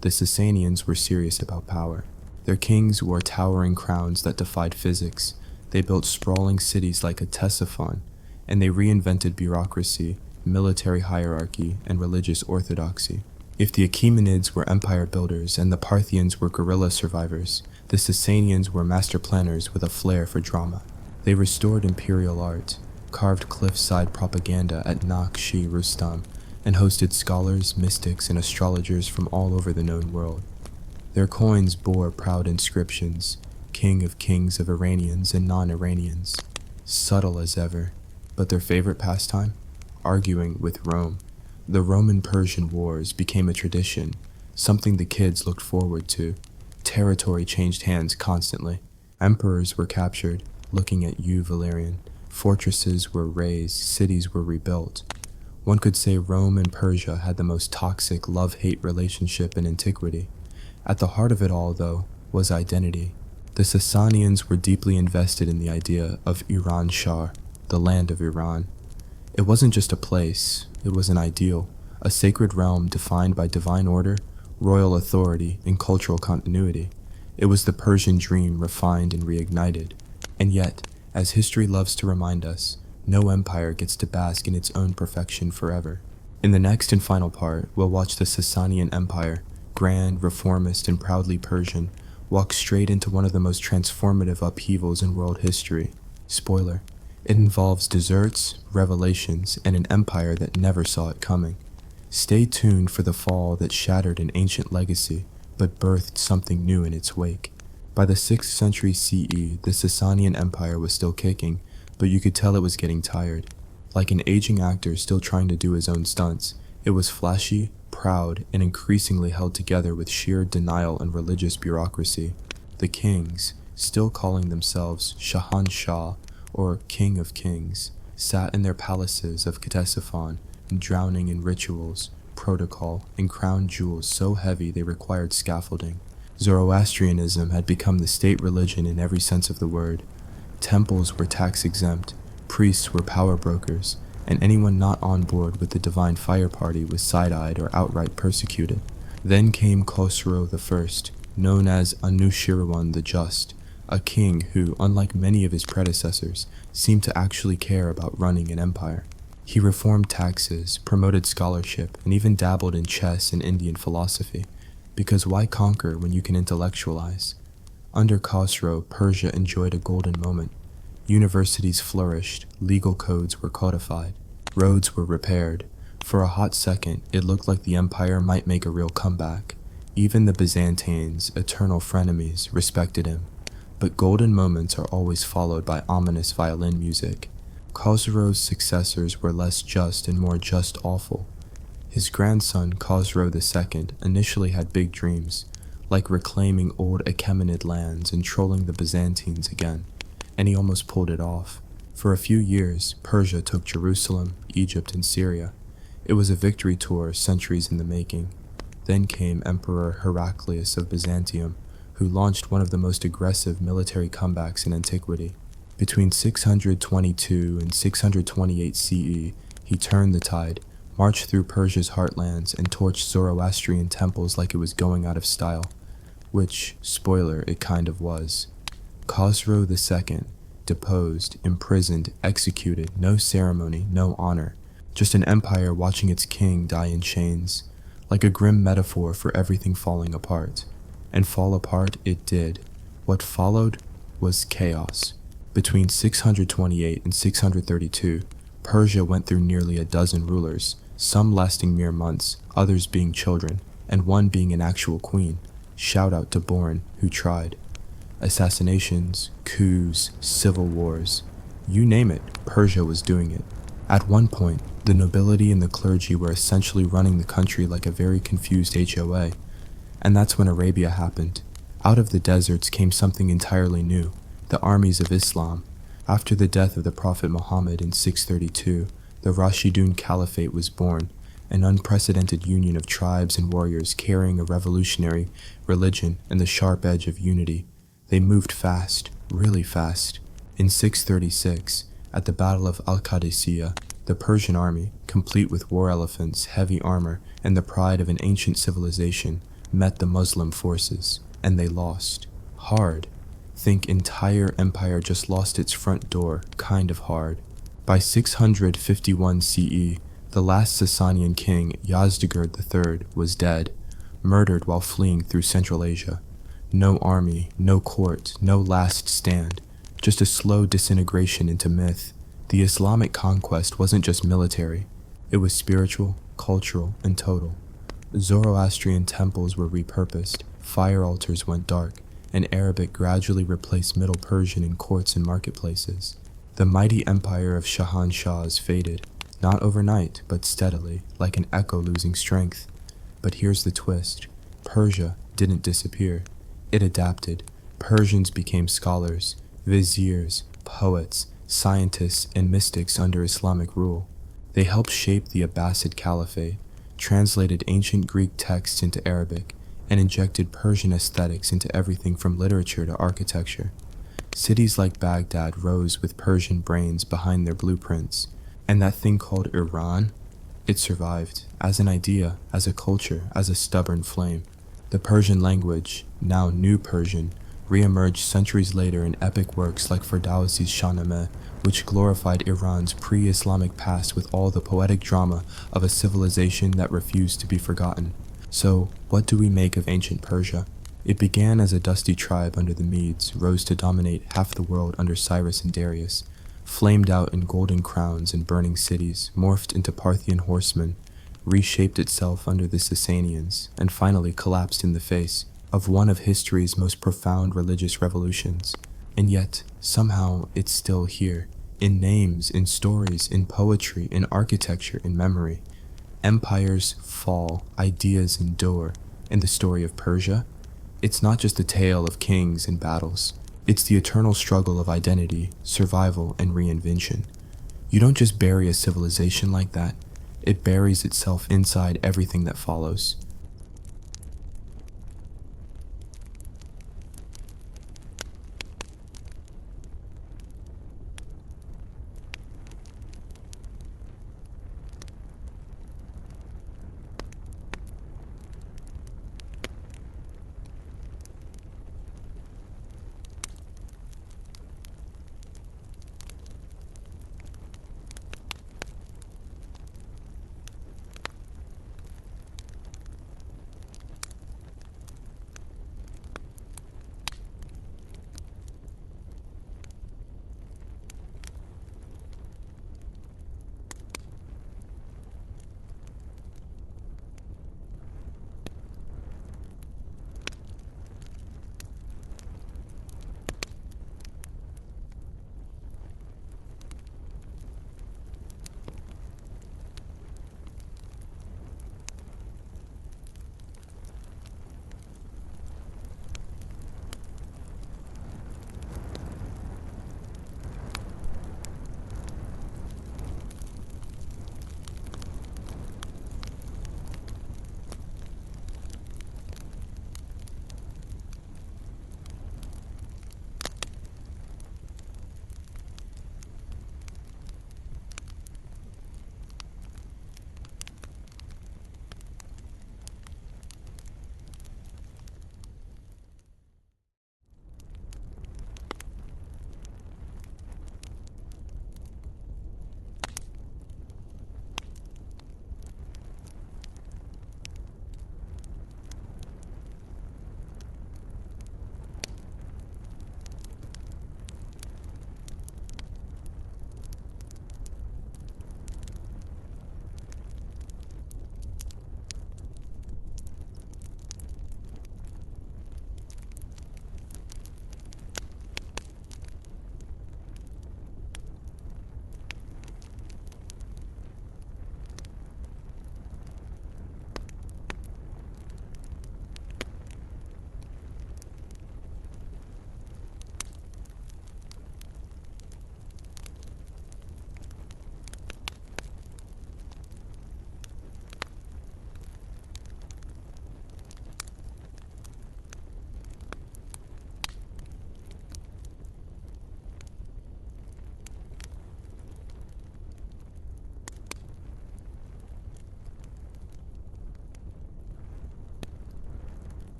The Sasanians were serious about power. Their kings wore towering crowns that defied physics. They built sprawling cities like Ctesiphon, and they reinvented bureaucracy, military hierarchy, and religious orthodoxy. If the Achaemenids were empire builders and the Parthians were guerrilla survivors, the Sasanians were master planners with a flair for drama. They restored imperial art, carved cliffside propaganda at Naqsh Rustam, and hosted scholars, mystics, and astrologers from all over the known world. Their coins bore proud inscriptions, King of Kings of Iranians and non-Iranians. Subtle as ever, but their favorite pastime? Arguing with Rome. The Roman-Persian wars became a tradition, something the kids looked forward to. Territory changed hands constantly. Emperors were captured, looking at you, Valerian. Fortresses were razed, cities were rebuilt. One could say Rome and Persia had the most toxic love-hate relationship in antiquity. At the heart of it all, though, was identity. The Sasanians were deeply invested in the idea of Iran Shah, the land of Iran. It wasn't just a place, it was an ideal, a sacred realm defined by divine order, royal authority, and cultural continuity. It was the Persian dream refined and reignited. And yet, as history loves to remind us, no empire gets to bask in its own perfection forever. In the next and final part, we'll watch the Sasanian Empire, grand, reformist, and proudly Persian, walk straight into one of the most transformative upheavals in world history. Spoiler, it involves desserts, revelations, and an empire that never saw it coming. Stay tuned for the fall that shattered an ancient legacy, but birthed something new in its wake. By the 6th century CE, the Sasanian Empire was still kicking, but you could tell it was getting tired. Like an aging actor still trying to do his own stunts, it was flashy, proud, and increasingly held together with sheer denial and religious bureaucracy. The kings, still calling themselves Shahan Shah, or King of Kings, sat in their palaces of Ctesiphon, drowning in rituals, protocol, and crown jewels so heavy they required scaffolding. Zoroastrianism had become the state religion in every sense of the word. Temples were tax-exempt, priests were power brokers, and anyone not on board with the divine fire party was side-eyed or outright persecuted. Then came Khosrow I, known as Anushirwan the Just, a king who, unlike many of his predecessors, seemed to actually care about running an empire. He reformed taxes, promoted scholarship, and even dabbled in chess and Indian philosophy. Because why conquer when you can intellectualize? Under Khosrow, Persia enjoyed a golden moment. Universities flourished, legal codes were codified, roads were repaired. For a hot second, it looked like the empire might make a real comeback. Even the Byzantines, eternal frenemies, respected him. But golden moments are always followed by ominous violin music. Khosrow's successors were less just and more just awful. His grandson, Khosrow II, initially had big dreams, like reclaiming old Achaemenid lands and trolling the Byzantines again, and he almost pulled it off. For a few years, Persia took Jerusalem, Egypt, and Syria. It was a victory tour centuries in the making. Then came Emperor Heraclius of Byzantium, who launched one of the most aggressive military comebacks in antiquity. Between 622 and 628 CE, he turned the tide, marched through Persia's heartlands, and torched Zoroastrian temples like it was going out of style. Which, spoiler, it kind of was. Khosrow II, deposed, imprisoned, executed, no ceremony, no honor. Just an empire watching its king die in chains, like a grim metaphor for everything falling apart. And fall apart it did. What followed was chaos. Between 628 and 632, Persia went through nearly a dozen rulers, some lasting mere months, others being children, and one being an actual queen. Shout out to Bourne, who tried. Assassinations, coups, civil wars. You name it, Persia was doing it. At one point, the nobility and the clergy were essentially running the country like a very confused HOA. And that's when Arabia happened. Out of the deserts came something entirely new, the armies of Islam. After the death of the Prophet Muhammad in 632, the Rashidun Caliphate was born, an unprecedented union of tribes and warriors carrying a revolutionary religion and the sharp edge of unity. They moved fast, really fast. In 636, at the Battle of Al-Qadisiyah, the Persian army, complete with war elephants, heavy armor, and the pride of an ancient civilization, met the Muslim forces, and they lost. Hard. Think entire empire just lost its front door, kind of hard. By 651 CE, the last Sasanian king, Yazdegerd III, was dead, murdered while fleeing through Central Asia. No army, no court, no last stand, just a slow disintegration into myth. The Islamic conquest wasn't just military, it was spiritual, cultural, and total. Zoroastrian temples were repurposed, fire altars went dark, and Arabic gradually replaced Middle Persian in courts and marketplaces. The mighty empire of Shahanshahs faded, not overnight, but steadily, like an echo losing strength. But here's the twist. Persia didn't disappear. It adapted. Persians became scholars, viziers, poets, scientists, and mystics under Islamic rule. They helped shape the Abbasid Caliphate, translated ancient Greek texts into Arabic, and injected Persian aesthetics into everything from literature to architecture. Cities like Baghdad rose with Persian brains behind their blueprints, and that thing called Iran, it survived, as an idea, as a culture, as a stubborn flame. The Persian language, now New Persian, re-emerged centuries later in epic works like Ferdowsi's Shahnameh, which glorified Iran's pre-Islamic past with all the poetic drama of a civilization that refused to be forgotten. So, what do we make of ancient Persia? It began as a dusty tribe under the Medes, rose to dominate half the world under Cyrus and Darius, flamed out in golden crowns and burning cities, morphed into Parthian horsemen, reshaped itself under the Sasanians, and finally collapsed in the face of one of history's most profound religious revolutions. And yet, somehow, it's still here, in names, in stories, in poetry, in architecture, in memory. Empires fall, ideas endure. In the story of Persia, it's not just a tale of kings and battles. It's the eternal struggle of identity, survival, and reinvention. You don't just bury a civilization like that. It buries itself inside everything that follows.